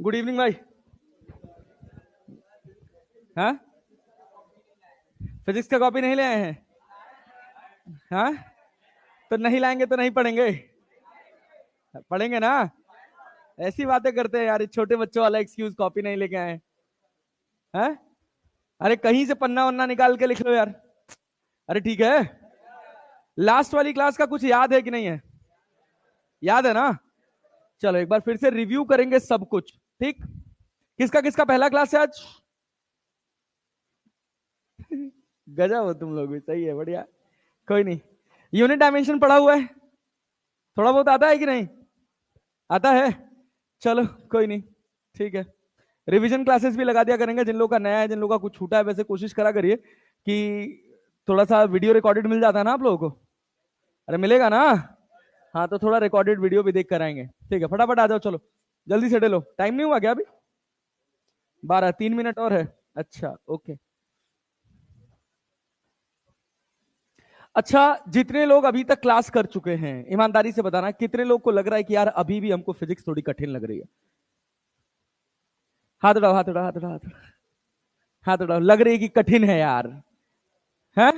Good evening भाई। हाँ, physics का कॉपी नहीं ले आए हैं? हाँ, तो नहीं लाएंगे तो नहीं पढ़ेंगे। पढ़ेंगे ना। ऐसी बातें करते हैं यार, छोटे बच्चों वाला एक्सक्यूज, कॉपी नहीं लेके आए। हैं? अरे कहीं से पन्ना वन्ना निकाल के लिख लो यार। अरे ठीक है। लास्ट वाली क्लास का कुछ याद है कि नहीं है? याद है ना? चलो एक बार फिर से रिव्यू करेंगे सब कुछ। ठीक। किसका किसका पहला क्लास है आज? गजब हो तुम लोग भी, सही है, बढ़िया। कोई नहीं। यूनिट डायमेंशन पढ़ा हुआ है? थोड़ा बहुत आता है कि नहीं? आता है। चलो कोई नहीं। ठीक है। रिवीजन क्लासेस भी लगा दिया करेंगे जिन लोगों का नया है, जिन लोगों का कुछ छूटा है। वैसे कोशिश करा करिए कि थोड़ा सा वीडियो रिकॉर्डेड मिल जाता है ना आप लोगों को। अरे मिलेगा ना। हाँ, तो थोड़ा रिकॉर्डेड वीडियो भी देख कर आएंगे। ठीक है, फटाफट आ जाओ, चलो जल्दी से लो। टाइम नहीं हुआ क्या अभी? 12 3 मिनट और है। अच्छा ओके। अच्छा, जितने लोग अभी तक क्लास कर चुके हैं ईमानदारी से बताना, कितने लोग को लग रहा है कि यार अभी भी हमको फिजिक्स थोड़ी कठिन लग रही है? हाथ उठाओ, हाथ उठाओ, हाथ उठाओ, हाथ उठाओ। हाथ उठाओ, लग रही है कि कठिन है यार। है?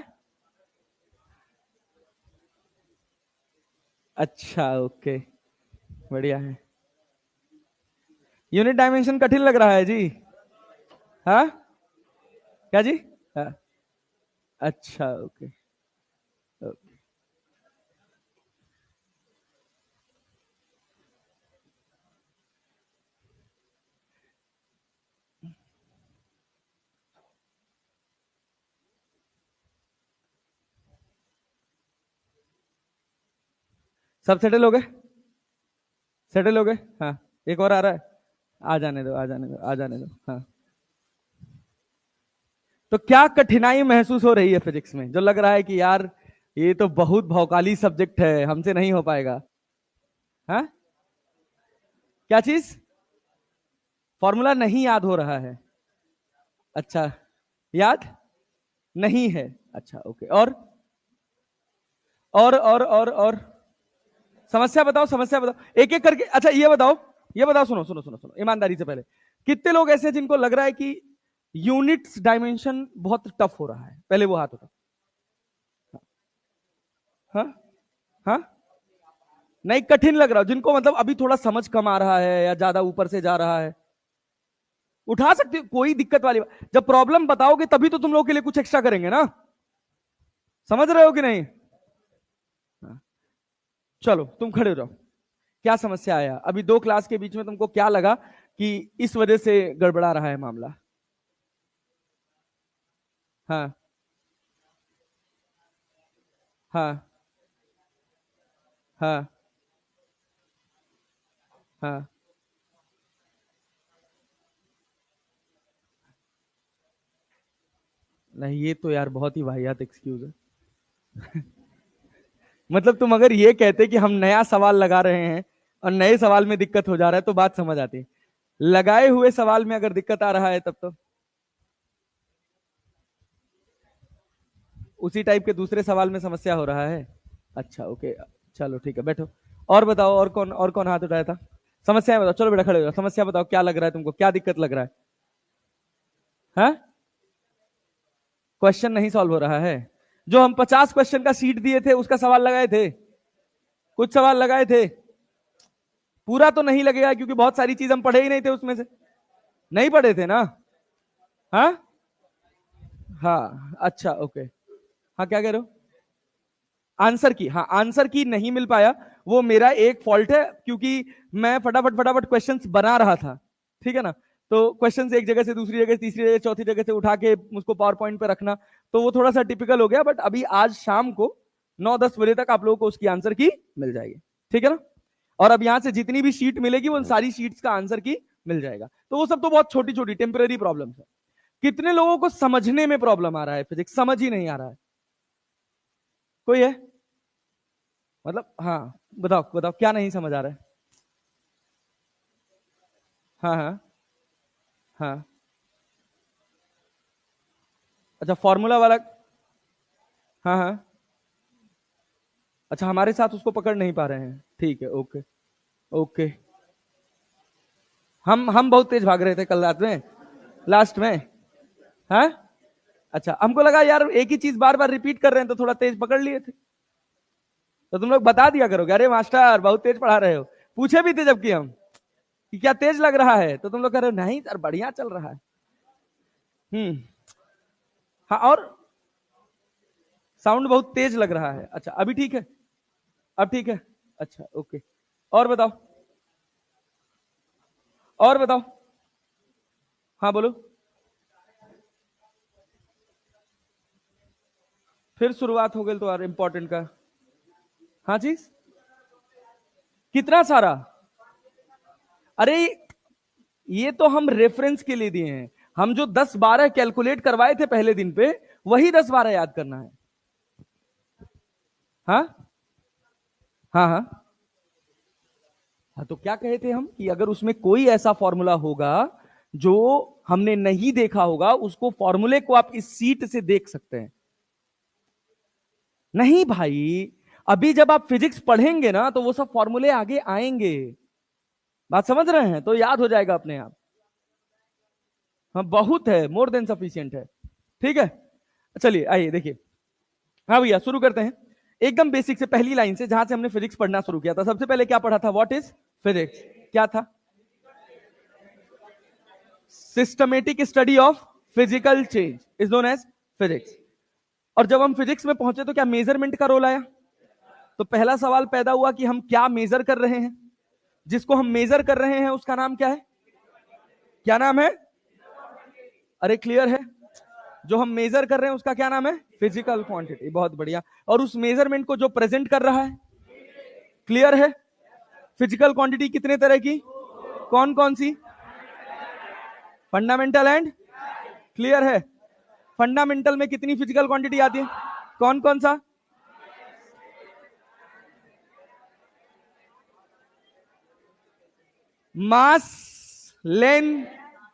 अच्छा ओके। बढ़िया है। यूनिट डायमेंशन कठिन लग रहा है जी? हाँ? क्या जी? हाँ। अच्छा ओके। ओके। सब सेटल हो गए? सेटल हो गए? हाँ। एक और आ रहा है। आ जाने दो, आ जाने दो, आ जाने दो। हाँ। तो क्या कठिनाई महसूस हो रही है फिजिक्स में, जो लग रहा है कि यार ये तो बहुत भौकाली सब्जेक्ट है, हमसे नहीं हो पाएगा? हाँ? क्या चीज? फॉर्मूला नहीं याद हो रहा है? अच्छा। याद नहीं है? अच्छा ओके। और समस्या बताओ, समस्या बताओ एक एक करके। अच्छा ये बताओ, ये बताओ, सुनो सुनो सुनो सुनो ईमानदारी से पहले, कितने लोग ऐसे हैं जिनको लग रहा है कि यूनिट्स डायमेंशन बहुत टफ हो रहा है? पहले वो हाथ उठाओ। हाँ? हाँ? नहीं, कठिन लग रहा हो जिनको, मतलब अभी थोड़ा समझ कम आ रहा है या ज्यादा ऊपर से जा रहा है? उठा सकते हो, कोई दिक्कत वाली बात। जब प्रॉब्लम बताओगे तभी तो तुम लोगों के लिए कुछ एक्स्ट्रा करेंगे ना। समझ रहे हो कि नहीं? हाँ। चलो तुम खड़े हो जाओ। क्या समस्या आया अभी? दो क्लास के बीच में तुमको क्या लगा कि इस वजह से गड़बड़ा रहा है मामला? हाँ। हाँ। हाँ। हाँ। नहीं, ये तो यार बहुत ही वाहियात एक्सक्यूज है। मतलब तुम अगर ये कहते कि हम नया सवाल लगा रहे हैं और नए सवाल में दिक्कत हो जा रहा है तो बात समझ आती। लगाए हुए सवाल में अगर दिक्कत आ रहा है तब तो उसी टाइप के दूसरे सवाल में समस्या हो रहा है। अच्छा ओके। चलो ठीक है, बैठो। और बताओ, और कौन हाथ उठाया था? समस्या बताओ, चलो बेटा खड़े हो जाओ। समस्या बताओ, क्या लग रहा है तुमको, क्या दिक्कत लग रहा है? हाँ? क्वेश्चन नहीं सॉल्व हो रहा है? जो हम 50 क्वेश्चन का सीट दिए थे उसका सवाल लगाए थे? कुछ सवाल लगाए थे? पूरा तो नहीं लगेगा क्योंकि बहुत सारी चीज हम पढ़े ही नहीं थे उसमें से। नहीं पढ़े थे ना? हाँ? हाँ अच्छा ओके। हाँ, क्या कह रहे हो? आंसर की, हाँ आंसर की नहीं मिल पाया। वो मेरा एक फॉल्ट है क्योंकि मैं फटाफट फटाफट क्वेश्चंस बना रहा था। ठीक है ना? तो क्वेश्चंस एक जगह से दूसरी जगह, तीसरी जगह, चौथी जगह से उठा के उसको पावर पॉइंट पे रखना, तो वो थोड़ा सा टिपिकल हो गया। बट अभी आज शाम को 9 10 बजे तक आप लोगों को उसकी आंसर की मिल जाएगी। ठीक है ना? और अब यहां से जितनी भी शीट मिलेगी वो सारी शीट्स का आंसर की मिल जाएगा। तो वो सब तो बहुत छोटी छोटी टेम्पररी प्रॉब्लम है। कितने लोगों को समझने में प्रॉब्लम आ रहा है, फिजिक्स समझ ही नहीं आ रहा है? कोई है? मतलब हाँ, बताओ बताओ क्या नहीं समझ आ रहा है? हाँ हाँ। हाँ। अच्छा, फॉर्मूला वाला। हाँ हाँ। अच्छा, हमारे साथ उसको पकड़ नहीं पा रहे हैं, ठीक है ओके। ओके। हम बहुत तेज भाग रहे थे कल रात में, लास्ट में। हाँ, अच्छा, हमको लगा यार एक ही चीज बार बार रिपीट कर रहे हैं तो थोड़ा तेज पकड़ लिए थे। तो तुम लोग बता दिया करोगे, अरे मास्टर बहुत तेज पढ़ा रहे हो। पूछे भी थे जबकि हम कि क्या तेज लग रहा है, तो तुम लोग कह रहे हो नहीं सर बढ़िया चल रहा है। हाँ, और साउंड बहुत तेज लग रहा है। अच्छा अभी ठीक है, अब ठीक है, अच्छा ओके। और बताओ, और बताओ, हाँ बोलो। फिर शुरुआत हो गई तो यार इंपॉर्टेंट का। हाँ जी, कितना सारा? अरे ये तो हम रेफरेंस के लिए दिए हैं। हम जो 10-12 कैलकुलेट करवाए थे पहले दिन पे, वही 10-12 याद करना है। हाँ हाँ हाँ हाँ, तो क्या कहे थे हम कि अगर उसमें कोई ऐसा फॉर्मूला होगा जो हमने नहीं देखा होगा, उसको फॉर्मूले को आप इस सीट से देख सकते हैं। नहीं भाई, अभी जब आप फिजिक्स पढ़ेंगे ना तो वो सब फॉर्मूले आगे आएंगे। बात समझ रहे हैं? तो याद हो जाएगा अपने आप। हाँ बहुत है, मोर देन सफिशियंट है। ठीक है, चलिए आइए देखिए। हाँ भैया शुरू करते हैं एकदम बेसिक से, पहली लाइन से, जहां से हमने फिजिक्स पढ़ना शुरू किया था। सबसे पहले क्या पढ़ा था? What is physics? क्या था? Systematic study of physical change is known as physics. और जब हम फिजिक्स में पहुंचे तो क्या मेजरमेंट का रोल आया? तो पहला सवाल पैदा हुआ कि हम क्या मेजर कर रहे हैं। जिसको हम मेजर कर रहे हैं उसका नाम क्या है? क्या नाम है? अरे क्लियर है? जो हम मेजर कर रहे हैं उसका क्या नाम है? Physical quantity. बहुत बढ़िया। और उस मेजरमेंट को जो प्रेजेंट कर रहा है? क्लियर है? फिजिकल क्वांटिटी कितने तरह की? कौन कौन सी? फंडामेंटल एंड क्लियर है? फंडामेंटल में कितनी फिजिकल क्वांटिटी आती है? कौन कौन सा? Mass, length,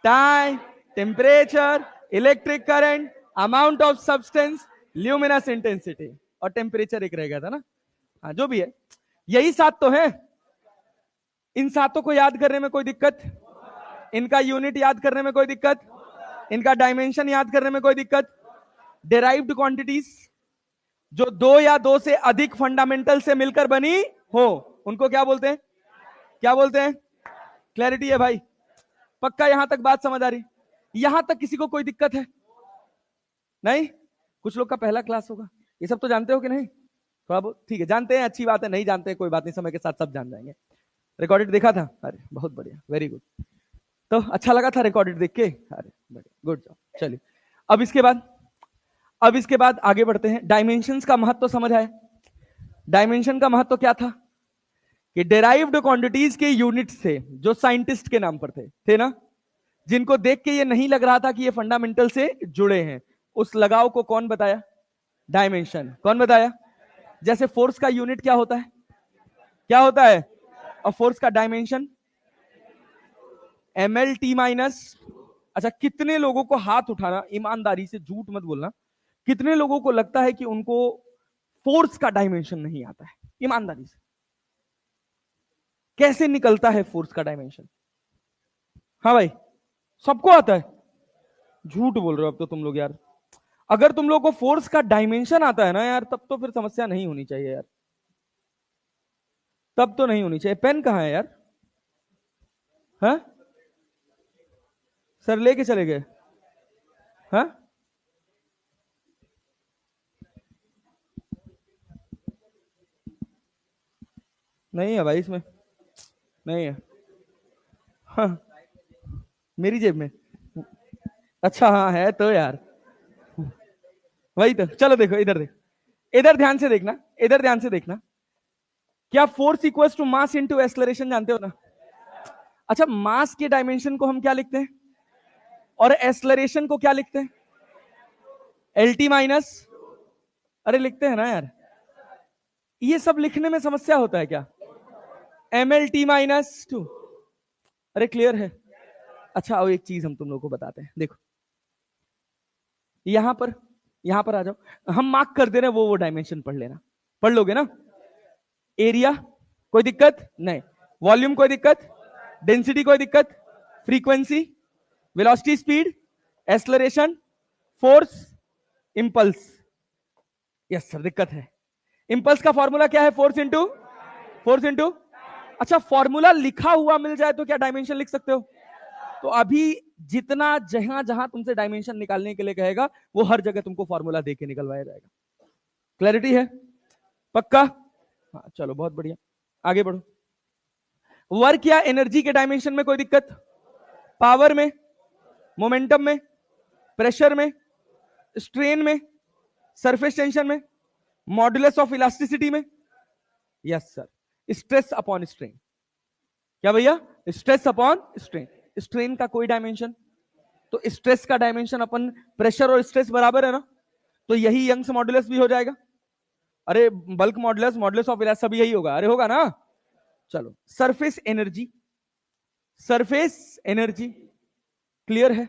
time, temperature, electric current, amount of substance, luminous intensity, और टेम्परेचर एक रह गया था ना। हाँ जो भी है, यही 7 तो है। इन 7 को याद करने में कोई दिक्कत? इनका यूनिट याद करने में कोई दिक्कत? इनका डायमेंशन याद करने में कोई दिक्कत? डेराइव्ड क्वांटिटीज जो 2 या 2 से अधिक फंडामेंटल से मिलकर बनी हो, उनको क्या बोलते हैं? क्या बोलते हैं? क्लैरिटी है भाई? पक्का यहां तक बात समझ आ रही? यहां तक किसी को कोई दिक्कत है? नहीं? कुछ लोग का पहला क्लास होगा, ये सब तो जानते हो कि नहीं? थोड़ा बहुत ठीक है, जानते हैं, अच्छी बात है। नहीं जानते कोई बात नहीं, समय के साथ सब जान जाएंगे। रिकॉर्डेड देखा था? अरे बहुत बढ़िया, वेरी गुड। तो अच्छा लगा था रिकॉर्डेड देख के? अरे बढ़िया, गुड जॉब। चलिए अब इसके बाद आगे बढ़ते हैं। डायमेंशंस का महत्व तो समझ आया। डायमेंशन का महत्व तो क्या था? कि डेराइव्ड क्वांटिटीज के यूनिट्स थे जो साइंटिस्ट के नाम पर थे ना, जिनको देख के ये नहीं लग रहा था कि ये फंडामेंटल से जुड़े हैं। उस लगाव को कौन बताया? डायमेंशन। कौन बताया? जैसे फोर्स का यूनिट क्या होता है? क्या होता है? और फोर्स का डायमेंशन ml/t-। अच्छा, कितने लोगों को, हाथ उठाना ईमानदारी से, झूठ मत बोलना, कितने लोगों को लगता है कि उनको फोर्स का डायमेंशन नहीं आता है? ईमानदारी से कैसे निकलता है फोर्स का डायमेंशन? हाँ भाई, सबको आता है? झूठ बोल रहे हो अब तो तुम लोग यार। अगर तुम लोग को फोर्स का डायमेंशन आता है ना यार, तब तो फिर समस्या नहीं होनी चाहिए यार, तब तो नहीं होनी चाहिए। पेन कहां है यार? हाँ सर लेके चले गए? हाँ नहीं है भाई इसमें, नहीं है। हाँ मेरी जेब में? अच्छा हाँ है तो यार, वही तो। चलो देखो इधर, देख इधर ध्यान से देखना, इधर ध्यान से देखना। क्या force equals to mass into acceleration जानते हो ना? अच्छा, मास के डायमेंशन को हम क्या लिखते हैं? और एक्सेलरेशन को क्या लिखते हैं? LT-। अरे लिखते हैं ना यार। ये सब लिखने में समस्या होता है क्या? ML/T-2। अरे क्लियर है? अच्छा और एक चीज हम तुम लोग को बताते हैं, देखो यहां पर, यहां पर आ जाओ। हम मार्क कर दे रहे हैं, वो डायमेंशन पढ़ लेना। पढ़ लोगे ना? एरिया कोई दिक्कत नहीं, वॉल्यूम कोई दिक्कत, डेंसिटी कोई दिक्कत, frequency, velocity, speed, acceleration, force, impulse. Yes sir, दिक्कत है। इंपल्स का फॉर्मूला क्या है? Force into. अच्छा, फॉर्मूला लिखा हुआ मिल जाए तो क्या डायमेंशन लिख सकते हो? तो अभी जितना जहां जहां तुमसे डायमेंशन निकालने के लिए कहेगा वो हर जगह तुमको फॉर्मूला देके निकलवाया जाएगा। क्लैरिटी है? पक्का? हाँ चलो बहुत बढ़िया, आगे बढ़ो। वर्क या एनर्जी के डायमेंशन में कोई दिक्कत? पावर में, मोमेंटम में, प्रेशर में, स्ट्रेन में, सरफेस टेंशन में, मॉडुलस ऑफ इलास्टिसिटी में। Yes sir, stress upon strain. क्या भैया? Stress upon strain. स्ट्रेन का कोई डायमेंशन, तो स्ट्रेस का डायमेंशन अपन प्रेशर और स्ट्रेस बराबर है ना, तो यही यंग्स मॉडुलस भी हो जाएगा। अरे bulk modulus, modulus of elasticity सब यही होगा। अरे होगा ना? चलो, surface energy, surface energy clear है?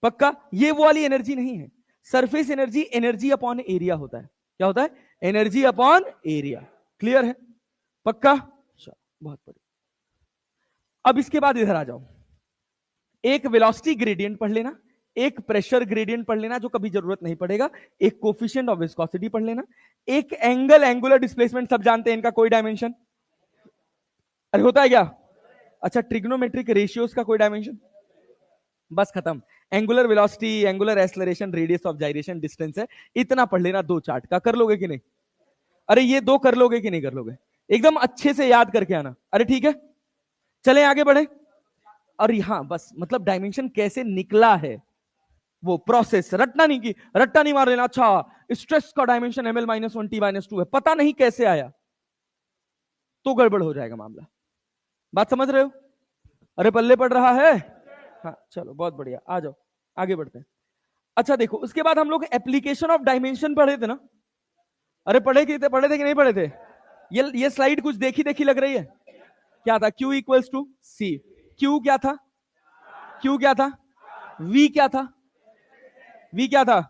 पक्का? ये वो वाली एनर्जी नहीं है। Surface energy energy upon area होता है। क्या होता है? Energy upon area. क्लियर है? पक्का? चलो बहुत बढ़िया। अब इसके बाद इधर आ जाओ, एक वेलोसिटी ग्रेडियंट पढ़ लेना, एक प्रेशर ग्रेडियंट पढ़ लेना जो कभी जरूरत नहीं पड़ेगा, एक कोफिशिएंट ऑफ विस्कोसिटी पढ़ लेना, एक एंगल, एंगुलर डिस्प्लेसमेंट सब जानते हैं, इनका कोई डायमेंशन अरे होता है क्या? अच्छा, ट्रिग्नोमेट्रिक रेशियोज का कोई डायमेंशन? बस खत्म। Angular velocity, angular acceleration, radius of gyration, distance है, इतना पढ़ लेना। दो चार्ट का कर लोगे कि नहीं? अरे ये दो कर लोगे कि नहीं कर लोगे? एकदम अच्छे से याद करके आना। अरे ठीक है, चलें आगे बढ़े। और यहां बस मतलब डायमेंशन कैसे निकला है वो प्रोसेस, रटना नहीं की रट्टा नहीं मार लेना। अच्छा, स्ट्रेस का डायमेंशन ml-1 t-2 है, पता नहीं कैसे आया तो गड़बड़ हो जाएगा मामला। बात समझ रहे हो? अरे पल्ले पड़ रहा है? हाँ चलो बहुत बढ़िया, आ जाओ आगे बढ़ते हैं। अच्छा देखो, उसके बाद हम लोग एप्लीकेशन ऑफ डायमेंशन पढ़े थे ना? अरे पढ़े थे कि नहीं पढ़े थे? ये स्लाइड कुछ देखी देखी लग रही है। क्या था? Q equals to C। Q क्या था? Q क्या था? V क्या था? V क्या था?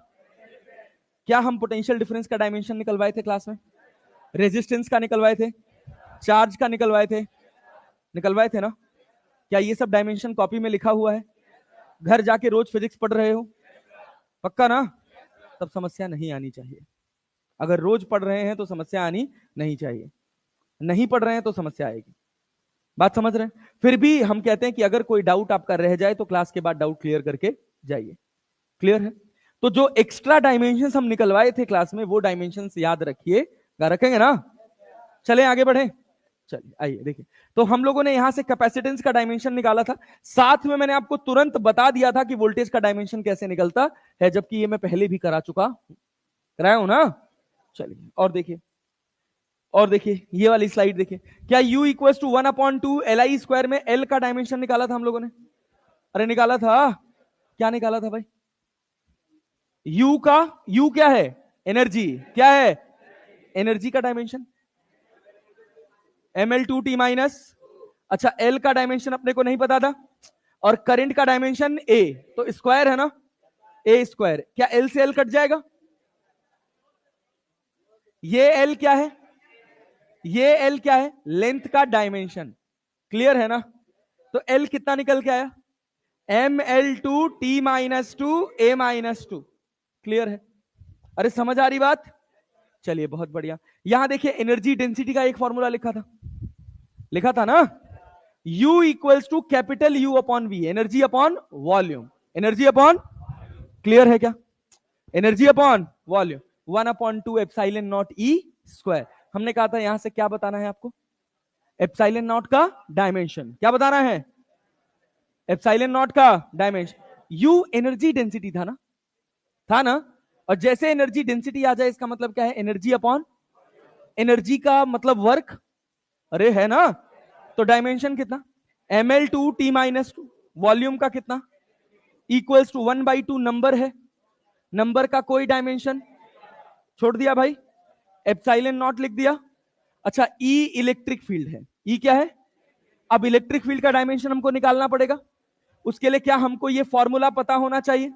क्या हम पोटेंशियल डिफरेंस का डायमेंशन निकलवाए थे क्लास में? रेजिस्टेंस का निकलवाए थे? चार्ज का निकलवाए थे? निकलवाए थे ना? क्या ये सब डायमेंशन कॉपी में लिखा हुआ है? घर जाके रोज फिजिक्स पढ़ रहे हो? पक्का ना? तब समस्या नहीं आनी चाहिए। अगर रोज पढ़ रहे हैं तो समस्या आनी नहीं चाहिए, नहीं पढ़ रहे हैं तो समस्या आएगी। बात समझ रहे हैं? फिर भी हम कहते हैं कि अगर कोई डाउट आपका रह जाए तो क्लास के बाद डाउट क्लियर करके जाइए। क्लियर है? तो जो एक्स्ट्रा डायमेंशंस हम निकलवाए थे क्लास में वो डायमेंशंस याद रखिए, रखेंगे ना? चले आगे बढ़े। चलिए आइए देखिए, तो हम लोगों ने यहां से कैपेसिटेंस का डायमेंशन निकाला था, साथ में मैंने आपको तुरंत बता दिया था कि वोल्टेज का डायमेंशन कैसे निकलता है, जबकि ये मैं पहले भी कराया हूं ना। चलिए और देखिए ये वाली स्लाइड देखिए, क्या U equal to 1/2 LI square में L का डायमेंशन निकाला था हम लोगों ने? अरे निकाला था। क्या निकाला था भाई? U क्या है? एनर्जी। क्या है? एनर्जी का डायमेंशन ml2t माइनस। अच्छा, L का डायमेंशन अपने को नहीं पता था, और करंट का डायमेंशन A, तो स्क्वायर है ना, A स्क्वायर। क्या L से L कट जाएगा? ये L क्या है? ये L क्या है? लेंथ का डायमेंशन। क्लियर है ना? तो L कितना निकल के आया? ml2t-2 A-2। क्लियर है? अरे समझ आ रही बात? चलिए बहुत बढ़िया। यहां देखिए एनर्जी डेंसिटी का एक फॉर्मूला लिखा था ना, U equals to capital U upon V, energy upon volume. Energy upon, clear है क्या? Energy upon volume 1/2 epsilon naught E square. हमने कहा था यहां से क्या बताना है आपको? एप्सिलॉन नॉट का डायमेंशन। क्या बताना है? एप्सिलॉन नॉट का डायमेंशन। U एनर्जी डेंसिटी था ना? और जैसे एनर्जी डेंसिटी आ जाए इसका मतलब क्या है? एनर्जी अपॉन, एनर्जी का मतलब वर्क। अरे है ना? तो डायमेंशन कितना? ml2t-2। वॉल्यूम का कितना? इक्वल्स टू 1/2 नंबर है, नंबर का कोई डायमेंशन छोड़ दिया भाई, एप्सिलॉन नॉट लिख दिया। अच्छा, E इलेक्ट्रिक फील्ड है। E क्या है? अब इलेक्ट्रिक फील्ड का डायमेंशन हमको निकालना पड़ेगा। उसके लिए क्या हमको ये फॉर्मूला पता होना चाहिए?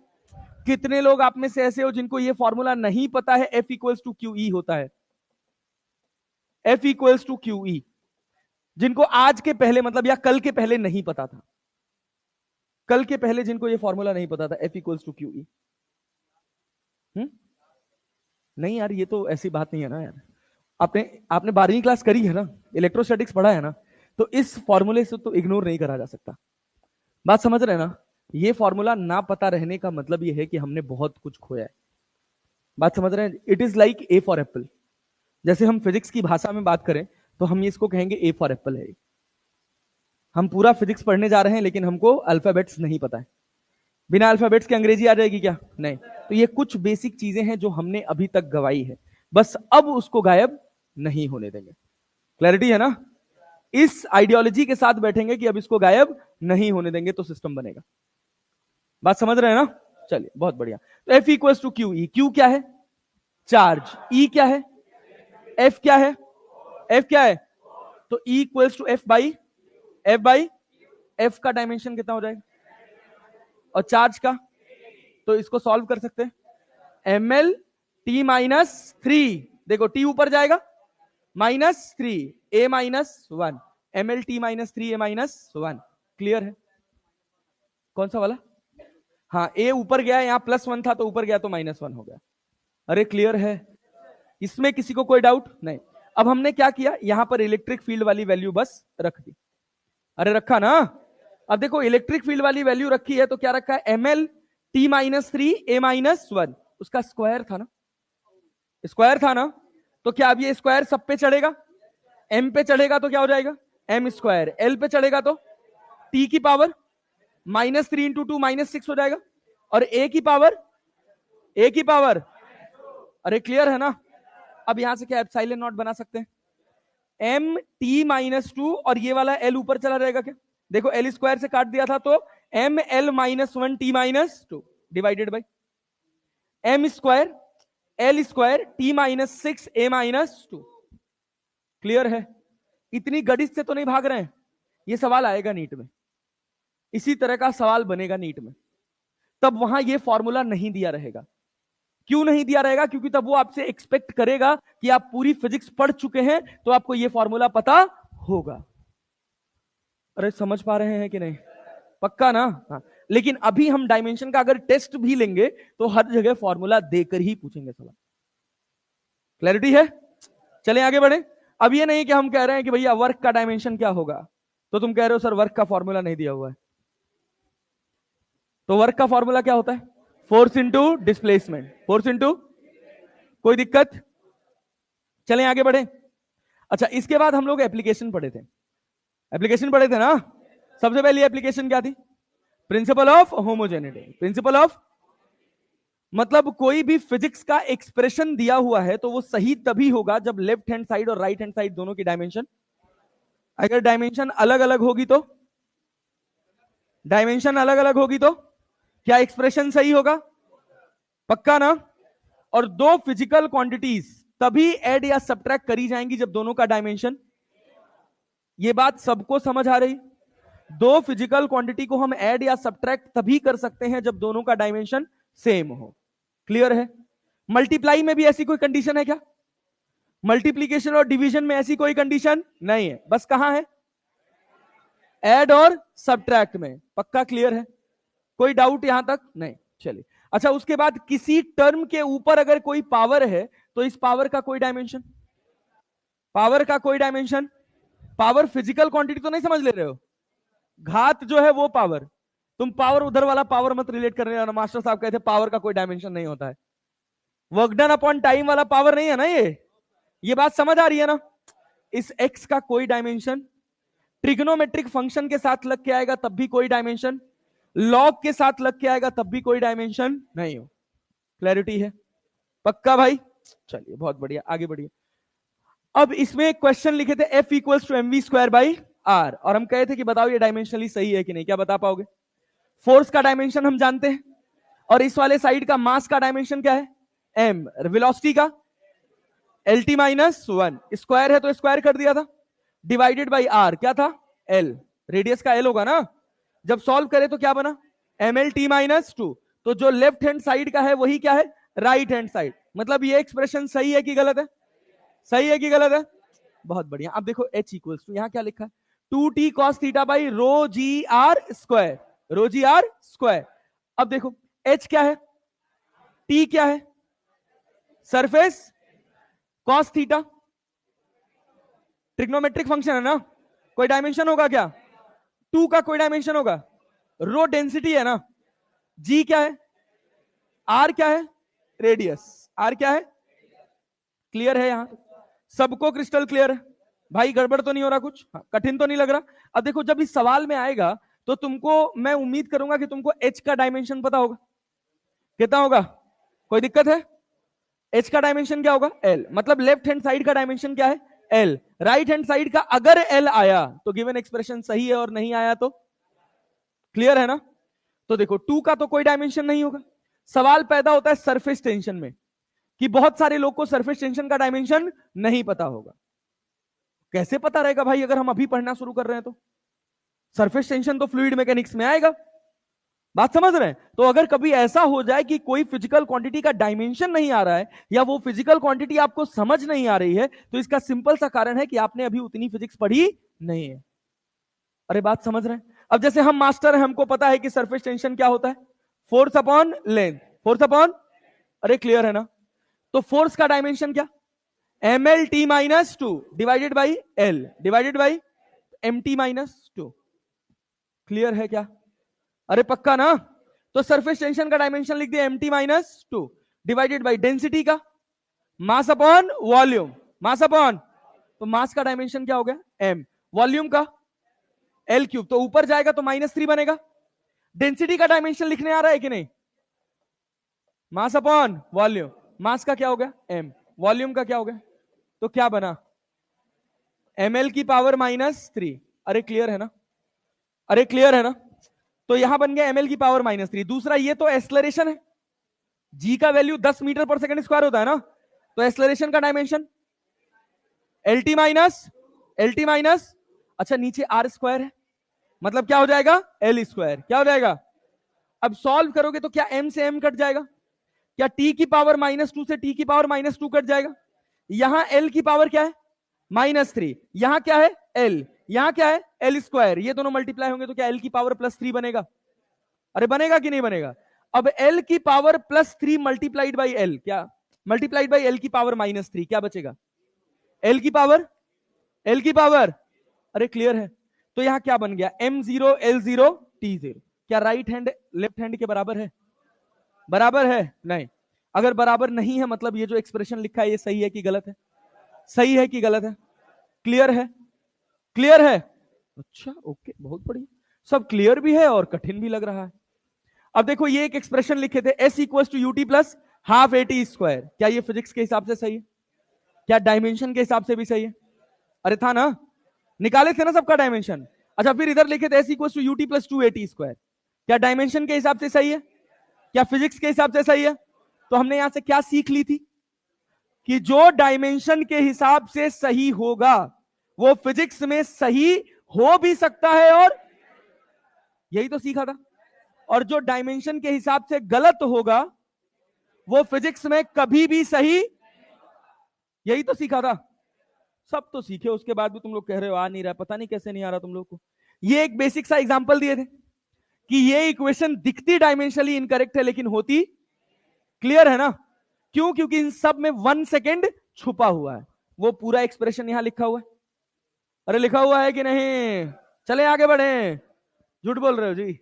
कितने लोग आप में से ऐसे हो जिनको ये फॉर्मूला नहीं पता है? F इक्वल्स टू QE होता है। F इक्वल्स टू QE, जिनको आज के पहले मतलब या कल के पहले नहीं पता था। कल के पहले जिनको ये फॉर्मूला नहीं पता था, F equals to q E, नहीं यार ये तो ऐसी बात नहीं है ना यार, आपने 12वीं क्लास करी है ना, इलेक्ट्रोस्टैटिक्स पढ़ा है ना, तो इस फॉर्मूले से तो इग्नोर नहीं करा जा सकता। बात समझ रहे हैं ना? ये फॉर्मूला ना पता रहने का मतलब ये है कि हमने बहुत कुछ खोया है। बात समझ रहे हैं? It is like A for Apple. जैसे हम फिजिक्स की भाषा में बात करें तो हम इसको कहेंगे ए फॉर एप्पल है। हम पूरा फिजिक्स पढ़ने जा रहे हैं लेकिन हमको अल्फाबेट्स नहीं पता है। बिना अल्फाबेट्स के अंग्रेजी आ जाएगी क्या? नहीं। तो ये कुछ बेसिक चीजें हैं जो हमने अभी तक गवाई है, बस अब उसको गायब नहीं होने देंगे। क्लैरिटी है ना? इस आइडियोलॉजी के साथ बैठेंगे कि अब इसको गायब नहीं होने देंगे तो सिस्टम बनेगा। बात समझ रहे हैं ना? चलिए बहुत बढ़िया। तो F equals to q E. Q क्या है? चार्ज। E क्या है? F क्या है? F क्या है? तो E equals to F by F का डायमेंशन कितना हो जाएगा? और चार्ज का? तो इसको सॉल्व कर सकते हैं। ml t माइनस 3, देखो t ऊपर जाएगा, -3 a minus 1, ml t minus 3 a minus 1। Clear है? कौन सा वाला? हाँ, a ऊपर गया, यहां +1 था तो ऊपर गया तो -1 हो गया। अरे क्लियर है? इसमें किसी को कोई डाउट नहीं? अब हमने क्या किया, यहां पर इलेक्ट्रिक फील्ड वाली वैल्यू बस रख दी। अरे रखा ना? अब देखो इलेक्ट्रिक फील्ड वाली वैल्यू रखी है तो क्या रखा है? ml t minus 3 a minus 1, उसका स्क्वायर था ना? स्क्वायर था ना? तो क्या अब ये स्क्वायर सब पे चढ़ेगा? m पे चढ़ेगा तो क्या हो जाएगा? m square. l पे चढ़ेगा तो t की पावर -3 इंटू 2 -6 हो जाएगा, और a की पावर, अरे क्लियर है ना? अब यहां से क्या एप्सिलॉन नॉट बना सकते हैं? m t माइनस 2, और ये वाला l ऊपर चला जाएगा क्या? देखो l स्क्वायर से काट दिया था तो m l minus 1 t minus 2 divided by m square l square t minus 6 a minus 2। Clear है? इतनी गणित से तो नहीं भाग रहे हैं? ये सवाल आएगा नीट में, इसी तरह का सवाल बनेगा नीट में, तब वहां ये फॉर्मूला नहीं दिया रहेगा। क्यों नहीं दिया रहेगा? क्योंकि तब वो आपसे एक्सपेक्ट करेगा कि आप पूरी फिजिक्स पढ़ चुके हैं तो आपको ये फॉर्मूला पता होगा। अरे समझ पा रहे हैं कि नहीं? पक्का ना? हाँ। लेकिन अभी हम डायमेंशन का अगर टेस्ट भी लेंगे तो हर जगह फॉर्मूला देकर ही पूछेंगे सवाल। क्लैरिटी है? चले आगे बढ़े। अब ये नहीं कि हम कह रहे हैं कि भैया वर्क का डायमेंशन क्या होगा, तो तुम कह रहे हो सर वर्क का फॉर्मूला नहीं दिया हुआ है। तो वर्क का फॉर्मूला क्या होता है? Force into displacement. Force into, कोई दिक्कत? चलें आगे बढ़े। अच्छा, इसके बाद हम लोग एप्लीकेशन पढ़े थे। एप्लीकेशन पढ़े थे ना? सबसे पहली एप्लीकेशन क्या थी? Principle of homogeneity. Principle of मतलब कोई भी फिजिक्स का एक्सप्रेशन दिया हुआ है तो वो सही तभी होगा जब लेफ्ट हैंड साइड और राइट हैंड साइड दोनों की डायमेंशन, अगर डायमेंशन अलग अलग होगी तो, डायमेंशन अलग अलग होगी तो क्या एक्सप्रेशन सही होगा? पक्का ना? और दो फिजिकल क्वांटिटीज तभी ऐड या सब्ट्रैक्ट करी जाएंगी जब दोनों का डायमेंशन, ये बात सबको समझ आ रही? दो फिजिकल क्वांटिटी को हम ऐड या सब्ट्रैक्ट तभी कर सकते हैं जब दोनों का डायमेंशन सेम हो। क्लियर है? मल्टीप्लाई में भी ऐसी कोई कंडीशन है क्या? मल्टीप्लीकेशन और डिवीजन में ऐसी कोई कंडीशन नहीं है, बस कहां है? ऐड और सब्ट्रैक्ट में। पक्का क्लियर है? कोई डाउट यहां तक? नहीं। चलिए, अच्छा उसके बाद किसी टर्म के ऊपर अगर कोई पावर है तो इस पावर का कोई डायमेंशन, पावर का कोई डायमेंशन, पावर फिजिकल क्वांटिटी तो नहीं समझ ले रहे हो? घात जो है वो पावर, तुम पावर उधर वाला पावर मत रिलेट कर रहे हो ना, मास्टर साहब कहते पावर का कोई डायमेंशन नहीं होता है। वर्क डन अपॉन टाइम वाला पावर नहीं है ना ये बात समझ आ रही है ना? इस एक्स का कोई डायमेंशन, ट्रिग्नोमेट्रिक फंक्शन के साथ लग के आएगा तब भी कोई डायमेंशन, लॉग के साथ लग के आएगा तब भी कोई डायमेंशन नहीं हो। क्लैरिटी है? पक्का भाई? चलिए बहुत बढ़िया, आगे बढ़िए। अब इसमें एक क्वेश्चन लिखे थे F equals to mv square by r, और हम कहे थे कि बताओ ये डायमेंशनली सही है कि नहीं, क्या बता पाओगे? फोर्स का डायमेंशन हम जानते हैं, और इस वाले साइड का मास का डायमेंशन क्या है? m, वेलोसिटी का lt माइनस 1, स्क्वायर है तो स्क्वायर कर दिया था, डिवाइडेड बाई r क्या था? l, रेडियस का l होगा ना? जब सॉल्व करें तो क्या बना? mlt माइनस 2, तो जो लेफ्ट हैंड साइड का है वही क्या है? Right hand side. मतलब ये एक्सप्रेशन सही है कि गलत है? सही है कि गलत है? बहुत बढ़िया। अब देखो h इक्वल्स टू, यहां क्या लिखा है? 2t cos theta by rho g r square. Rho g r square. अब देखो एच क्या है, टी क्या है, surface cos theta, trigonometric function है ना, कोई डायमेंशन होगा क्या, टू का कोई डायमेंशन होगा, रो डेंसिटी है ना, जी क्या है, आर क्या है, रेडियस, आर क्या है, क्लियर है यहां सबको, क्रिस्टल क्लियर है भाई, गड़बड़ तो नहीं हो रहा कुछ, कठिन तो नहीं लग रहा। अब देखो जब इस सवाल में आएगा तो तुमको मैं उम्मीद करूंगा कि तुमको एच का डायमेंशन पता होगा, कितना होगा, कोई दिक्कत है, एच का डायमेंशन क्या होगा, एल, मतलब लेफ्ट हैंड साइड का डायमेंशन क्या है, एल, राइट हैंड साइड का अगर एल आया तो गिवन एक्सप्रेशन सही है और नहीं आया तो, क्लियर है ना। तो देखो टू का तो कोई डायमेंशन नहीं होगा, सवाल पैदा होता है सरफेस टेंशन में कि बहुत सारे लोग को सरफेस टेंशन का डायमेंशन नहीं पता होगा। कैसे पता रहेगा भाई अगर हम अभी पढ़ना शुरू कर रहे हैं तो, सरफेस टेंशन तो फ्लूइड मैकेनिक्स में आएगा, बात समझ रहे हैं। तो अगर कभी ऐसा हो जाए कि कोई फिजिकल क्वांटिटी का डायमेंशन नहीं आ रहा है या वो फिजिकल क्वांटिटी आपको समझ नहीं आ रही है, तो इसका सिंपल सा कारण है कि आपने अभी उतनी फिजिक्स पढ़ी नहीं है। अरे बात समझ रहे हैं। अब जैसे हम मास्टर हैं, हमको पता है कि सरफेस टेंशन क्या होता है, force upon length, force upon, अरे क्लियर है ना। तो फोर्स का डायमेंशन क्या, M L T minus two divided by L divided by M T minus two, clear है क्या, अरे पक्का ना। तो सरफेस टेंशन का डायमेंशन लिख दिया M T minus two divided by density का mass upon volume, mass upon, तो मास का डायमेंशन क्या हो गया एम, वॉल्यूम का एल क्यूब, तो ऊपर जाएगा तो -3 बनेगा। डेंसिटी का डायमेंशन लिखने आ रहा है कि नहीं, मास अपॉन वॉल्यूम, मास का क्या हो गया एम, वॉल्यूम का क्या हो गया, तो क्या बना ml की पावर -3, अरे क्लियर है ना, अरे क्लियर है ना। तो यहां बन गया ml की पावर -3। दूसरा ये तो एक्सलरेशन है, g का वैल्यू 10 मीटर पर सेकंड स्क्वायर होता है ना, तो एक्सलरेशन का डायमेंशन lt माइनस, अच्छा नीचे आर स्क्वायर है, मतलब क्या हो जाएगा एल स्क्वायर, क्या हो जाएगा। अब सॉल्व करोगे तो क्या m से m कट जाएगा, क्या t की पावर -2 से t की पावर -2 कट जाएगा, यहां l की पावर क्या है -3, यहां क्या है l, यहां क्या है एल स्क्वायर, ये दोनों मल्टीप्लाई होंगे तो क्या एल की पावर +3 बनेगा, अरे बनेगा कि नहीं बनेगा। अब एल की पावर +3 मल्टीप्लाइड बाई एल, क्या मल्टीप्लाइड बाई एल की पावर -3, क्या बचेगा एल की पावर, एल की पावर, अरे क्लियर है। तो यहां क्या बन गया m0 l0 t0, क्या राइट हैंड लेफ्ट हैंड के बराबर है, बराबर है नहीं, अगर बराबर नहीं है मतलब ये जो एक्सप्रेशन लिखा है ये सही है कि गलत है, सही है कि गलत है, क्लियर है, क्लियर है, अच्छा ओके बहुत बढ़िया, सब क्लियर भी है और कठिन भी लग रहा है। अब देखो ये एक एक्सप्रेशन लिखे थे s equal to u t plus half a t square, क्या ये फिजिक्स के हिसाब से सही है, क्या डायमेंशन के हिसाब से भी सही है, अरे था ना, निकाले थे ना सबका डायमेंशन। अच्छा फिर इधर लिखे थे s equal to u t plus 280 square, क्या डायमेंशन के हिसाब से सही है, क्या फिजिक्स के हिसाब से सही है। तो हमने यहां से क्या सीख ली थी कि जो डायमेंशन के हिसाब से सही होगा वो फिजिक्स में सही हो भी सकता है, और यही तो सीखा था, और जो डायमेंशन के हिसाब से गलत होगा वो फिजिक्स में कभी भी सही, यही तो सीखा था, सब तो सीखे, उसके बाद भी तुम लोग कह रहे हो आ नहीं रहा, पता नहीं कैसे नहीं आ रहा तुम लोग को। ये एक बेसिक सा एग्जांपल दिए थे कि ये इक्वेशन दिखती डायमेंशनली इनकरेक्ट है लेकिन होती, क्लियर है ना, क्यों, क्योंकि इन सब में 1 सेकेंड छुपा हुआ है, वो पूरा एक्सप्रेशन यहां लिखा हुआ है, अरे लिखा हुआ है कि नहीं, चले आगे बढ़े, झूठ बोल रहे हो जी,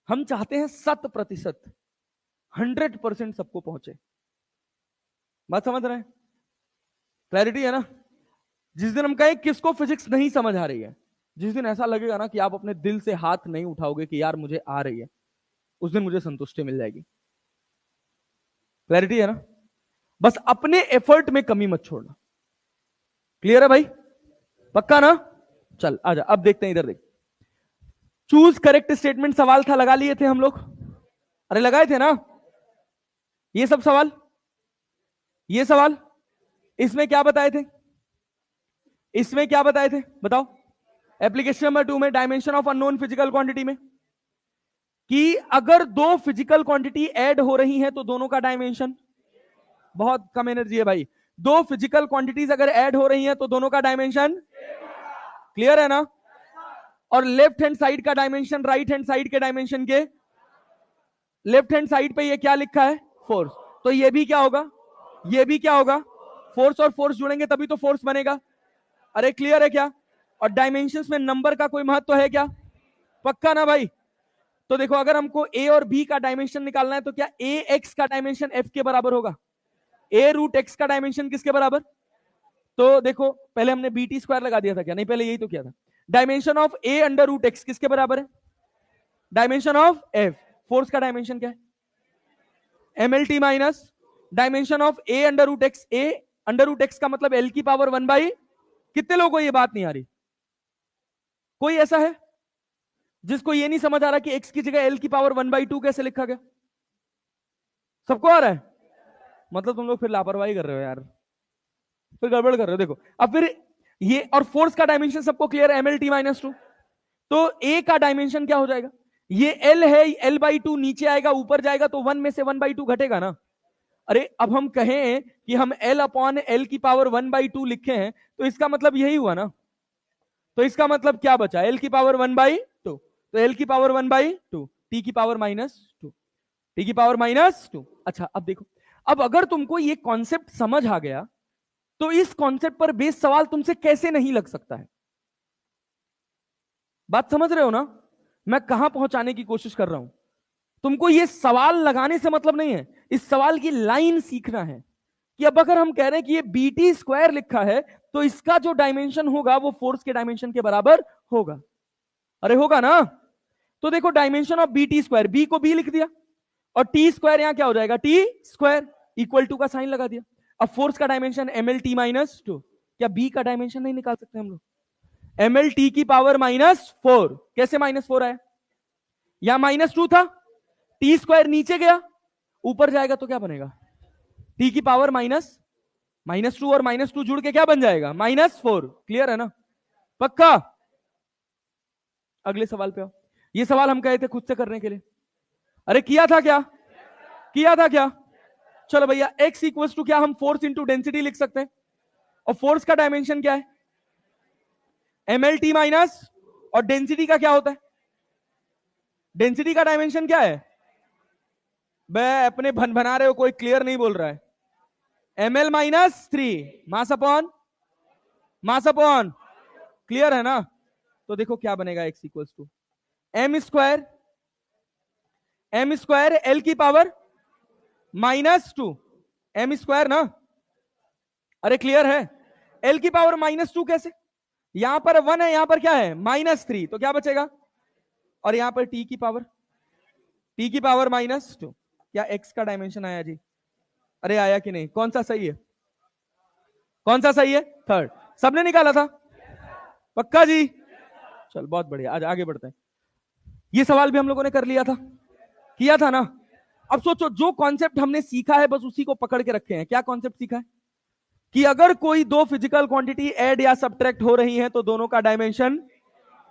हम चाहते हैं 100%, 100% सबको पहुंचे, बात समझ रहे हैं, क्लैरिटी है ना। जिस दिन हम कहें किसको फिजिक्स नहीं समझ आ रही है, जिस दिन ऐसा लगेगा ना कि आप अपने दिल से हाथ नहीं उठाओगे कि यार मुझे आ रही है, उस दिन मुझे संतुष्टि मिल जाएगी, क्लैरिटी है ना। बस अपने एफर्ट में कमी मत छोड़ना, क्लियर है भाई, पक्का ना। चल आजा अब देखते हैं, इधर देख, चूज करेक्ट स्टेटमेंट सवाल था, लगा लिए थे हम लोग, अरे लगाए थे ना ये सब सवाल, ये सवाल, इसमें क्या बताए थे, इसमें क्या बताए थे बताओ, एप्लीकेशन नंबर 2 में dimension of unknown physical quantity में, कि अगर दो फिजिकल क्वांटिटी ऐड हो रही हैं तो दोनों का डायमेंशन, बहुत कम एनर्जी है भाई, दो फिजिकल क्वांटिटीज अगर ऐड हो रही हैं तो दोनों का डायमेंशन, क्लियर है ना। और लेफ्ट हैंड साइड का डायमेंशन राइट हैंड साइड के डायमेंशन के, लेफ्ट हैंड साइड पे ये क्या लिखा है, फोर्स, तो ये भी क्या होगा, ये भी क्या होगा, फोर्स और फोर्स जुड़ेंगे तभी तो फोर्स बनेगा। अरे क्लियर है क्या? और डायमेंशंस में नंबर का कोई महत्व है क्या? पक्का ना भाई? तो देखो अगर हमको ए और बी का डायमेंशन निकालना है तो क्या ए एक्स का डायमेंशन एफ के बराबर होगा? ए रूट एक्स का डायमेंशन किसके बराबर? तो देखो पहले हमने बी टी स्क्वायर लगा दिया था क्या? नहीं, पहले यही तो किया था। Dimension of a under root x किसके बराबर है? Dimension of F. फोर्स का डायमेंशन क्या है? M L T minus dimension of a under root x. A under root x का मतलब एल की पावर 1/, कितने लोगों को ये बात नहीं आ रही? कोई ऐसा है जिसको ये नहीं समझ आ रहा कि x की जगह l की पावर 1/2 कैसे लिखा गया? सबको आ रहा है? मतलब तुम लोग फिर लापरवाही कर रहे हो यार, फिर गड़बड़ कर रहे हो। देखो अब फिर ये, और फोर्स का डायमेंशन सबको क्लियर है, mlt-2। तो a का डायमेंशन क्या हो जाएगा? ये l है, l/2 नीचे आएगा, ऊपर जाएगा तो 1 में से 1/2 घटेगा ना। अरे अब हम कहें कि हम l अपॉन l की पावर 1/2 लिखे हैं तो इसका मतलब यही हुआ ना। तो इसका मतलब क्या बचा? l की पावर 1/2, तो l की पावर 1/2, t की पावर -2, t की पावर -2। अच्छा अब देखो, अब अगर तुमको ये कॉन्सेप्ट समझ आ गया तो इस कॉन्सेप्ट पर बेस सवाल तुमसे कैसे नहीं लग सकता है? बात समझ रहे हो ना मैं कहां पहुंचाने की कोशिश कर रहा हूं? तुमको ये सवाल लगाने से मतलब नहीं है, इस सवाल की लाइन सीखना है कि अब अगर हम कह रहे हैं कि ये बीटी स्क्वायर लिखा है तो इसका जो डायमेंशन होगा वो फोर्स के डायमेंशन के बराबर होगा। अरे होगा ना? तो देखो dimension of b t square, b को बी लिख दिया और टी स्क्वायर यहां क्या हो जाएगा, टी स्क्वायर इक्वल टू का साइन लगा दिया। अब फोर्स का डायमेंशन mlt-2, क्या बी का डायमेंशन नहीं निकाल सकते हम लोग? mlt की पावर -4, कैसे -4 आया? यहां -2 था, टी स्क्वायर नीचे गया, ऊपर जाएगा तो क्या बनेगा, टी की पावर -2 और -2 जुड़ के क्या बन जाएगा, -4। क्लियर है ना? पक्का? अगले सवाल पे आओ। ये सवाल हम कहे थे खुद से करने के लिए, अरे किया था क्या? किया था क्या? चलो भैया x इक्वल्स टू क्या, हम फोर्स इंटू डेंसिटी लिख सकते हैं, और फोर्स का डायमेंशन क्या है, mlt माइनस, और डेंसिटी का क्या होता है, डेंसिटी का डायमेंशन क्या है? बे अपने भन बना रहे हो, कोई क्लियर नहीं बोल रहा है। ml-3 मास अपॉन, क्लियर है ना? तो देखो क्या बनेगा, x equals to m square l की पावर -2, m स्क्वायर ना। अरे क्लियर है? l की पावर -2 कैसे? यहां पर 1 है, यहां पर क्या है, -3, तो क्या बचेगा? और यहां पर t की पावर -2। क्या x का डायमेंशन आया जी? अरे आया कि नहीं? कौन सा सही है? कौन सा सही है? थर्ड। सबने निकाला था? पक्का जी? चल बहुत बढ़िया, आज आगे बढ़ते हैं। ये सवाल भी हम लोगों ने कर लिया था, किया था ना? अब सोचो जो कॉन्सेप्ट हमने सीखा है बस उसी को पकड़ के रखे हैं। क्या कॉन्सेप्ट सीखा है? कि अगर कोई दो फिजिकल क्वांटिटी ऐड या सबट्रैक्ट हो रही हैं तो दोनों का डायमेंशन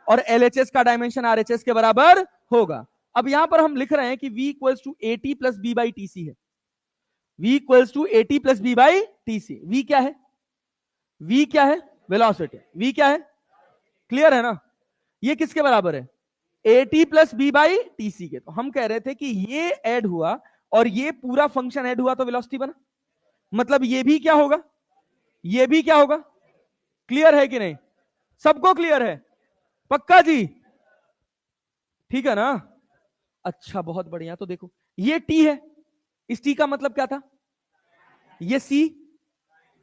और एलएचएस का डायमेंशन आरएचएस के बराबर होगा। अब यहां पर हम लिख रहे हैं कि v equals to AT plus B by TC है। v equals to AT plus B by TC. v क्या है? v क्या है? वेलोसिटी। v क्या है? क्लियर है ना? ये किसके बराबर है? AT plus B by TC के। तो हम कह रहे थे कि ये ऐड हुआ और ये पूरा फंक्शन ऐड हुआ तो वेलोसिटी बना, मतलब ये भी क्या होगा, ये भी क्या होगा। क्लियर है कि नहीं? सबको क्लियर है? पक्का जी? ठीक है ना? अच्छा बहुत बढ़िया। तो देखो ये टी है, इस टी का मतलब क्या था, ये सी,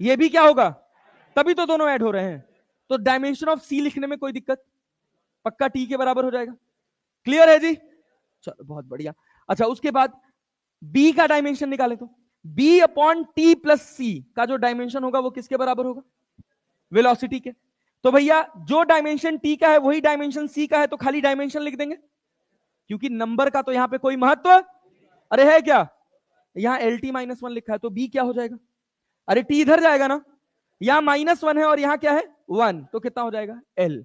ये भी क्या होगा, तभी तो दोनों ऐड हो रहे हैं। तो डायमेंशन ऑफ सी लिखने में कोई दिक्कत? पक्का टी के बराबर हो जाएगा। क्लियर है जी? चलो बहुत बढ़िया। अच्छा उसके बाद बी का डायमेंशन निकाले तो बी अपॉन टी प्लस सी का जो डायमेंशन होगा वो किसके बराबर होगा, वेलोसिटी के। तो भैया जो डायमेंशन टी का है वही डायमेंशन सी का है, तो खाली डायमेंशन लिख देंगे क्योंकि नंबर का तो यहां पे कोई महत्व, अरे है क्या, यहां LT-1 लिखा है तो बी क्या हो जाएगा, अरे टी इधर जाएगा ना, यहां -1 है और यहां क्या है 1, तो कितना हो जाएगा L।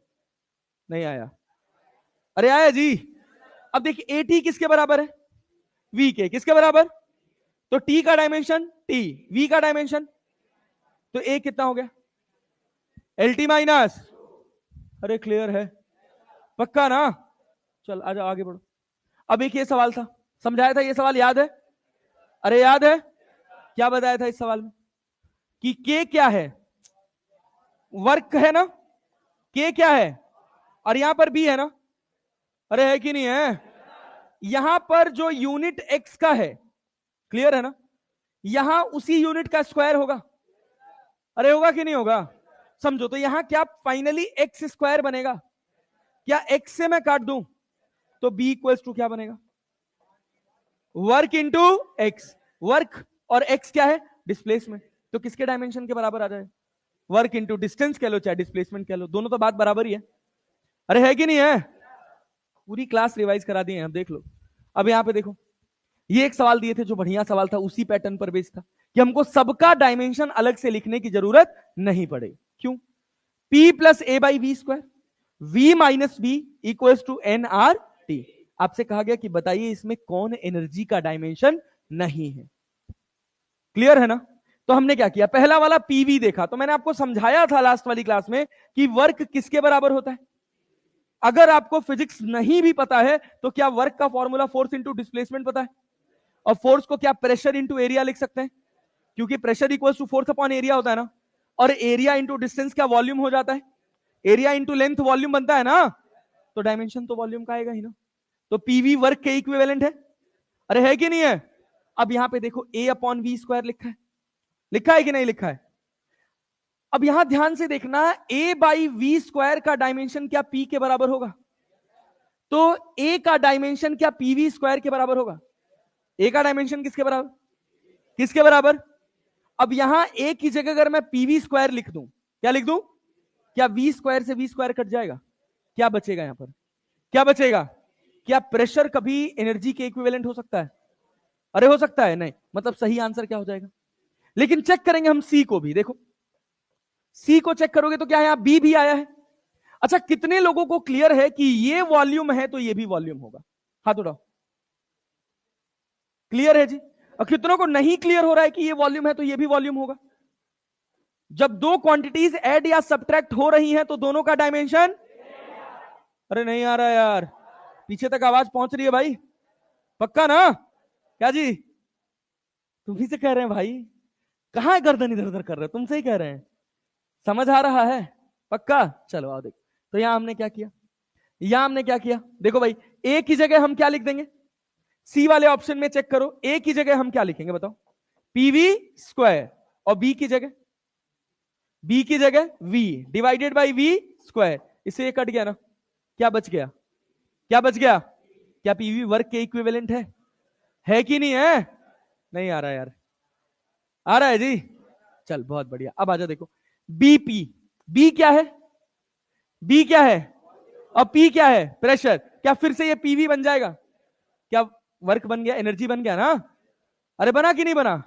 नहीं आया? अरे आया जी? अब देखिए AT किसके बराबर है, V के। किसके बराबर? तो T का डायमेंशन T, V का डायमेंशन, तो A कितना हो गया LT-। अरे क्लियर है? पक्का ना? चल आ जाओ आगे बढ़ो। अब एक ये सवाल था, समझाया था, ये सवाल याद है? अरे याद है? क्या बताया था इस सवाल में कि के क्या है? वर्क है ना? के क्या है? और यहां पर बी है ना? अरे है कि नहीं है? यहां पर जो यूनिट एक्स का है, क्लियर है ना, यहां उसी यूनिट का स्क्वायर होगा। अरे होगा कि नहीं होगा? समझो तो यहां क्या फाइनली एक्स स्क्वायर बनेगा। क्या एक्स से मैं काट दूं तो बी इक्वल्स टू क्या बनेगा? Work into x. वर्क और एक्स क्या है? डिस्प्लेसमेंट। तो किसके डायमेंशन के बराबर आ जाए? वर्क इंटू डिस्टेंस कह लो चाहे डिस्प्लेसमेंट कह लो, दोनों तो बात बराबर ही है। अरे है कि नहीं है? पूरी क्लास रिवाइज करा दी है, अब देख लो। अब यहां पे देखो, ये एक सवाल दिए थे जो बढ़िया सवाल था, उसी पैटर्न पर बेस्ड था कि हमको सबका डायमेंशन अलग से लिखने की जरूरत नहीं पड़ेगी। क्यों? P plus A by V square, V minus B equal to N R T. आपसे कहा गया कि बताइए इसमें कौन एनर्जी का डायमेंशन नहीं है। क्लियर है ना? तो हमने क्या किया, पहला वाला पीवी देखा, तो मैंने आपको समझाया था लास्ट वाली क्लास में कि वर्क किसके बराबर होता है। अगर आपको फिजिक्स नहीं भी पता है तो क्या वर्क का फॉर्मूला फोर्स इंटू डिस्प्लेसमेंट पता है? और फोर्स को क्या प्रेशर इंटू एरिया लिख सकते हैं, क्योंकि pressure equal to force upon area होता है ना। और एरिया इंटू डिस्टेंस क्या वॉल्यूम हो जाता है? एरिया इंटू लेंथ वॉल्यूम बनता है ना। तो डायमेंशन तो वॉल्यूम का आएगा ही ना। तो पीवी वर्क के इक्विवेलेंट है। अरे है कि नहीं है? अब यहां पे देखो ए अपॉन वी स्क्वायर लिखा है, लिखा है कि नहीं लिखा है? अब यहां ध्यान से देखना, ए बाई वी स्क्वायर का डायमेंशन क्या पी के बराबर होगा? तो ए का डायमेंशन क्या पीवी स्क्वायर के बराबर होगा? ए का डायमेंशन किसके बराबर? किसके बराबर? अब यहां ए की जगह अगर मैं पीवी स्क्वायर लिख दूं, क्या लिख दूं? क्या वी स्क्वायर से वी स्क्वायर कट जाएगा? क्या बचेगा यहां पर? क्या बचेगा? क्या प्रेशर कभी एनर्जी के इक्विवेलेंट हो सकता है? अरे हो सकता है नहीं, मतलब सही आंसर क्या हो जाएगा? लेकिन चेक करेंगे हम सी को भी, देखो सी को चेक करोगे तो क्या है, यहां बी भी आया है। अच्छा, कितने लोगों को क्लियर है कि ये वॉल्यूम है तो ये भी वॉल्यूम होगा? हाथ उठाओ। क्लियर है जी? और कितनों को नहीं क्लियर हो रहा है कि ये वॉल्यूम है तो ये भी वॉल्यूम होगा? जब दो क्वांटिटीज ऐड या सब्ट्रैक्ट हो रही हैं तो दोनों का डायमेंशन, अरे नहीं आ रहा यार, पीछे तक आवाज पहुंच रही है भाई, पक्का ना? क्या जी, तुम ही से कह रहे हैं भाई, कहां गर्दन इधर उधर कर रहे हो, तुमसे ही कह रहे हैं, समझ आ रहा है? पक्का? चलो आओ देखो। तो यहां हमने क्या किया, यहां हमने क्या किया, देखो भाई, ए की जगह हम क्या लिख देंगे? सी वाले ऑप्शन में चेक करो, ए की जगह हम क्या लिखेंगे बताओ? PV square. और बी की जगह, बी की जगह V divided by V square. इससे ये कट गया ना, क्या बच गया? क्या बच गया? क्या पीवी वर्क के इक्विवेलेंट है कि नहीं है? नहीं आ रहा यार, आ रहा है जी? चल बहुत बढ़िया। अब आजा देखो, बीपी, बी क्या है? बी क्या है? और पी क्या है? प्रेशर। क्या फिर से ये पीवी बन जाएगा? क्या वर्क बन गया, एनर्जी बन गया ना? अरे बना कि नहीं बना?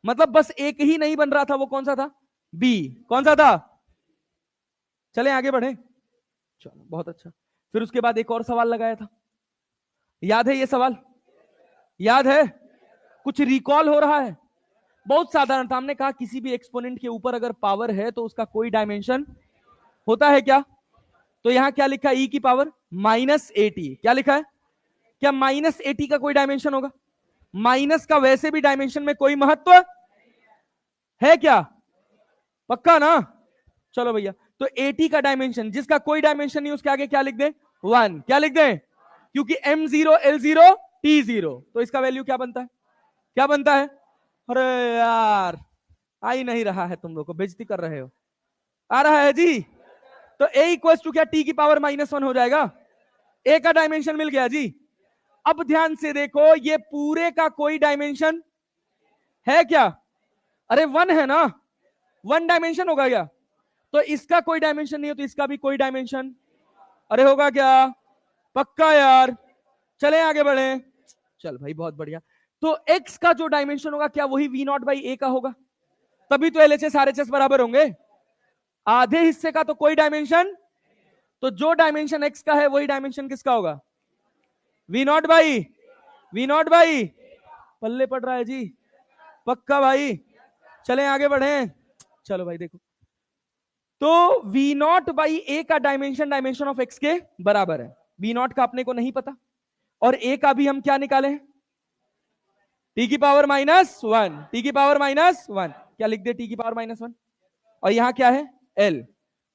मतलब बस एक ही नहीं बन रहा था, वो कौन सा था? बी। कौन सा था? चले आगे बढ़े। चलो बहुत अच्छा। फिर उसके बाद एक और सवाल लगाया था, याद है ये सवाल? याद है? कुछ रिकॉल हो रहा है? बहुत साधारण था, हमने कहा किसी भी एक्सपोनेंट के ऊपर अगर पावर है तो उसका कोई डायमेंशन होता है क्या? तो यहां क्या लिखा है? ई की पावर माइनस एटी। क्या लिखा है? क्या माइनस एटी का कोई डायमेंशन होगा? माइनस का वैसे भी डायमेंशन में कोई महत्व है क्या? पक्का ना? चलो भैया, तो 80 का डायमेंशन, जिसका कोई डायमेंशन नहीं उसके आगे क्या लिख दें? 1। क्या लिख दें? क्योंकि m0 l0 t0, तो इसका वैल्यू क्या बनता है? क्या बनता है? अरे यार, आ ही नहीं रहा है, तुम लोग को बेइज्जती कर रहे हो। आ रहा है जी? तो a इक्वल टू क्या t की पावर -1 हो जाएगा? a का डायमेंशन मिल गया जी। अब ध्यान से देखो, ये पूरे का कोई डायमेंशन है क्या? अरे 1 है ना, 1 डायमेंशन होगा क्या? तो इसका कोई डायमेंशन नहीं है तो इसका भी कोई डायमेंशन, अरे होगा क्या? पक्का यार? चले आगे बढ़े। चल भाई बहुत बढ़िया। तो x का जो डायमेंशन होगा क्या वही v नॉट बाई ए का होगा? तभी तो LHS RHS बराबर होंगे। आधे हिस्से का तो कोई डायमेंशन, तो जो डायमेंशन x का है वही डायमेंशन किसका होगा? v नॉट बाई, पल्ले पड़ रहा है जी? पक्का भाई? चले आगे बढ़े। चलो भाई देखो, तो v नॉट बाई ए का डायमेंशन ऑफ x के बराबर है। बी नॉट का अपने को नहीं पता, और ए का भी हम क्या निकाले हैं, टी की पावर -1, टी की पावर -1, क्या लिख दे, टी की पावर -1, और यहां क्या है, एल।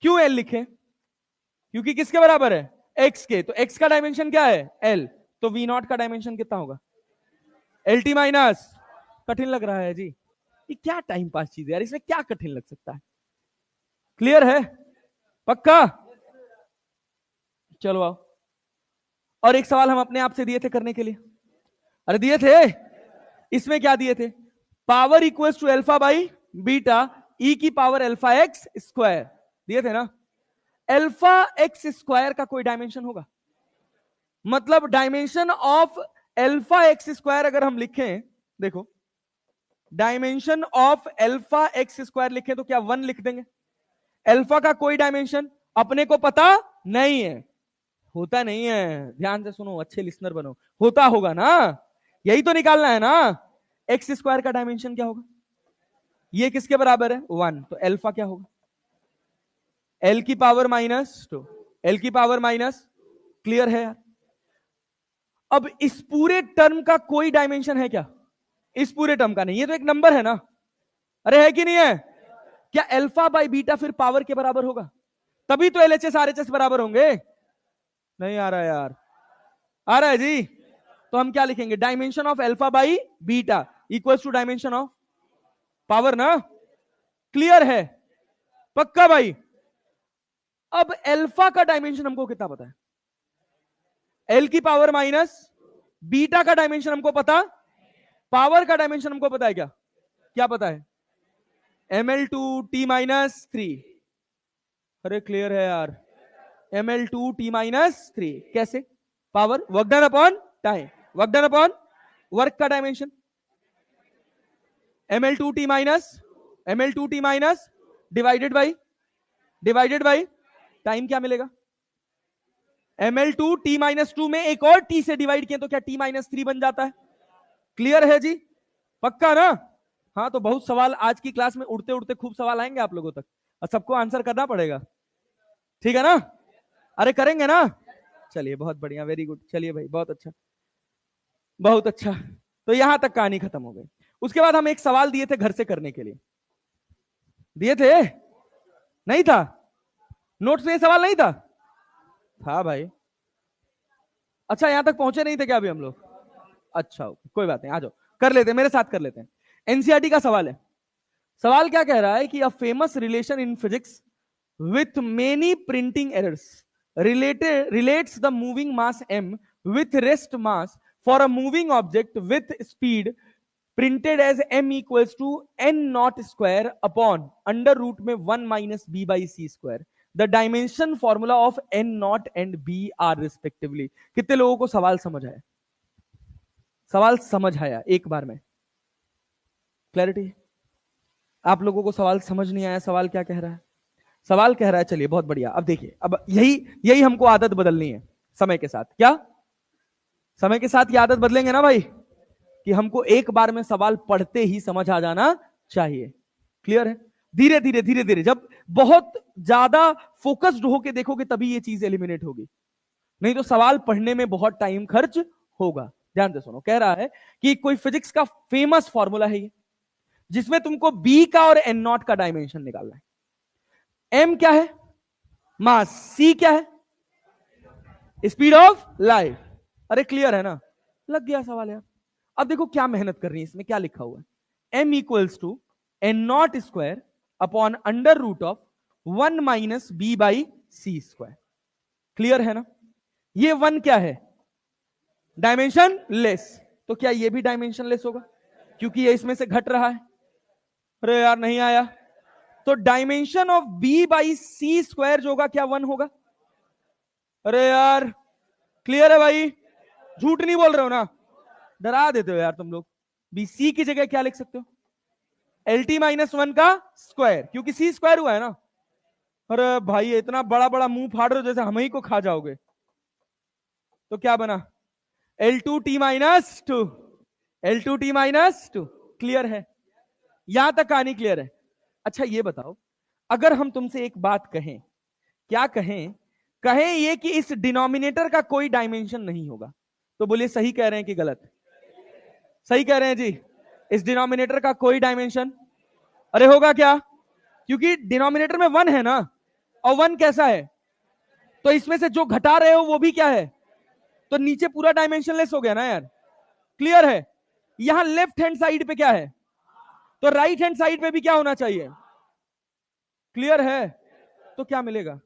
क्यों एल लिखे, क्योंकि किसके बराबर है, एक्स के, तो एक्स का डायमेंशन क्या है, एल, तो वी नॉट का डायमेंशन कितना होगा, एल टी माइनस। कठिन लग रहा है जी, ये क्या टाइम पास चीज है यार, इसमें क्या कठिन लग सकता है, क्लियर है, पक्का, चलो आओ। और एक सवाल हम अपने आप से दिए थे करने के लिए, अरे दिए थे, इसमें क्या दिए थे, power equals to alpha by beta E की पावर अल्फा एक्स स्क्वायर, दिए थे ना। अल्फा एक्स स्क्वायर का कोई डायमेंशन होगा, मतलब dimension of alpha x square अगर हम लिखें, देखो dimension of alpha x square लिखें तो क्या 1 लिख देंगे, अल्फा का कोई डायमेंशन अपने को पता नहीं है, होता नहीं है, ध्यान से सुनो, अच्छे लिसनर बनो, होता होगा ना, यही तो निकालना है ना, एक्स स्क्वायर का डायमेंशन क्या होगा, ये किसके बराबर है 1, तो अल्फा क्या होगा, एल की पावर -2, एल की पावर माइनस, क्लियर है यार। अब इस पूरे टर्म का कोई डायमेंशन है क्या, इस पूरे टर्म का नहीं, ये तो एक नंबर है ना, अरे है कि नहीं है, क्या अल्फा बाई बीटा फिर पावर के बराबर होगा, तभी तो एलएचएस आरएचएस बराबर होंगे, नहीं आ रहा है यार, आ रहा है जी, तो हम क्या लिखेंगे, dimension of alpha by beta equals to dimension of power ना, क्लियर है, पक्का भाई। अब अल्फा का डायमेंशन हमको कितना पता है, एल की पावर माइनस, बीटा का डायमेंशन हमको पता, पावर का डायमेंशन हमको पता है क्या, क्या पता है, ml2t-3, अरे क्लियर है यार, ml2t-3 कैसे, power work done upon time, work done upon work का dimension, ml2t- divided by time, क्या मिलेगा, ml2t-2 में एक और t से डिवाइड किया तो क्या t-3 बन जाता है, क्लियर है जी, पक्का ना। हाँ तो बहुत सवाल आज की क्लास में उड़ते उड़ते खूब सवाल आएंगे आप लोगों तक, और सबको आंसर करना पड़ेगा, ठीक है ना, अरे करेंगे ना, चलिए बहुत बढ़िया, वेरी गुड, चलिए भाई बहुत अच्छा, बहुत अच्छा, तो यहां तक कहानी खत्म हो गई। उसके बाद हम एक सवाल दिए थे घर से करने के लिए, दिए थे, नहीं था, नोट्स में ये सवाल नहीं था, था भाई, अच्छा यहां तक पहुंचे नहीं थे क्या अभी हम लोग, अच्छा कोई बात नहीं, आ जाओ कर लेते हैं, मेरे साथ कर लेते हैं। एनसीईआरटी का सवाल है, सवाल क्या कह रहा है कि a famous relation in physics with many printing errors relates the moving mass m with rest mass for a moving object with speed printed as m equals to n naught square upon under root में 1 minus b by c square. The dimension formula of n naught and b are respectively. कितने लोगों को सवाल समझ आया, सवाल समझ आया एक बार में, क्लैरिटी, आप लोगों को सवाल समझ नहीं आया, सवाल क्या कह रहा है, सवाल कह रहा है, चलिए बहुत बढ़िया, अब देखिए, अब यही हमको आदत बदलनी है समय के साथ, क्या समय के साथ ये आदत बदलेंगे ना भाई, कि हमको एक बार में सवाल पढ़ते ही समझ आ जाना चाहिए, क्लियर है, धीरे धीरे धीरे धीरे, जब बहुत ज्यादा फोकस्ड होके देखोगे तभी ये चीज एलिमिनेट होगी, नहीं तो सवाल पढ़ने में बहुत टाइम खर्च होगा। ध्यान से सुनो, कह रहा है कि कोई फिजिक्स का फेमस फॉर्मूला है ये, जिसमें तुमको बी का और एन नॉट का डायमेंशन निकालना है, एम क्या है मास, सी क्या है स्पीड ऑफ लाइट, अरे क्लियर है ना, लग गया सवाल यार। अब देखो क्या मेहनत करनी है, इसमें क्या लिखा हुआ है, m equals to N nought square upon under root of 1 minus B by C square, clear है ना, ये 1 क्या है डायमेंशन लेस, तो क्या ये भी डायमेंशन लेस होगा, क्योंकि ये इसमें से घट रहा है, अरे यार नहीं आया, तो dimension of B by C square जो होगा क्या 1 होगा, अरे यार क्लियर है भाई, झूठ नहीं बोल रहे हो ना, डरा देते हो यार तुम लोग, बी सी की जगह क्या लिख सकते हो, एल टी -1 का स्क्वायर, क्योंकि सी स्क्वायर हुआ है ना, अरे भाई इतना बड़ा बड़ा मुंह फाड़ रहे हो जैसे हम ही को खा जाओगे, तो क्या बना L2t-2, L2t-2, क्लियर है, यहां तक कहानी क्लियर है। अच्छा ये बताओ, अगर हम तुमसे एक बात कहें, क्या कहें कहें ये कि इस डिनोमिनेटर का कोई डायमेंशन नहीं होगा, तो बोलिए सही कह रहे हैं कि गलत? सही कह रहे हैं जी, इस डिनोमिनेटर का कोई डायमेंशन, अरे होगा क्या, क्योंकि डिनोमिनेटर में 1 है ना, और 1 कैसा है, तो इसमें से जो घटा रहे हो वो भी क्या है, तो नीचे पूरा डायमेंशनलेस हो गया ना यार। क्लियर है? यहां लेफ्ट हैंड साइड पे क्या है, तो राइट हैंड साइड पे भी क्या होना चाहिए। क्लियर है? तो क्या मिलेगा,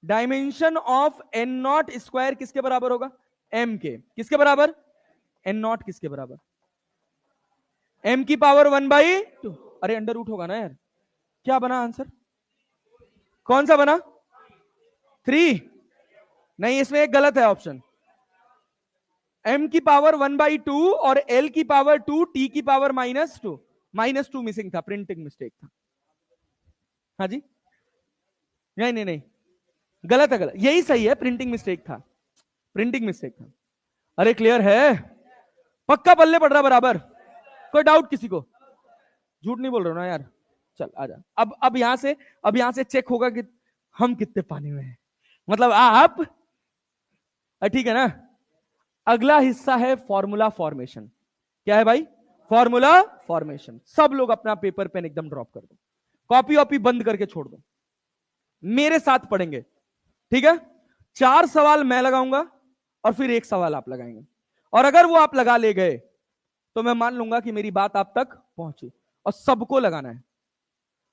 dimension of N nought square किसके बराबर होगा, एम के। किसके बराबर, एन नॉट किसके बराबर, एम की पावर 1/2। अरे अंडर रूट होगा ना यार। क्या बना आंसर, कौन सा बना, 3? नहीं, इसमें एक गलत है ऑप्शन, m की पावर 1/2 और l की पावर 2, t की पावर -2। -2 मिसिंग था, प्रिंटिंग मिस्टेक था। हाँ जी, नहीं नहीं नहीं, गलत है, गलत, यही सही है, प्रिंटिंग मिस्टेक था, प्रिंटिंग मिस्टेक था। अरे क्लियर है, पक्का पल्ले पड़ रहा बराबर, कोई डाउट किसी को, झूठ नहीं बोल रहा ना यार। चल आजा, अब यहां से चेक होगा कि हम कितने पानी में हैं, मतलब आप, ठीक है ना। अगला हिस्सा है फॉर्मूला फॉर्मेशन। क्या है भाई, फॉर्मूला फॉर्मेशन। सब लोग अपना पेपर पेन एकदम ड्रॉप कर दो, कॉपी वॉपी बंद करके छोड़ दो, मेरे साथ पढ़ेंगे, ठीक है। 4 सवाल मैं लगाऊंगा और फिर 1 सवाल आप लगाएंगे, और अगर वो आप लगा ले गए तो मैं मान लूंगा कि मेरी बात आप तक पहुंची, और सबको लगाना है।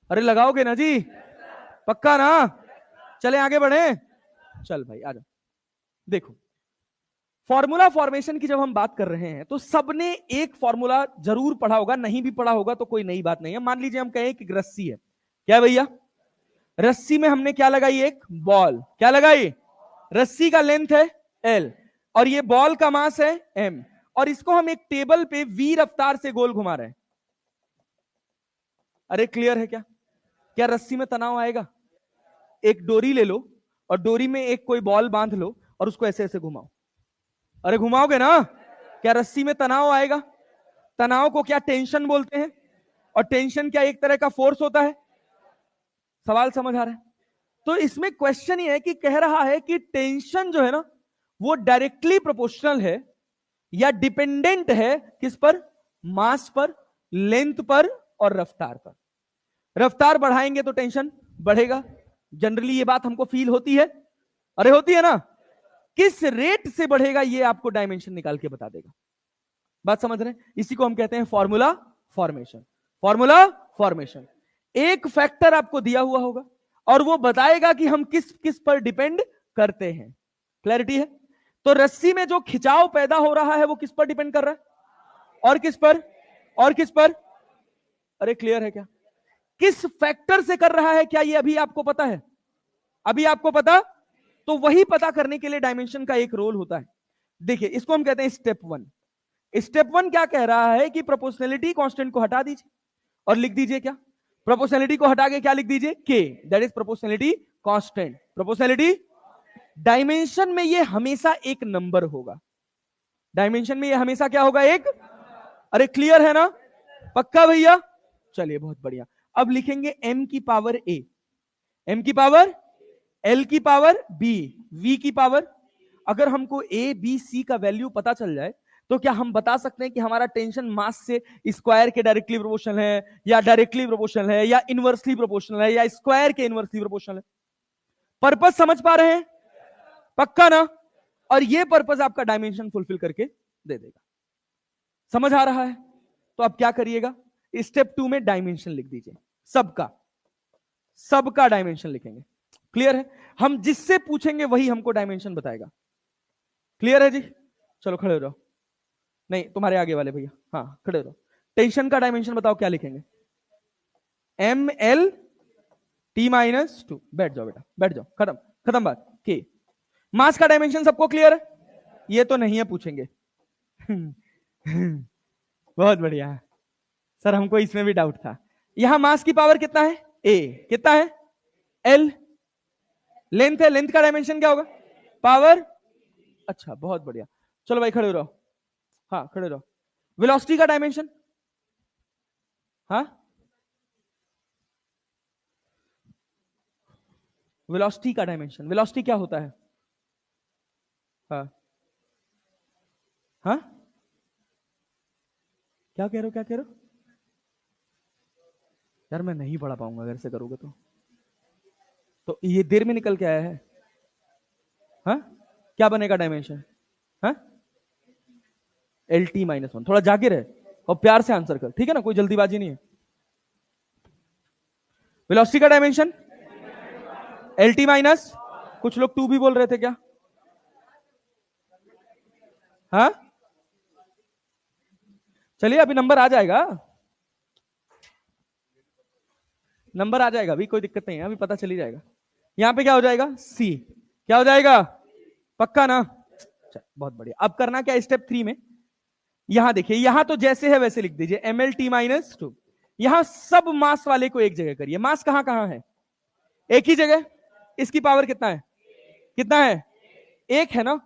अरे लगाओगे ना जी, पक्का ना? चले आगे बढ़े, चल भाई आजा। देखो, फॉर्मूला फॉर्मेशन की जब हम बात कर रहे हैं तो सबने एक फॉर्मूला जरूर पढ़ा होगा, नहीं भी पढ़ा होगा तो कोई नई बात नहीं है। मान लीजिए हम कहें कि रस्सी है, क्या है भैया, रस्सी में हमने क्या लगाई, एक बॉल, क्या लगाई, रस्सी का लेंथ है l, और ये बॉल का मास है m, और इसको हम एक टेबल पे v रफ्तार से गोल घुमा रहे हैं। अरे क्लियर है क्या, क्या रस्सी में तनाव आएगा? एक डोरी ले लो और डोरी में एक कोई बॉल बांध लो और उसको ऐसे ऐसे घुमाओ, अरे घुमाओगे ना, क्या रस्सी में तनाव आएगा? तनाव को क्या टेंशन बोलते हैं, और टेंशन क्या एक तरह का फोर्स होता है? सवाल समझ आ रहा है? तो इसमें क्वेश्चन ये है कि कह रहा है कि टेंशन जो है ना वो डायरेक्टली प्रोपोर्शनल है या डिपेंडेंट है किस पर, मास पर, लेंथ पर और रफ्तार पर। रफ्तार बढ़ाएंगे तो टेंशन बढ़ेगा, जनरली ये बात हमको फील होती है, अरे होती है ना। किस रेट से बढ़ेगा ये आपको डायमेंशन निकाल के बता देगा। बात समझ रहे हैं? इसी को हम कहते हैं फॉर्मूला फॉर्मेशन। फॉर्मूला फॉर्मेशन, एक फैक्टर आपको दिया हुआ होगा और वो बताएगा कि हम किस किस पर डिपेंड करते हैं। क्लैरिटी है? तो रस्सी में जो खिंचाव पैदा हो रहा है वो किस पर डिपेंड कर रहा है, और किस पर, और किस पर, अरे क्लियर है क्या, किस फैक्टर से कर रहा है, क्या ये अभी आपको पता है? अभी आपको पता? तो वही पता करने के लिए डायमेंशन का एक रोल होता है। देखिए, इसको हम कहते हैं स्टेप 1। स्टेप 1 क्या कह रहा है कि प्रोपोर्शनलिटी कांस्टेंट को हटा दीजिए और लिख दीजिए क्या, प्रोपोर्शनलिटी को हटा के क्या लिख दीजिए, के, that is proportionality constant. Proportionality dimension में ये हमेशा एक नंबर होगा, डायमेंशन में ये हमेशा क्या होगा, एक। अरे क्लियर है ना, पक्का भैया? चलिए बहुत बढ़िया। अब लिखेंगे m की पावर a, m की पावर, l की पावर b, v की पावर। अगर हमको a b c का वैल्यू पता चल जाए तो क्या हम बता सकते हैं कि हमारा टेंशन मास से स्क्वायर के डायरेक्टली प्रोपोर्शनल है, या डायरेक्टली प्रोपोर्शनल है, या इनवर्सली प्रोपोर्शनल है, या स्क्वायर के इनवर्सली प्रोपोर्शनल है? पर्पस समझ पा रहे हैं? पक्का ना? और ये पर्पस आपका डायमेंशन फुलफिल करके दे देगा। समझ आ रहा है? तो अब क्या करिएगा, स्टेप 2 में डायमेंशन लिख दीजिए, सबका, सबका डायमेंशन लिखेंगे। क्लियर है? हम जिससे पूछेंगे वही हमको डायमेंशन बताएगा। क्लियर है जी? चलो खड़े हो जाओ, नहीं तुम्हारे आगे वाले भैया, हाँ खड़े हो जाओ। टेंशन का डायमेंशन बताओ क्या लिखेंगे, एम एल टी -2। बैठ जाओ बेटा, बैठ जाओ, खत्म, खत्म बात। के मास का डायमेंशन सबको क्लियर है? ये तो नहीं है, पूछेंगे। बहुत बढ़िया सर, हमको इसमें भी डाउट था। यहां मास की पावर कितना है, ए, कितना है, एल, लेंथ है, लेंथ का डायमेंशन क्या होगा, पावर। अच्छा बहुत बढ़िया, चलो भाई खड़े रहो, हाँ खड़े रहो। वेलोसिटी का डायमेंशन, हाँ वेलोसिटी का डायमेंशन। वेलोसिटी क्या होता है? हाँ हाँ, क्या कह रहे हो, क्या कह रहे हो? यार मैं नहीं पढ़ा पाऊंगा अगर से करोगे तो ये देर में निकल के आया है। हाँ, क्या बनेगा डायमेंशन? हाँ, एल टी माइनस वन। थोड़ा जागे रहे और प्यार से आंसर कर, ठीक है ना, कोई जल्दीबाजी नहीं है। वेलोसिटी का डायमेंशन एल टी माइनस, कुछ लोग टू भी बोल रहे थे क्या? हाँ, चलिए अभी नंबर आ जाएगा, नंबर आ जाएगा अभी, कोई दिक्कत नहीं है, अभी पता चली जाएगा। यहां पे क्या हो जाएगा? सी। क्या हो जाएगा? पक्का ना? बहुत बढ़िया। अब करना क्या स्टेप 3 में, यहां देखिए, यहां तो जैसे है वैसे लिख दीजिए ml t माइनस टू। यहां सब मास वाले को एक जगह करिए। मास कहां कहां है? एक ही जगह। इसकी पावर कितना है? कितना है? एक है ना,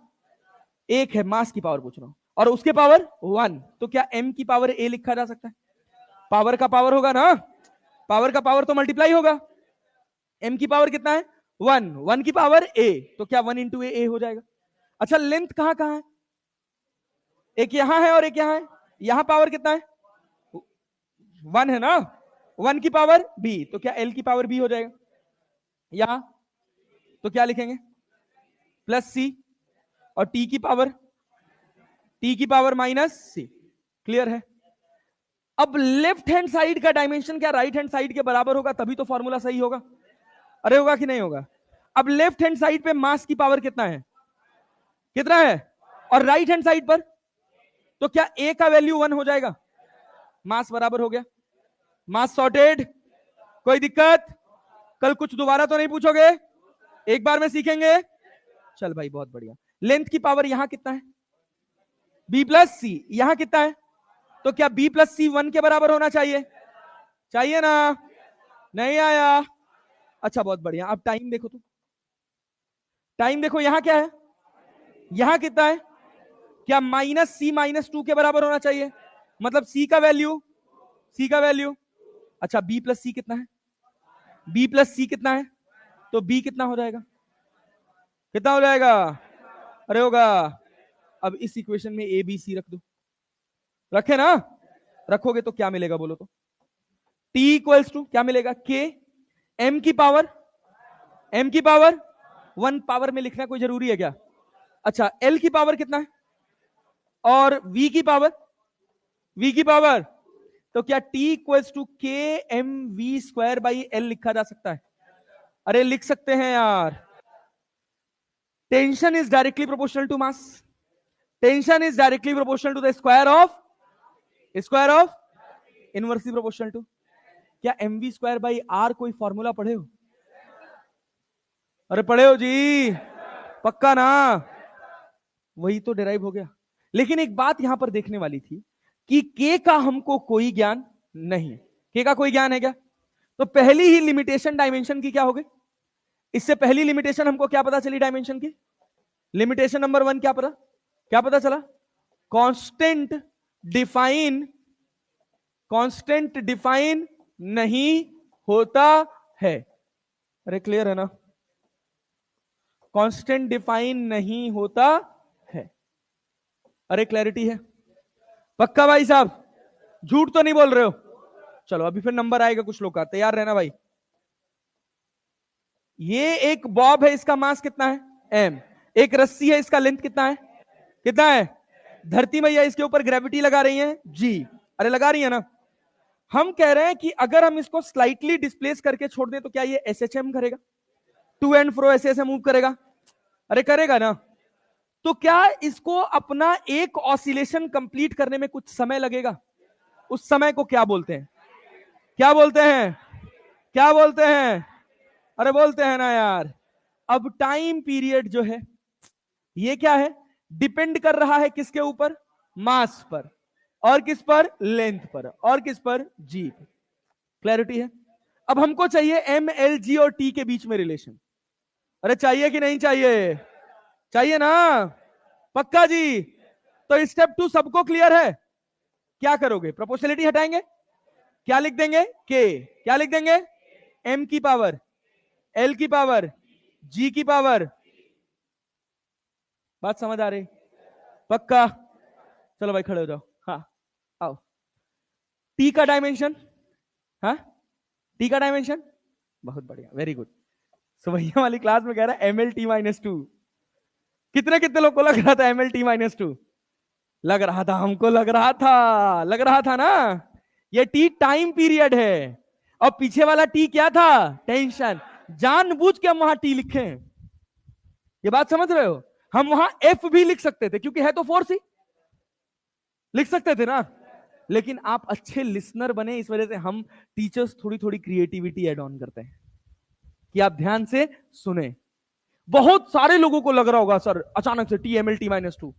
एक है। मास की पावर पूछ रहा हूं, और उसके पावर 1, तो क्या m की पावर a लिखा जा सकता है? पावर का पावर होगा ना, पावर का पावर तो मल्टीप्लाई होगा। m की पावर कितना है? 1, 1 की पावर a, तो क्या 1 इंटू ए हो जाएगा। अच्छा, लेंथ कहां कहां है? एक यहां है और एक यहां है। यहां पावर कितना है? 1 है ना, 1 की पावर b, तो क्या l की पावर b हो जाएगा। यहां तो क्या लिखेंगे? प्लस c, और t की पावर माइनस c। क्लियर है? अब लेफ्ट हैंड साइड का डायमेंशन क्या राइट हैंड साइड के बराबर होगा, तभी तो फॉर्मूला सही होगा। अरे होगा कि नहीं होगा? अब लेफ्ट हैंड साइड पे मास की पावर कितना है? कितना है? और राइट हैंड साइड पर, तो क्या a का वैल्यू 1 हो जाएगा। मास बराबर हो गया। मास सॉर्टेड। कोई दिक्कत? कल कुछ दोबारा तो नहीं पूछोगे? एक बार में सीखेंगे। चल भाई बहुत बढ़िया। लेंथ की पावर यहां कितना है? b प्लस सी। यहां कितना है? तो क्या b प्लस सी 1 के बराबर होना चाहिए? चाहिए ना? नहीं आया? अच्छा बहुत बढ़िया। अब टाइम देखो, तो टाइम देखो, यहां क्या है? यहां कितना है? क्या माइनस सी माइनस टू के बराबर होना चाहिए? मतलब सी का वैल्यू। अच्छा, b प्लस सी कितना है? b प्लस सी कितना है? तो b कितना हो जाएगा? कितना हो जाएगा? अरे होगा। अब इस इक्वेशन में ए बी सी रख दो। रखे ना? रखोगे तो क्या मिलेगा बोलो तो? t इक्वल्स टू क्या मिलेगा? k m की पावर 1 पावर में लिखना कोई जरूरी है क्या? अच्छा, l की पावर कितना है? और v की पावर, तो क्या t equals to k m v square by l लिखा जा सकता है? अरे लिख सकते हैं यार। Tension is directly proportional to mass. Tension is directly proportional to the square of inversely proportional to. क्या M V square by R कोई फॉर्मूला पढ़े हो? अरे पढ़े हो जी? पक्का ना? वही तो डिराइव हो गया। लेकिन एक बात यहां पर देखने वाली थी कि के का हमको कोई ज्ञान नहीं है। के का कोई ज्ञान है क्या? तो पहली ही लिमिटेशन डायमेंशन की क्या हो गई? इससे पहली लिमिटेशन हमको क्या पता चली डायमेंशन की? लिमिटेशन नंबर 1 क्या पता चला? कांस्टेंट डिफाइन नहीं होता है। अरे क्लियर है ना? कांस्टेंट डिफाइन नहीं होता है। अरे क्लैरिटी है? पक्का भाई साहब? झूठ तो नहीं बोल रहे हो? चलो अभी फिर नंबर आएगा कुछ लोग का, तैयार रहना भाई। ये एक बॉब है, इसका मास कितना है? m। एक रस्सी है, इसका लेंथ कितना है? कितना है? धरती मैया इसके ऊपर ग्रेविटी लगा रही है g। अरे लगा रही है ना? हम कह रहे हैं कि अगर हम इसको स्लाइटली डिस्प्लेस करके छोड़ दें तो क्या ये SHM करेगा? टू एंड फ्रो ऐसे ऐसे मूव करेगा? अरे करेगा ना? तो क्या इसको अपना एक ऑसिलेशन कंप्लीट करने में कुछ समय लगेगा? उस समय को क्या बोलते हैं? क्या बोलते हैं? क्या बोलते हैं? अरे बोलते हैं ना यार। अब टाइम पीरियड जो है ये क्या है? डिपेंड कर रहा है किसके ऊपर? मास पर। और किस पर? लेंथ पर। और किस पर? जी पर। क्लैरिटी है? अब हमको चाहिए एम एल जी और टी के बीच में रिलेशन। अरे चाहिए कि नहीं चाहिए? चाहिए ना? पक्का जी? तो स्टेप 2 सबको क्लियर है? क्या करोगे? प्रोपोर्शनलिटी हटाएंगे, क्या लिख देंगे? के। क्या लिख देंगे? m की पावर l की पावर जी की पावर, बात समझ आ रही? पक्का? चलो भाई खड़े हो जाओ। हाँ आओ। टी का डायमेंशन, हाँ टी का डायमेंशन, बहुत बढ़िया, वेरी गुड। सुबह वाली क्लास में कह रहा है ML T-2। कितने कितने लोग को लग रहा था ML T-2? लग रहा था, हमको लग रहा था ना। ये टी टाइम पीरियड है और पीछे वाला टी क्या था? टेंशन। जानबूझ के हम वहां टी लिखे हैं, ये बात समझ रहे हो? हम वहां एफ भी लिख सकते थे क्योंकि है तो फोर्स ही, लिख सकते थे ना। लेकिन आप अच्छे लिसनर बने, इस वजह से हम टीचर्स थोड़ी थोड़ी क्रिएटिविटी ऐड ऑन करते हैं कि आप ध्यान से सुने। बहुत सारे लोगों को लग रहा होगा सर अचानक से TML T-2,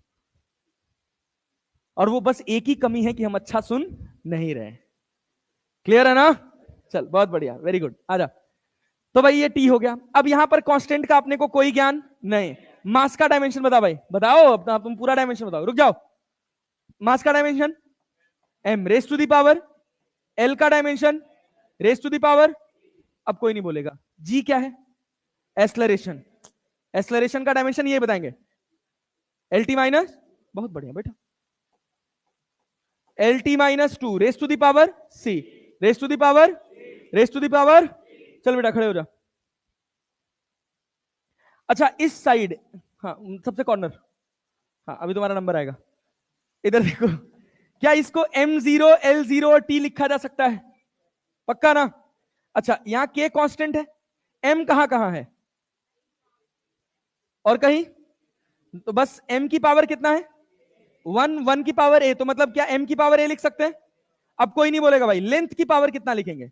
और वो बस एक ही कमी है कि हम अच्छा सुन नहीं रहे। क्लियर है ना? चल बहुत बढ़िया, वेरी गुड, आजा। तो भाई ये टी हो गया। अब यहां पर कांस्टेंट का अपने को कोई ज्ञान नहीं। मास का डायमेंशन बताओ भाई, बताओ अपना, तुम पूरा डायमेंशन बताओ। रुक जाओ, मास का डायमेंशन m⁻⁴ एल का डायमेंशन r⁻⁴। अब कोई नहीं बोलेगा। जी क्या है? एक्सलरेशन। एक्सलरेशन का डायमेंशन ये बताएंगे, LT माइनस, बहुत बढ़िया बेटा, LT-2 r⁻⁴ चल बेटा खड़े हो जा। अच्छा इस साइड, हाँ सबसे कॉर्नर, हाँ अभी तुम्हारा नंबर आएगा। इधर देखो, क्या इसको M0 L0 और T लिखा जा सकता है? पक्का ना? अच्छा यहां K कांस्टेंट है, M कहां कहां है और कहीं? तो बस M की पावर कितना है? 1 की पावर A, तो मतलब क्या M की पावर A लिख सकते हैं? अब कोई नहीं बोलेगा भाई। लेंथ की पावर कितना लिखेंगे?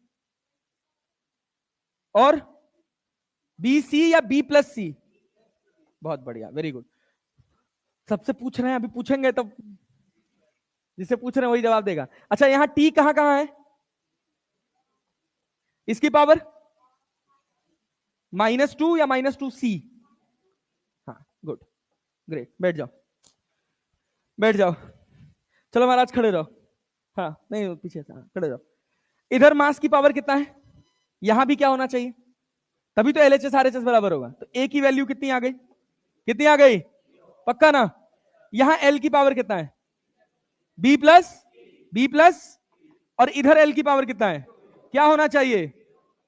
और BC या B+C? बहुत बढ़िया, वेरी गुड। सबसे पूछ रहे हैं, अभी पूछेंगे तो जिसे पूछ रहे हैं वही जवाब देगा। अच्छा यहां T कहां कहां है? इसकी पावर -2 या -2C? हाँ गुड, ग्रेट, बैठ जाओ, बैठ जाओ। चलो महाराज खड़े रहो। हाँ नहीं पीछे से, हाँ खड़े रहो। इधर मास की पावर कितना है? यहां भी क्या होना चाहिए? तभी तो LHS RHS बराबर होगा। तो A की वैल्यू कितनी आ गई? कितनी आ गई? पक्का ना? यहां L की पावर कितना है? B+, और इधर L की पावर कितना है? क्या होना चाहिए?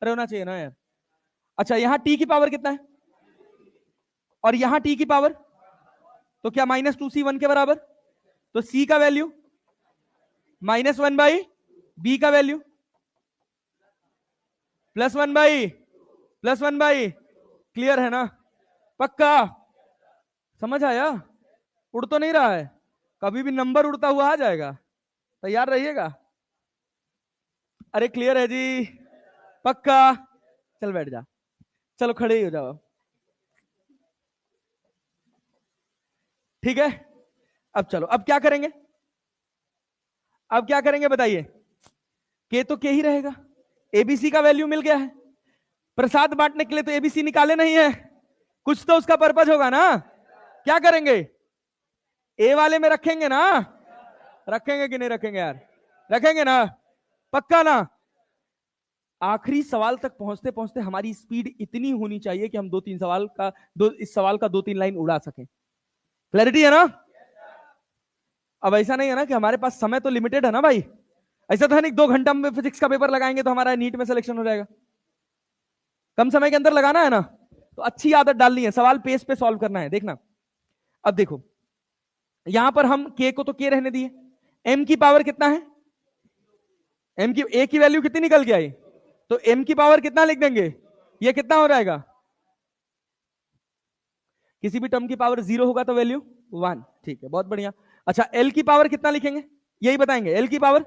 अरे होना चाहिए ना यार। अच्छा यहां T की पावर कितना है? और यहां T की पावर, तो क्या -2C 1 के बराबर? तो C का वैल्यू -1/B का वैल्यू +1/, क्लियर है ना? पक्का? समझ आया? उड़ तो नहीं रहा है? कभी भी नंबर उड़ता हुआ आ जाएगा, तैयार रहिएगा। अरे क्लियर है जी? पक्का? चल बैठ जा, चलो खड़े ही हो जाओ। ठीक है, अब चलो, अब क्या करेंगे? अब क्या करेंगे बताइए? के तो के ही रहेगा, एबीसी का वैल्यू मिल गया है। प्रसाद बांटने के लिए तो एबीसी निकाले नहीं है, कुछ तो उसका पर्पज होगा ना। क्या करेंगे? ए वाले में रखेंगे ना? रखेंगे कि नहीं रखेंगे यार? रखेंगे ना? पक्का ना? आखिरी सवाल तक पहुंचते पहुंचते हमारी स्पीड इतनी होनी चाहिए कि हम इस सवाल का 2-3 लाइन उड़ा सकें। क्लैरिटी है ना? अब ऐसा नहीं है ना कि हमारे पास समय तो लिमिटेड है ना भाई। ऐसा तो है नहीं 2 घंटा में फिजिक्स का पेपर लगाएंगे तो हमारा नीट में सिलेक्शन हो जाएगा। कम समय के अंदर लगाना है ना, तो अच्छी आदत डालनी है, सवाल पेस पे सॉल्व करना है। देखना, अब देखो यहां पर हम के को तो के रहने दिए, एम की पावर कितना है? एम की ए की वैल्यू कितनी निकल के आई? तो एम की पावर कितना लिख देंगे? ये कितना हो जाएगा? किसी भी टर्म की पावर 0 होगा तो वैल्यू 1। ठीक है, बहुत बढ़िया। अच्छा एल की पावर कितना लिखेंगे? यही बताएंगे। एल की पावर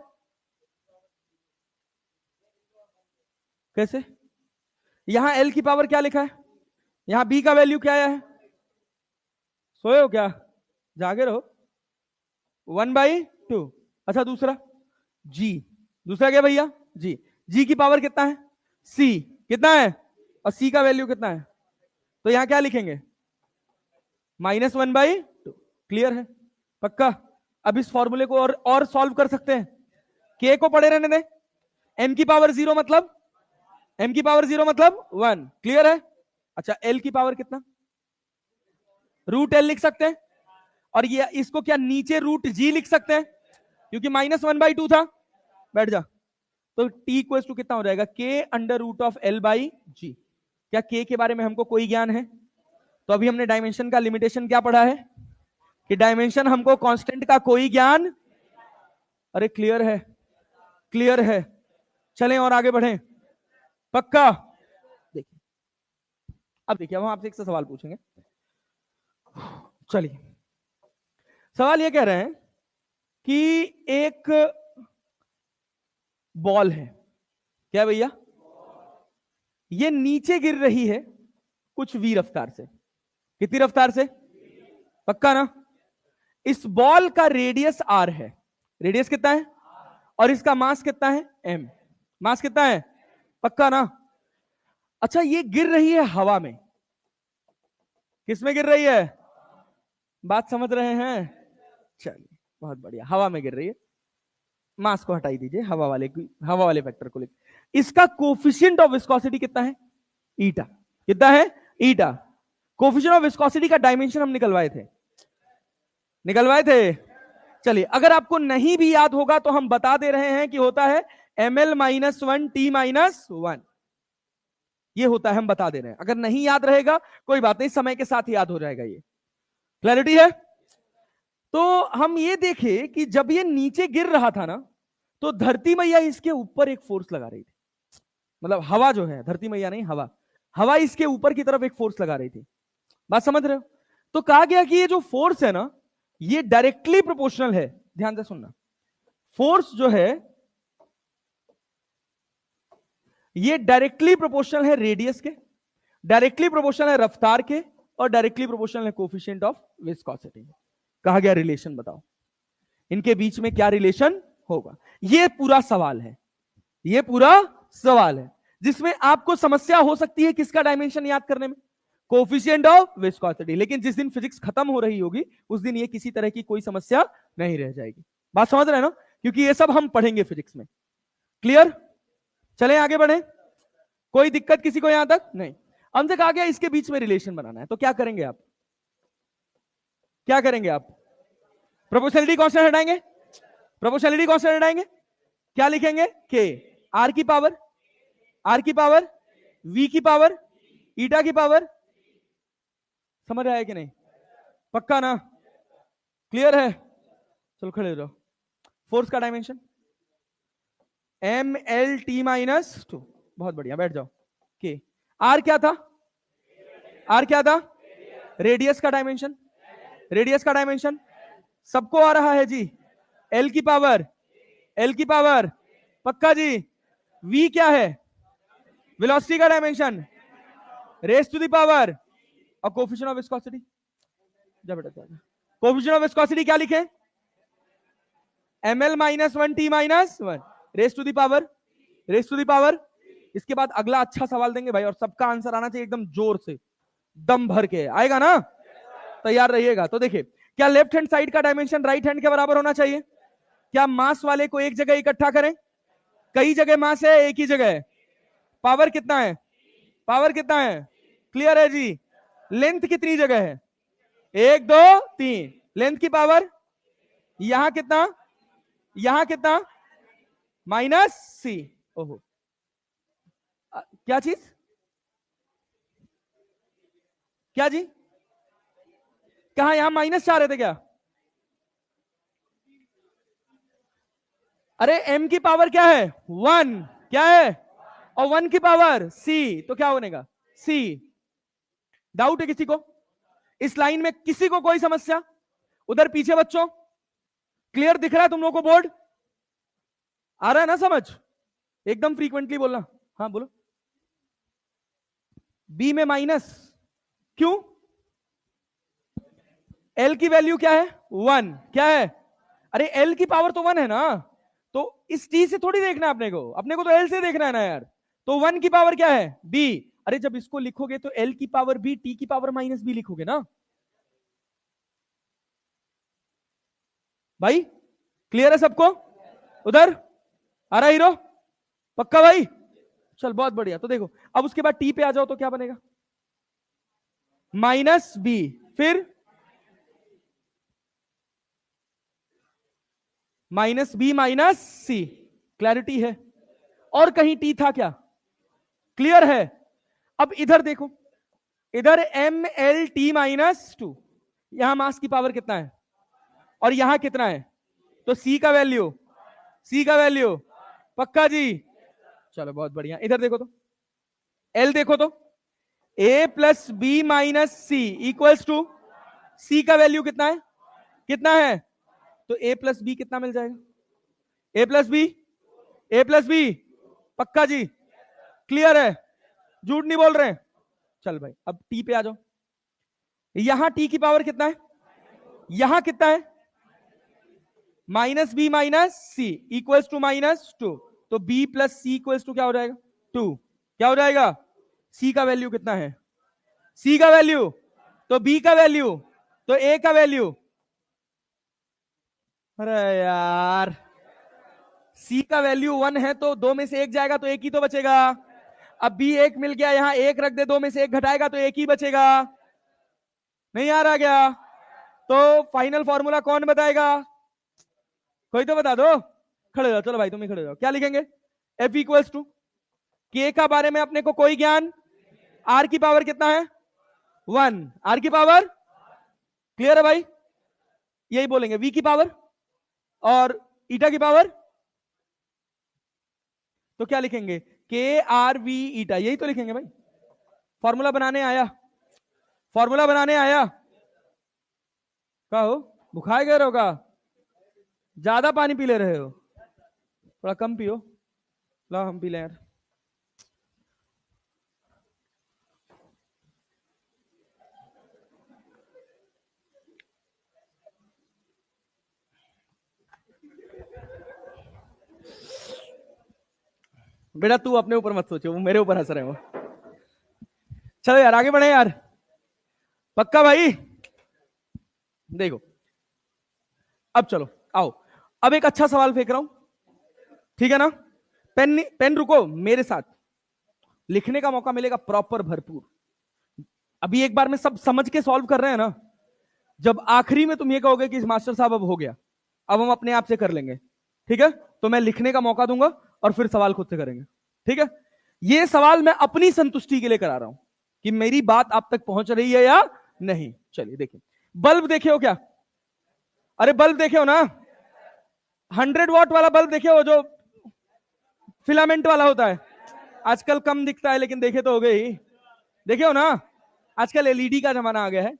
कैसे? यहां एल की पावर क्या लिखा है? यहां बी का वैल्यू क्या आया है? सोए हो क्या? जागे रहो। 1/2। अच्छा दूसरा जी, दूसरा क्या भैया? जी। जी की पावर कितना है? सी कितना है? और सी का वैल्यू कितना है? तो यहां क्या लिखेंगे? -1/2। क्लियर है? पक्का? अब इस फॉर्मूले को और सॉल्व कर सकते हैं। के को पड़े रहने दें। एम की पावर 0 मतलब 1। क्लियर है? अच्छा, एल की पावर कितना? रूट एल लिख सकते हैं, और ये इसको क्या नीचे रूट जी लिख सकते हैं, क्योंकि -1/2 था। बैठ जा। तो टी इक्वल टू कितना हो जाएगा? के under root of L by G. क्या के के बारे में हमको कोई ज्ञान है? तो अभी हमने डायमेंशन का लिमिटेशन क्या पढ़ा है कि डायमेंशन हमको कांस्टेंट का कोई ज्ञान। अरे क्लियर है, क्लियर है। चलें और आगे बढ़ें, पक्का? देखिए, अब देखिए, हम आपसे एक सवाल पूछेंगे। चलिए, सवाल ये कह रहे हैं कि एक बॉल है, क्या भैया? ये नीचे गिर रही है कुछ v रफ्तार से। कितनी रफ्तार से? पक्का ना? इस बॉल का रेडियस r है। रेडियस कितना है? और इसका मास कितना है? m। मास कितना है? पक्का ना? अच्छा, ये गिर रही है हवा में। किसमें गिर रही है? बात समझ रहे हैं? चलिए, बहुत बढ़िया, हवा में गिर रही है। मास को हटाई दीजिए, हवा वाले वेक्टर को लिख। इसका कोफिशिएंट ऑफ विस्कोसिटी कितना है? ईटा। कितना है? ईटा। कोफिशिएंट ऑफ विस्कोसिटी का डायमेंशन हम निकलवाए थे। चलिए, अगर आपको नहीं भी याद होगा तो हम बता दे रहे हैं कि होता है ml-1 t-1। ये होता है, हम बता दे रहे हैं। अगर नहीं याद रहेगा कोई बात नहीं, समय के साथ याद हो जाएगा। ये क्लैरिटी है? तो हम ये देखे कि जब ये नीचे गिर रहा था ना, तो धरती मैया इसके ऊपर एक फोर्स लगा रही थी। मतलब हवा जो है, धरती मैया नहीं, हवा इसके ऊपर की तरफ एक फोर्स लगा रही थी। बात समझ रहे हो? तो कहा गया कि ये जो फोर्स है ना, ये डायरेक्टली प्रोपोर्शनल है। ध्यान से सुनना, फोर्स जो है ये डायरेक्टली प्रोपोर्शनल है रेडियस के, डायरेक्टली प्रोपोर्शनल है रफ्तार के, और डायरेक्टली प्रोपोर्शनल है कोफिशिएंट ऑफ विस्कोसिटी। कहा गया रिलेशन बताओ, इनके बीच में क्या रिलेशन होगा? ये पूरा सवाल है, ये पूरा सवाल है जिसमें आपको समस्या हो सकती है किसका डायमेंशन याद करने में? Coefficient of viscosity. लेकिन जिस दिन फिजिक्स खत्म हो रही होगी उस दिन ये किसी तरह की कोई समस्या नहीं रह जाएगी। बात समझ रहे हैं ना? क्योंकि ये सब हम पढ़ेंगे फिजिक्स में। क्लियर? चलें आगे बढ़े। कोई दिक्कत किसी को यहां तक? नहीं। हमसे कहा गया इसके बीच में रिलेशन बनाना है, तो क्या करेंगे आप? क्या करेंगे आप? प्रोपोर्शनलिटी कांस्टेंट हटाएंगे। प्रोपोर्शनलिटी कांस्टेंट हटाएंगे, क्या लिखेंगे? के आर की पावर वी की पावर ईटा की पावर। समझ आया कि नहीं? पक्का ना? क्लियर है? चलो खड़े हो जाओ। फोर्स का डायमेंशन ml-2। बहुत बढ़िया, बैठ जाओ। के आर क्या था? रेडियस का डायमेंशन सबको आ रहा है जी। एल की पावर पक्का जी। वी क्या है? वेलोसिटी का dimension raise to the power, और कोफिशिएंट ऑफ विस्कोसिटी। जा बेटा, कोफिशिएंट ऑफ विस्कोसिटी क्या लिखे? ml-1 t-1 race to the power. इसके बाद अगला अच्छा सवाल देंगे भाई, और सबका आंसर आना चाहिए एकदम जोर से, दम भर के आएगा ना? तैयार रहिएगा। तो देखिए, क्या लेफ्ट हैंड साइड का डायमेंशन राइट हैंड के बराबर होना चाहिए? क्या मास वाले को एक जगह इकट्ठा करें? कई जगह मास है, एक ही जगह है। पावर कितना है? क्लियर है जी? लेंथ कितनी जगह है? 1 2 3। लेंथ की पावर यहां कितना -c। ओहो, क्या चीज? क्या जी? कहा यहां माइनस चाह रहे थे क्या? अरे m की पावर क्या है? 1। क्या है? और 1 की पावर c, तो क्या बनेगा? c। डाउट है किसी को? इस लाइन में किसी को कोई समस्या? उधर पीछे बच्चों, क्लियर दिख रहा है तुम लोगों को? बोर्ड आ रहा है ना समझ? एकदम फ्रीक्वेंटली बोलना। हाँ बोलो। बी में माइनस क्यों? एल की वैल्यू क्या है? 1। क्या है? अरे एल की पावर तो 1 है ना, तो इस टी से थोड़ी देखना है अपने को तो एल से देखना है ना यार। तो 1 की पावर क्या है? बी। अरे जब इसको लिखोगे तो एल की पावर बी, टी की पावर -बी लिखोगे ना भाई? क्लियर है सबको? उधर आ रहा हीरो? पक्का भाई? चल बहुत बढ़िया। तो देखो, अब उसके बाद टी पे आ जाओ तो क्या बनेगा? माइनस बी, फिर माइनस बी माइनस सी। क्लैरिटी है? और कहीं टी था क्या? क्लियर है? अब इधर देखो, इधर M L T minus two, यहां मास की पावर कितना है और यहां कितना है, तो सी का वैल्यू, सी का वैल्यू पक्का जी? चलो बहुत बढ़िया। इधर देखो तो, एल देखो तो, A plus B minus C equals to, C का वैल्यू कितना है, कितना है, तो ए प्लस बी कितना मिल जाएगा, ए प्लस बी, ए प्लस बी पक्का जी? क्लियर है? झूठ नहीं बोल रहे हैं? चल भाई अब टी पे आ जाओ। यहां टी की पावर कितना है, यहां कितना है, minus B minus C equals to minus two, तो B plus C equals to क्या हो जाएगा, टू। क्या हो जाएगा, सी का वैल्यू कितना है, सी का वैल्यू, तो बी का वैल्यू, तो ए का वैल्यू। अरे यार, सी का वैल्यू 1 है तो दो में से एक जाएगा तो एक ही तो बचेगा। अब बी एक मिल गया, यहां एक रख दे, दो में से एक घटाएगा तो एक ही बचेगा। नहीं आ रहा क्या? तो फाइनल फॉर्मूला कौन बताएगा, कोई तो बता दो। खड़े हो जाओ, चलो भाई तुम ही खड़े हो जाओ। क्या लिखेंगे, एफ इक्वल्स टू, के का बारे में अपने को कोई ज्ञान, आर की पावर कितना है, 1, आर की पावर, क्लियर है भाई? यही बोलेंगे, वी की पावर और ईटा की पावर, तो क्या लिखेंगे, के आर वी ईटा, यही तो लिखेंगे भाई। फॉर्मूला बनाने आया, फॉर्मूला बनाने आया, क्या हो बुखार गए रहोगा, ज्यादा पानी पी ले रहे हो, थोड़ा कम पियो। ला हम पी लें यार। बेटा तू अपने ऊपर मत सोचो, वो मेरे ऊपर हंस रहे हो। चलो यार आगे बढ़े यार, पक्का भाई? देखो अब चलो आओ, अब एक अच्छा सवाल फेंक रहा हूं, ठीक है ना? पेन पेन रुको, मेरे साथ लिखने का मौका मिलेगा प्रॉपर भरपूर। अभी एक बार में सब समझ के सॉल्व कर रहे हैं ना, जब आखिरी में तुम ये कहोगे कि मास्टर साहब अब हो गया, अब हम अपने आप से कर लेंगे, ठीक है, तो मैं लिखने का मौका दूंगा और फिर सवाल खुद से करेंगे, ठीक है? ये सवाल मैं अपनी संतुष्टि के लिए करा रहा हूं कि मेरी बात आप तक पहुंच रही है या नहीं। चलिए देखिए, बल्ब देखे हो क्या, अरे बल्ब देखे हो ना, 100 वॉट वाला बल्ब देखे हो, जो फिलामेंट वाला होता है, आजकल कम दिखता है लेकिन देखे तो हो गए ही, देखे हो ना? आजकल एलईडी का जमाना आ गया है।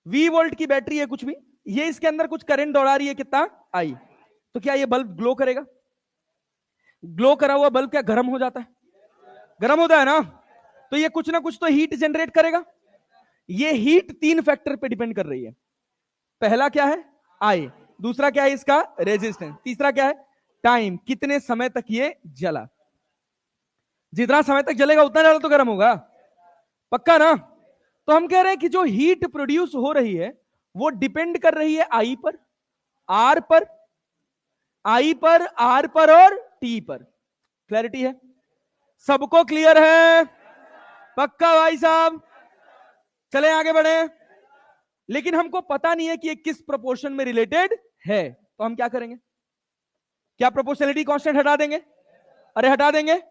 वी वोल्ट की बैटरी है कुछ भी, ये इसके अंदर कुछ करंट दौड़ा रही है, कितना, आई, तो क्या ये बल्ब ग्लो करेगा? ग्लो करा हुआ बल्ब क्या गर्म हो जाता है, गर्म होता है ना, तो ये कुछ ना कुछ तो हीट जनरेट करेगा। ये हीट 3 फैक्टर पे डिपेंड कर रही है। पहला क्या है, आई, दूसरा क्या है इसका रेजिस्टेंस, तीसरा क्या है टाइम, कितने समय तक ये जला। जितना समय तक जलेगा उतना ज्यादा तो गर्म होगा, पक्का ना? तो हम कह रहे हैं कि जो हीट प्रोड्यूस हो रही है वो डिपेंड कर रही है आई पर, आर पर, आई पर, आर पर और टी पर। क्लैरिटी है? सबको क्लियर है? पक्का भाई साहब? चले आगे बढ़े। लेकिन हमको पता नहीं है कि ये किस प्रोपोर्शन में रिलेटेड है, तो हम क्या करेंगे, क्या प्रोपोर्शनलिटी कांस्टेंट हटा देंगे? अरे हटा देंगे।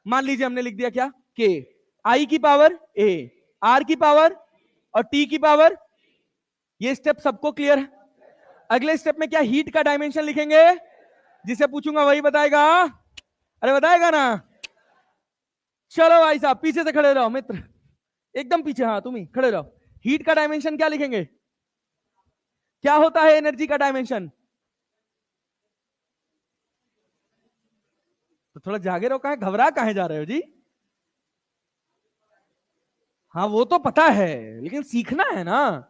मान लीजिए हमने लिख दिया क्या, के, आई की पावर ए, आर की पावर और टी की पावर। ये स्टेप सबको क्लियर है? अगले स्टेप में क्या हीट का डायमेंशन लिखेंगे, जिसे पूछूंगा वही बताएगा, अरे बताएगा ना? चलो भाई साहब पीछे से खड़े रहो मित्र, एकदम पीछे, हाँ तुम ही खड़े रहो। हीट का डायमेंशन क्या लिखेंगे, क्या होता है एनर्जी का डायमेंशन? तो थोड़ा जागे रहो, कहां घबरा कहां जा रहे हो जी? हाँ वो तो पता है लेकिन सीखना है ना।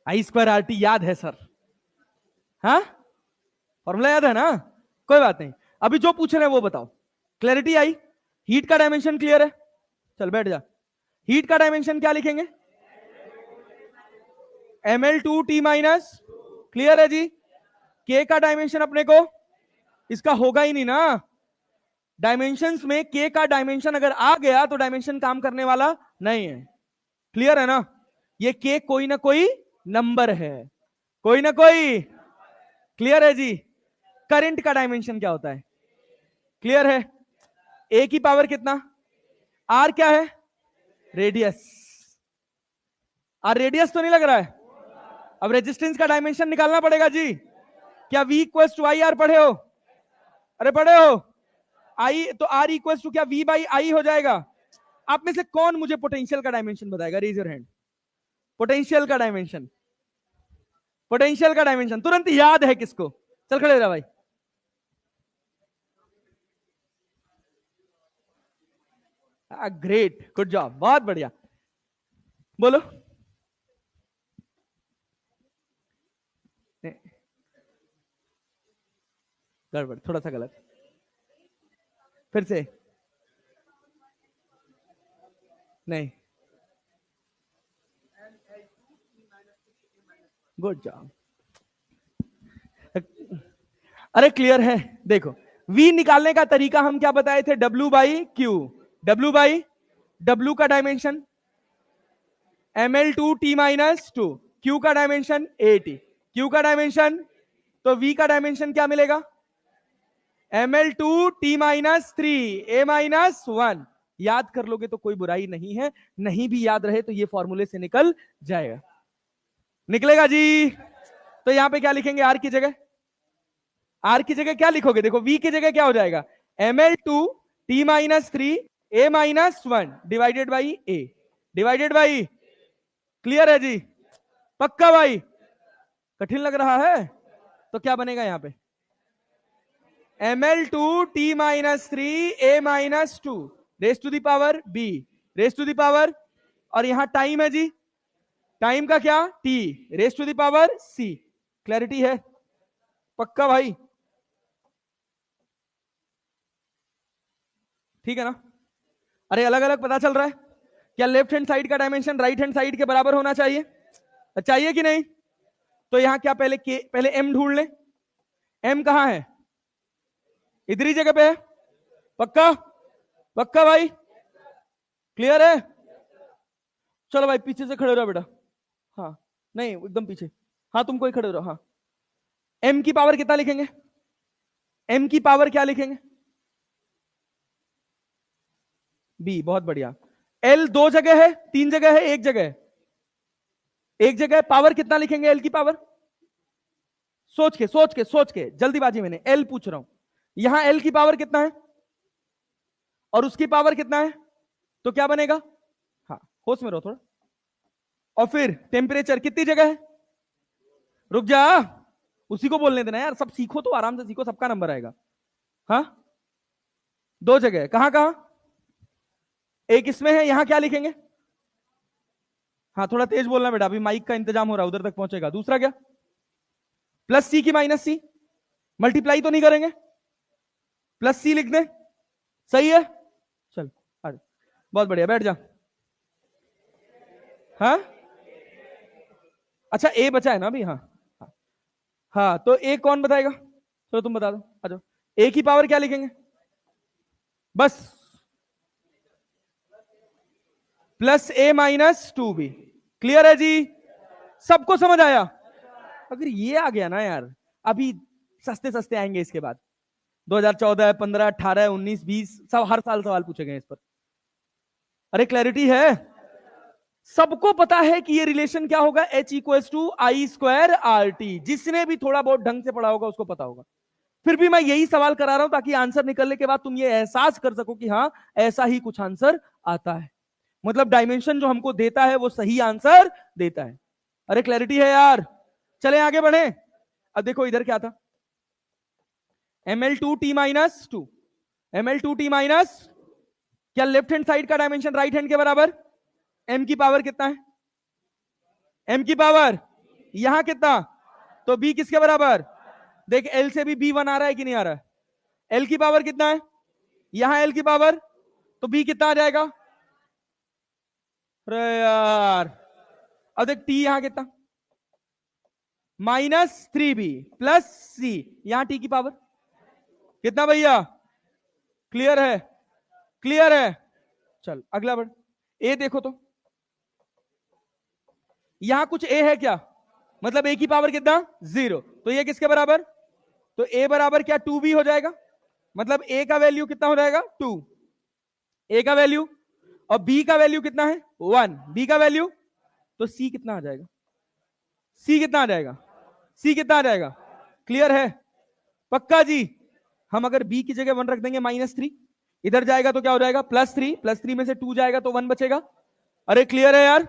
आई स्क्वायर आर टी याद है सर? हाँ फॉर्मूला याद है ना? कोई बात नहीं, अभी जो पूछ रहे हैं वो बताओ। क्लैरिटी आई? हीट का डायमेंशन क्लियर है? चल बैठ जा। हीट का डायमेंशन क्या लिखेंगे, ml2t माइनस, क्लियर है जी? के का डायमेंशन अपने को इसका होगा ही नहीं ना, डायमेंशंस में के का डायमेंशन अगर आ गया तो डायमेंशन काम करने वाला नहीं है। क्लियर है ना? ये के कोई ना कोई नंबर है, कोई ना कोई। क्लियर है जी? करंट का डायमेंशन क्या होता है? क्लियर है? ए की पावर कितना? आर क्या है? रेडियस। आर रेडियस तो नहीं लग रहा है? अब रेजिस्टेंस का डायमेंशन निकालना पड़ेगा जी। क्या V equals to I R पढ़े हो? अरे पढ़े हो? आई तो आर इक्वल्स टू क्या V बाई आई हो जाएगा? आप में से कौन मुझे पोटेंशियल का डायमेंशन बताएगा? Raise your hand. पोटेंशियल का डायमेंशन, पोटेंशियल का डायमेंशन तुरंत याद है किसको? चल खड़े रहा भाई। ग्रेट, गुड जॉब, बहुत बढ़िया। बोलो। गड़बड़, थोड़ा सा गलत, फिर से। नहीं, गुड जॉब। अरे क्लियर है? देखो, V निकालने का तरीका हम क्या बताए थे? W by Q. W by W का डायमेंशन ml2t माइनस 2, Q का डायमेंशन AT, Q का डायमेंशन, तो V का डायमेंशन क्या मिलेगा? ml2t minus 3 A minus 1। याद कर लोगे तो कोई बुराई नहीं है, नहीं भी याद रहे तो ये फॉर्मूले से निकल जाएगा। निकलेगा जी? तो यहां पे क्या लिखेंगे? आर की जगह, आर की जगह क्या लिखोगे? देखो, V की जगह क्या हो जाएगा? ml2t minus 3 A minus 1 divided by A, divided by. Clear है जी? पक्का भाई? कठिन लग रहा है तो क्या बनेगा यहां पे? ml2t minus 3 A minus 2 raise to the power B, raise to the power, और यहां टाइम है जी, टाइम का क्या? T, raise to the power C। Clarity है? पक्का भाई? ठीक है ना? अरे अलग अलग पता चल रहा है? क्या लेफ्ट हैंड साइड का डायमेंशन राइट हैंड साइड के बराबर होना चाहिए? चाहिए कि नहीं? तो यहां क्या, पहले M ढूंढ ले। M कहां है? इधर ही जगह पे है। पक्का? पक्का भाई? क्लियर है? चलो भाई पीछे से खड़े रहो बेटा। हाँ, नहीं एकदम पीछे। हाँ तुम कोई खड़े रहो। हाँ, M की पावर कितना लिखेंगे? M की पावर क्या लिखेंगे? B, बहुत बढ़िया। L दो जगह है, तीन जगह है, एक जगह है? एक जगह। पावर कितना लिखेंगे L की पावर? सोच के सोच के सोच के, जल्दीबाजी में नहीं, L पूछ रहा हूं। यहां L की पावर कितना है और उसकी पावर कितना है, तो क्या बनेगा? हाँ, होश में रहो थोड़ा। और फिर टेम्परेचर कितनी जगह है? रुक जा, उसी को बोलने देना यार, सब सीखो तो आराम से सीखो, सबका नंबर आएगा। हाँ, दो जगह। कहां कहां? एक इसमें है, यहां क्या लिखेंगे? हाँ थोड़ा तेज बोलना बेटा, अभी माइक का इंतजाम हो रहा है, उधर तक पहुंचेगा। दूसरा क्या? प्लस सी की माइनस सी, मल्टीप्लाई तो नहीं करेंगे? प्लस सी लिख दे, सही है? चल आ, बहुत बढ़िया, बैठ जा। हाँ, अच्छा ए बचा है ना अभी? हाँ हाँ, हाँ तो ए कौन बताएगा? चलो तुम बता दो, आ जाओ। ए की पावर क्या लिखेंगे? बस प्लस ए माइनस 2B। क्लियर है जी? सबको समझ आया? अगर ये आ गया ना यार, अभी सस्ते सस्ते आएंगे इसके बाद। 2014, 15, 18, 19, 20 सब हर साल सवाल पूछे गए इस पर। अरे क्लैरिटी है? सबको पता है कि ये रिलेशन क्या होगा? H equals to I square R T. जिसने भी थोड़ा बहुत ढंग से पढ़ा होगा उसको पता होगा। फिर भी मैं यही सवाल करा रहा हूं ताकि आंसर निकलने के बाद तुम ये एहसास कर सको कि हाँ ऐसा ही कुछ आंसर आता है। मतलब डायमेंशन जो हमको देता है वो सही आंसर देता है। अरे क्लैरिटी है यार? चले आगे बढ़े। अब देखो इधर क्या था? ml2t माइनस 2, ml2t माइनस, क्या लेफ्ट हैंड साइड का डायमेंशन राइट हैंड के बराबर? m की पावर कितना है? m की पावर यहां कितना, तो b किसके बराबर? देख l से भी b1 आ रहा है कि नहीं आ रहा है? l की पावर कितना है? यहां l की पावर, तो b कितना आ जाएगा? अरे यार, अब देख t यहां कितना, -3b प्लस c, यहां t की पावर कितना भैया? क्लियर है? क्लियर है? चल अगला बढ़। ए देखो तो यहां कुछ ए है क्या? मतलब ए की पावर कितना? 0। तो ये किसके बराबर? तो ए बराबर क्या 2b हो जाएगा। मतलब ए का वैल्यू कितना हो जाएगा? 2 ए का वैल्यू, और बी का वैल्यू कितना है? 1 बी का वैल्यू। तो सी कितना आ जाएगा? सी कितना आ जाएगा? सी कितना आ जाएगा? क्लियर है? पक्का जी? हम अगर बी की जगह 1 रख देंगे -3, इधर जाएगा तो क्या हो जाएगा? +3, +3 में से 2 जाएगा तो 1 बचेगा। अरे क्लियर है यार?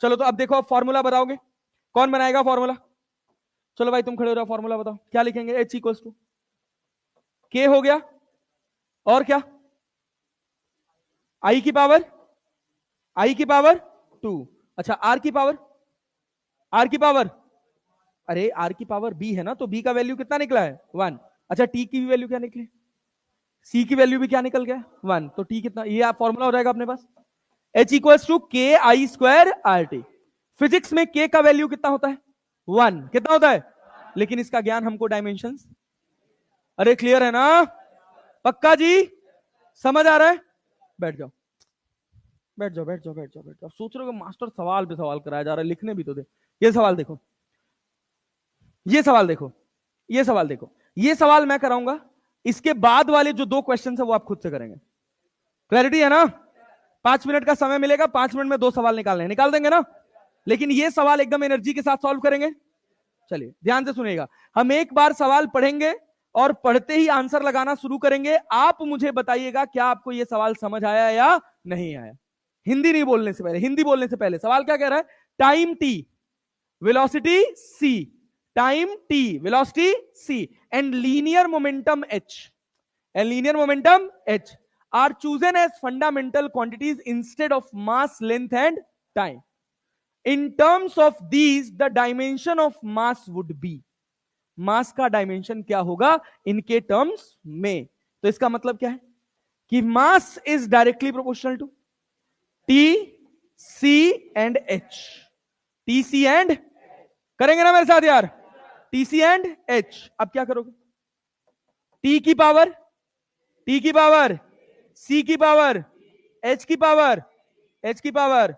चलो तो अब देखो, अब फॉर्मूला बताओगे, कौन बनाएगा फॉर्मूला? चलो भाई तुम खड़े हो जाओ, फॉर्मूला बताओ क्या लिखेंगे? H इक्वल्स टू K हो गया, और क्या? I की पावर 2। अच्छा R की पावर, अरे R की पावर B है ना, तो B का वैल्यू कितना निकला है? 1। अच्छा T की भी वैल्यू क्या निकली? C की वैल्यू भी क्या निकल गया? 1। तो T कितना? ये आप फॉर्मूला हो जाएगा अपने पास, H equals to KI² RT। Physics में K का वैल्यू कितना होता है? 1। कितना होता है? लेकिन इसका ज्ञान हमको डायमेंशंस। अरे क्लियर है ना? पक्का जी? समझ आ रहा है? बैठ जाओ, बैठ जाओ, बैठ जाओ, बैठ जाओ, बैठ जाओ। सोच रहे हो मास्टर सवाल पे सवाल कराया जा रहा है, लिखने भी तो दे। ये सवाल देखो, ये सवाल देखो, ये सवाल देखो, ये सवाल मैं कराऊंगा, इसके बाद वाले जो 2 क्वेश्चन है वो आप खुद से करेंगे। क्लैरिटी है ना? 5 मिनट का समय मिलेगा, 5 मिनट में 2 सवाल निकालने हैं, निकाल देंगे ना? लेकिन ये सवाल एकदम एनर्जी के साथ सॉल्व करेंगे। चलिए ध्यान से सुनिएगा, हम एक बार सवाल पढ़ेंगे और पढ़ते ही आंसर लगाना शुरू करेंगे। आप मुझे बताइएगा क्या आपको यह सवाल समझ आया या नहीं आया। हिंदी नहीं बोलने से पहले, हिंदी बोलने से पहले सवाल क्या कह रहा है? Time T, velocity c, time t, velocity c, and linear momentum h are chosen as fundamental quantities instead of mass, length and time. In terms of these, the dimension of mass would be, मास का dimension क्या होगा इनके terms में? तो इसका मतलब क्या है कि mass is directly proportional to T C and H. T C and, करेंगे ना मेरे साथ यार? T C and H. अब क्या करोगे? टी की पावर सी की पावर एच की पावर।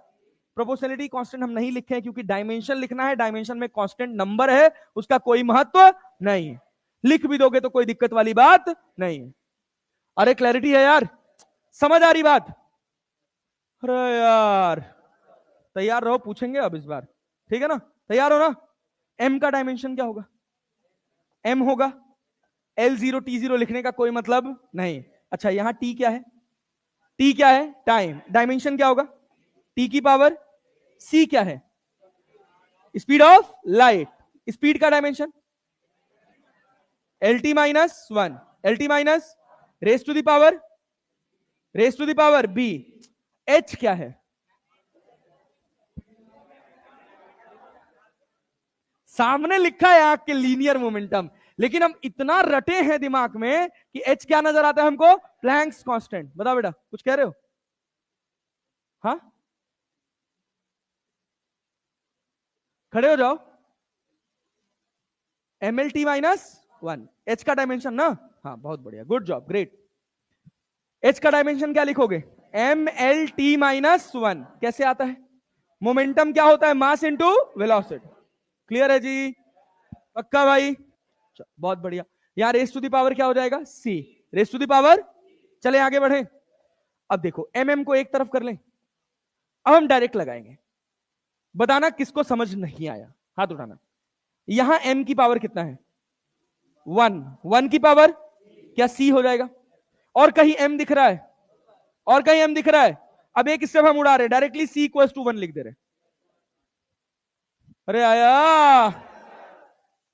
प्रोपोर्शनलिटी कांस्टेंट हम नहीं लिखे हैं क्योंकि डायमेंशन लिखना है, डायमेंशन में कांस्टेंट नंबर है, उसका कोई महत्व नहीं है। लिख भी दोगे तो कोई दिक्कत वाली बात नहीं है। अरे क्लैरिटी है यार? समझ आ रही बात? अरे यार तैयार रहो, पूछेंगे अब इस बार, ठीक है ना? तैयार हो ना? एम का डायमेंशन क्या होगा? एम होगा, L0 T0 लिखने का कोई मतलब नहीं। अच्छा यहां टी क्या है? टी क्या है? टाइम। डायमेंशन क्या होगा? टी की पावर सी क्या है? Speed of light. स्पीड का dimension LT -1, LT minus raise to the power B। H क्या है? सामने लिखा है आपके लीनियर मोमेंटम, लेकिन हम इतना रटे हैं दिमाग में कि H क्या नजर आता है हमको? Planck's constant. बताओ बेटा, कुछ कह रहे हो? हाँ खड़े हो जाओ। MLT -1, H का डायमेंशन ना? हाँ बहुत बढ़िया, गुड जॉब, ग्रेट। H का डायमेंशन क्या लिखोगे? MLT -1। कैसे आता है? मोमेंटम क्या होता है? Mass into velocity. क्लियर है जी? पक्का भाई? बहुत बढ़िया। यहां रेस टू दी पावर क्या हो जाएगा? C, raise to the power. चले आगे बढ़े। अब देखो MM को एक तरफ कर लें, अब हम डायरेक्ट लगाएंगे। बताना किसको समझ नहीं आया, हाथ उठाना। यहां M की पावर कितना है? 1 की पावर क्या C हो जाएगा? और कहीं M दिख रहा है? और कहीं M दिख रहा है? अब एक स्टेप हम उड़ा रहे, डायरेक्टली C इक्वल्स टू 1 लिख दे रहे। अरे आया?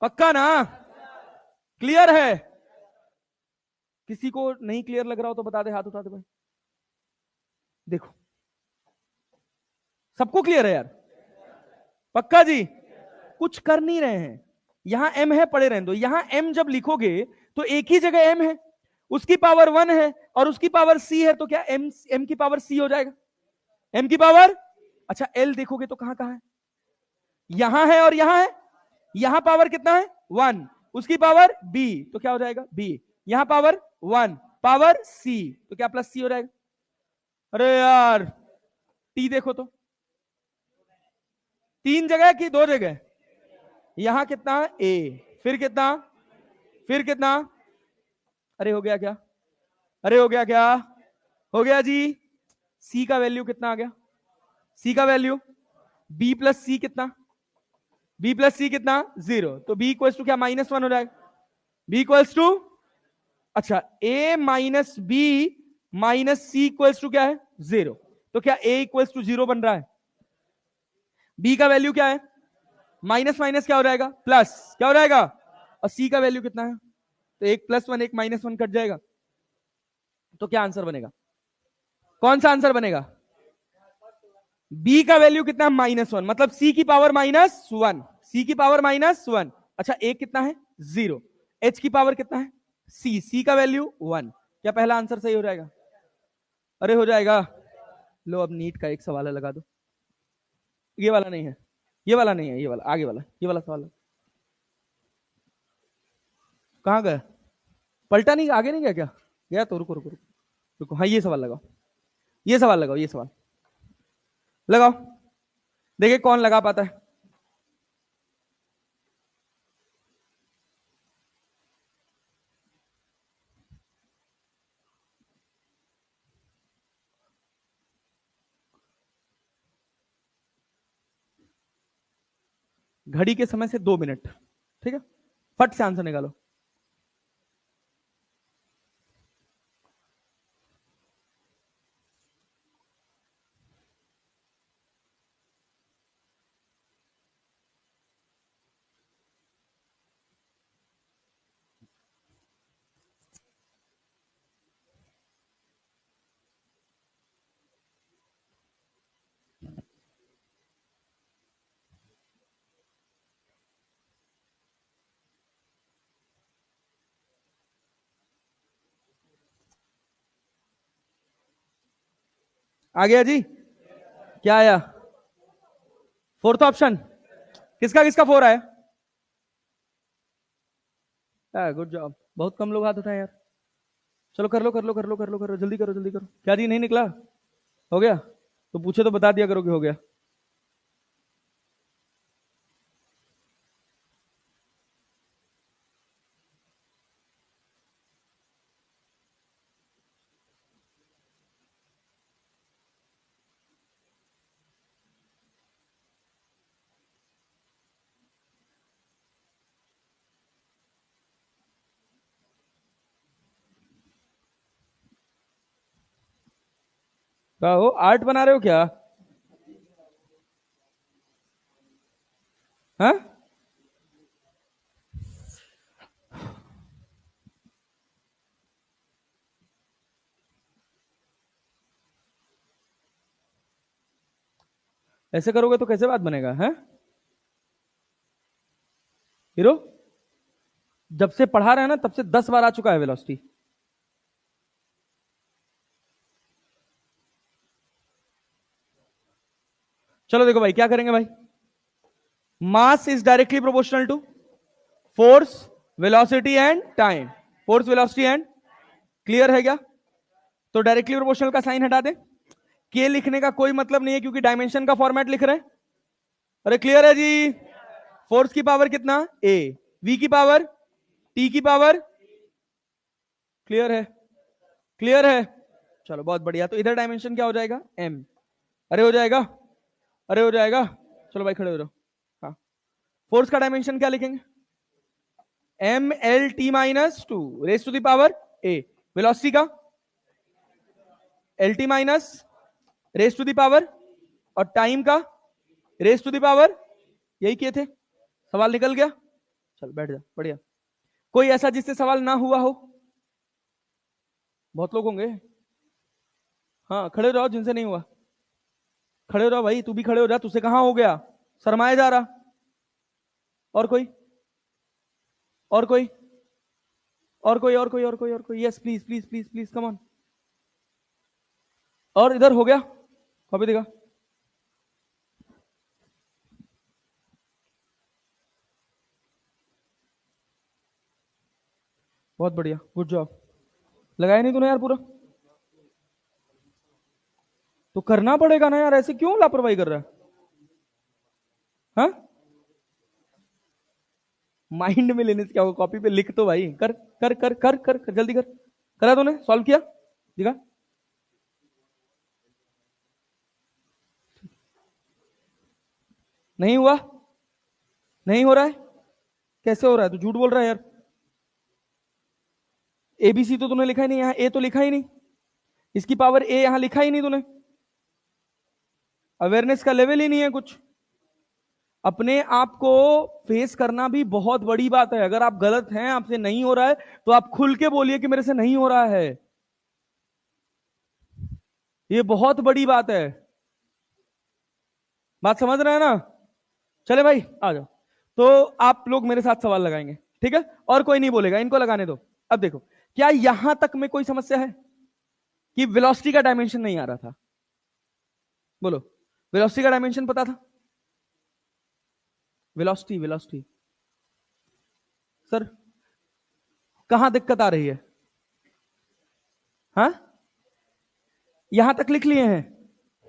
पक्का ना? क्लियर है? किसी को नहीं क्लियर लग रहा हो तो बता दे, हाथ उठा दे भाई। देखो सबको क्लियर है यार? पक्का जी? कुछ कर नहीं रहे हैं, यहां M है, पड़े रहने दो। यहां M जब लिखोगे तो एक ही जगह M है, उसकी पावर 1 है और उसकी पावर C है, तो क्या M की पावर C हो जाएगा? M की पावर। अच्छा L देखोगे तो कहां कहां है? यहां है और यहां है। यहां पावर कितना है? 1, उसकी पावर B, तो क्या हो जाएगा? B। यहां पावर 1, पावर सी, तो क्या प्लस सी हो जाएगा? अरे यार टी देखो तो, 3 जगह की 2 जगह, यहां कितना ए, फिर कितना, फिर कितना, अरे हो गया क्या, अरे हो गया क्या, हो गया जी। सी का वैल्यू कितना आ गया, सी का वैल्यू बी प्लस सी कितना, बी प्लस सी कितना 0, तो बी इक्वल्स टू क्या -1 हो जाएगा, बी इक्वल्स टू, अच्छा A minus B minus C equals to क्या है 0, तो क्या ए इक्वल्स टू 0 बन रहा है, बी का वैल्यू क्या है, माइनस माइनस क्या हो जाएगा प्लस, क्या हो जाएगा, और सी का वैल्यू कितना है, तो एक +1 एक -1 कट जाएगा, तो क्या आंसर बनेगा, कौन सा आंसर बनेगा, बी का वैल्यू कितना है -1, मतलब सी की पावर -1, सी की पावर -1, अच्छा ए कितना है 0, एच की पावर कितना है सी का वैल्यू 1, क्या पहला आंसर सही हो जाएगा, अरे हो जाएगा। लो अब नीट का एक सवाल है लगा दो, ये वाला नहीं है, ये वाला नहीं है, ये वाला आगे वाला, ये वाला सवाल है। कहां गया, पलटा नहीं, आगे नहीं गया क्या, गया तो रुको रुको रुको रुको, हाँ ये सवाल लगाओ, ये सवाल लगाओ, ये सवाल लगाओ, देखिए कौन लगा पाता है। घड़ी के समय से 2 मिनट, ठीक है, फट से आंसर निकालो। आ गया जी, क्या आया, फोर्थ ऑप्शन, किसका किसका 4 आया, गुड जॉब, बहुत कम लोग हाथ उठाए यार, चलो कर लो कर लो कर लो कर लो कर लो, जल्दी करो जल्दी करो, क्या जी नहीं निकला, हो गया, तो पूछे तो बता दिया करो कि हो गया। क्या हो आर्ट बना रहे हो क्या, हाँ, ऐसे करोगे तो कैसे बात बनेगा, है हीरो, जब से पढ़ा रहे हैं ना तब से 10 बार आ चुका है वेलोसिटी। चलो देखो भाई क्या करेंगे भाई, mass is directly proportional to force velocity and time, force velocity and, clear है क्या, तो डायरेक्टली प्रोपोर्शनल का साइन हटा दे, के लिखने का कोई मतलब नहीं है क्योंकि डायमेंशन का फॉर्मेट लिख रहे हैं, अरे क्लियर है जी, फोर्स की पावर कितना ए, वी की पावर, टी की पावर, क्लियर है, क्लियर है, चलो बहुत बढ़िया, तो इधर डायमेंशन क्या हो जाएगा एम, अरे हो जाएगा, अरे हो जाएगा, चलो भाई खड़े हो जाओ, हाँ, फोर्स का डायमेंशन क्या लिखेंगे, M L T -2 raise to the power A, velocity का L T minus raise to the power, और टाइम का रेस टू द पावर, यही किए थे, सवाल निकल गया, चल बैठ जा, बढ़िया, कोई ऐसा जिससे सवाल ना हुआ हो, बहुत लोग होंगे, हाँ खड़े रहो जिनसे नहीं हुआ, खड़े रहो भाई, तू भी खड़े हो जा, तुझसे कहां हो गया, शर्माए जा रहा, और कोई, और कोई, और कोई और कोई और कोई और कोई, yes please please please please come on, और इधर हो गया, कॉपी दिखा, बहुत बढ़िया, गुड जॉब, लगाया नहीं तूने यार पूरा? तो करना पड़ेगा ना यार, ऐसे क्यों लापरवाही कर रहा है? हाँ, माइंड में लेने से क्या होगा, कॉपी पे लिख तो भाई, कर कर कर कर कर, कर जल्दी कर। करा तूने, सॉल्व किया, दिखा। नहीं हुआ, नहीं हो रहा है? कैसे हो रहा है? तू झूठ बोल रहा है यार। एबीसी तो तूने लिखा ही नहीं, यहां ए तो लिखा ही नहीं, इसकी पावर ए यहां लिखा ही नहीं तूने। अवेयरनेस का लेवल ही नहीं है कुछ। अपने आप को फेस करना भी बहुत बड़ी बात है। अगर आप गलत हैं, आपसे नहीं हो रहा है, तो आप खुल के बोलिए कि मेरे से नहीं हो रहा है। ये बहुत बड़ी बात है। बात समझ रहे हैं ना? चले भाई आ जाओ। तो आप लोग मेरे साथ सवाल लगाएंगे, ठीक है? और कोई नहीं बोलेगा, इनको लगाने दो। अब देखो, क्या यहां तक में कोई समस्या है कि वेलोसिटी का डायमेंशन नहीं आ रहा था? बोलो, वेलोसिटी का डायमेंशन पता था? वेलोसिटी, वेलोसिटी सर, कहां दिक्कत आ रही है? हाँ, यहां तक लिख लिए हैं,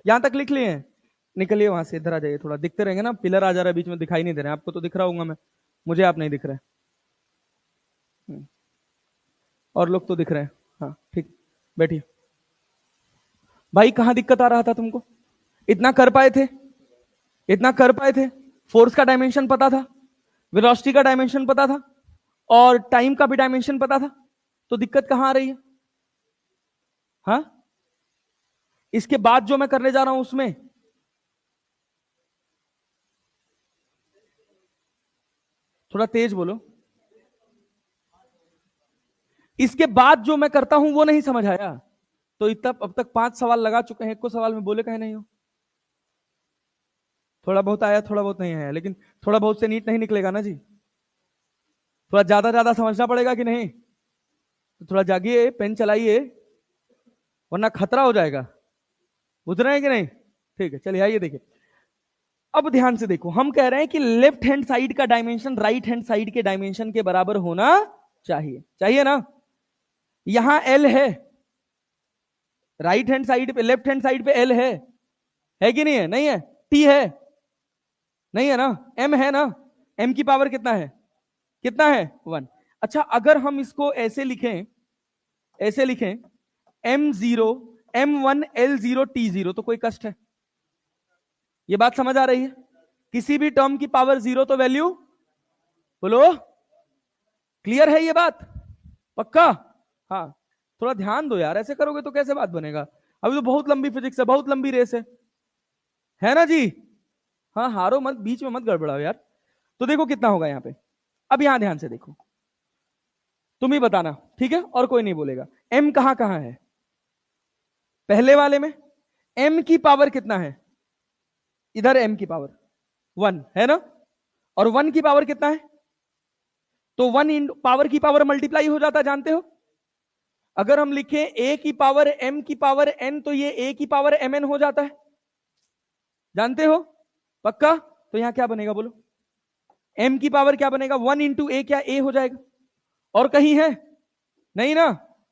यहां तक लिख लिए हैं। निकलिए वहां से, इधर आ जाइए, थोड़ा दिखते रहेंगे ना, पिलर आ जा रहा है बीच में, दिखाई नहीं दे रहे हैं आपको, तो दिख रहा हूंगा मैं, मुझे आप नहीं दिख रहे। और लोग तो दिख रहे हैं। हाँ ठीक, बैठिए। भाई कहां दिक्कत आ रहा था तुमको? इतना कर पाए थे, इतना कर पाए थे, फोर्स का डायमेंशन पता था, वेलोसिटी का डायमेंशन पता था, और टाइम का भी डायमेंशन पता था, तो दिक्कत कहां आ रही है? हाँ, इसके बाद जो मैं करने जा रहा हूं उसमें, थोड़ा तेज बोलो, इसके बाद जो मैं करता हूं वो नहीं समझ आया? तो इतना अब तक 5 सवाल लगा चुके हैं, एक को सवाल में बोले कहे नहीं हो? थोड़ा बहुत आया, थोड़ा बहुत नहीं आया, लेकिन थोड़ा बहुत से नीट नहीं निकलेगा ना जी। थोड़ा ज्यादा ज्यादा समझना पड़ेगा कि नहीं? तो थोड़ा जागिए, पेन चलाइए, वरना खतरा हो जाएगा। बुझ रहे हैं कि नहीं? ठीक है, चलिए आइए देखिए। अब ध्यान से देखो, हम कह रहे हैं कि लेफ्ट हैंड साइड का डायमेंशन राइट हैंड साइड के डायमेंशन के बराबर होना चाहिए, चाहिए ना? यहां एल है, राइट हैंड साइड पे, लेफ्ट हैंड साइड पे एल है कि नहीं है? नहीं है। टी है, नहीं है ना? एम है ना? एम की पावर कितना है? कितना है? 1। अच्छा, अगर हम इसको ऐसे लिखें, ऐसे लिखें, M0 M1 L0 T0, तो कोई कष्ट है? ये बात समझ आ रही है? किसी भी टर्म की पावर 0 तो वैल्यू, बोलो, क्लियर है ये बात? पक्का? हाँ, थोड़ा ध्यान दो यार, ऐसे करोगे तो कैसे बात बनेगा? अभी तो बहुत लंबी फिजिक्स है, बहुत लंबी रेस है ना जी? हाँ, हारो मत, बीच में मत गड़बड़ाओ यार। तो देखो कितना होगा यहाँ पे। अब यहां ध्यान से देखो, तुम ही बताना, ठीक है? और कोई नहीं बोलेगा। एम कहां कहां है? पहले वाले में एम की पावर कितना है? इधर एम की पावर 1 है ना? और 1 की पावर कितना है? तो 1 इन पावर की पावर मल्टीप्लाई हो जाता, जानते हो? अगर हम लिखें ए की पावर एम की पावर एन, तो ये ए की पावर एम एन हो जाता है, जानते हो? पक्का? तो यहां क्या बनेगा बोलो? एम की पावर क्या बनेगा? 1 इंटू ए, क्या ए हो जाएगा? और कहीं है? नहीं ना?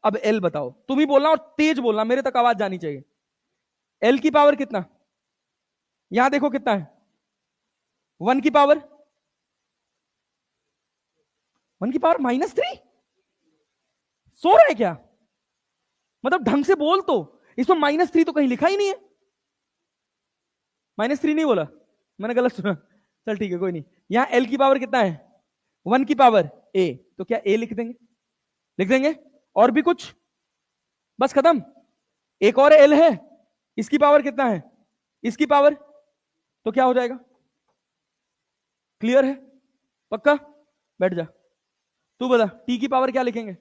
अब एल बताओ, तुम ही बोलना और तेज बोलना, मेरे तक आवाज जानी चाहिए। एल की पावर कितना? यहां देखो कितना है? 1 की पावर, 1 की पावर -3। सो रहा है क्या? मतलब ढंग से बोल, तो इसमें -3 तो कहीं लिखा ही नहीं है। -3 नहीं बोला, मैंने गलत सुना। चल ठीक है, कोई नहीं। यहां एल की पावर कितना है? 1 की पावर ए, तो क्या ए लिख देंगे? लिख देंगे। और भी कुछ? बस खत्म? एक और एल है, इसकी पावर कितना है? इसकी पावर, तो क्या हो जाएगा? क्लियर है? पक्का? बैठ जा, तू बता टी की पावर क्या लिखेंगे?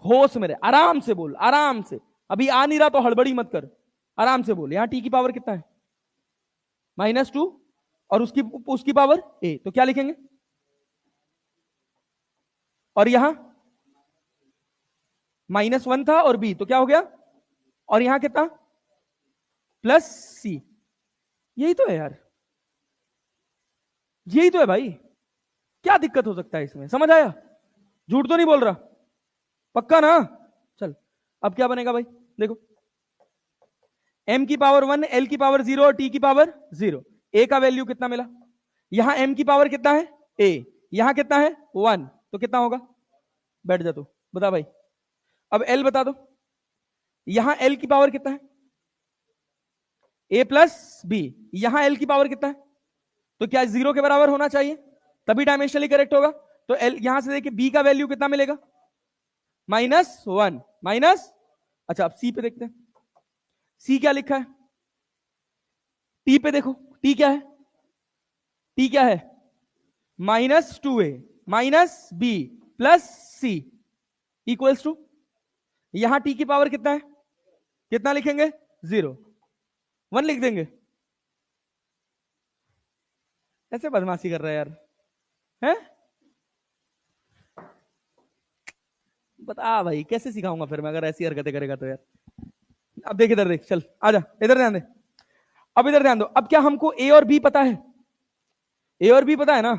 होश में रहे, आराम से बोल, आराम से। अभी आ नहीं रहा तो हड़बड़ी मत कर, आराम से बोल। यहां टी की पावर कितना है? -2, और उसकी उसकी पावर ए, तो क्या लिखेंगे? और यहां -1 था और बी, तो क्या हो गया? और यहां कितना? +C। यही तो है यार, यही तो है भाई। क्या दिक्कत हो सकता है इसमें, समझ आया? झूठ तो नहीं बोल रहा, पक्का ना? चल अब क्या बनेगा भाई, देखो m की पावर 1, l की पावर 0 और t की पावर 0। a का वैल्यू कितना मिला? यहां m की पावर कितना है a, यहां कितना है 1, तो कितना होगा? बैठ जा तू, बता भाई। अब l बता दो, यहां l की पावर कितना है? a प्लस b, यहां l की पावर कितना है? तो क्या 0 के बराबर होना चाहिए, तभी डायमेंशनली करेक्ट होगा। तो l यहां से देखिए b का वैल्यू कितना मिलेगा? -1 माइनस। अच्छा अब c पे देखते हैं, c क्या लिखा है? t पे देखो, t क्या है? t क्या है? -2a minus b plus c equals to, यहां t की पावर कितना है? कितना लिखेंगे? 0, 1 लिख देंगे। ऐसे बदमाशी कर रहा है यार, हैं? बता भाई कैसे सिखाऊंगा फिर मैं अगर ऐसी हरकतें करेगा तो यार। अब देख इधर देख, चल आजा इधर ध्यान दे। अब इधर ध्यान दो, अब क्या हमको ए और बी पता है? ए और बी पता है ना,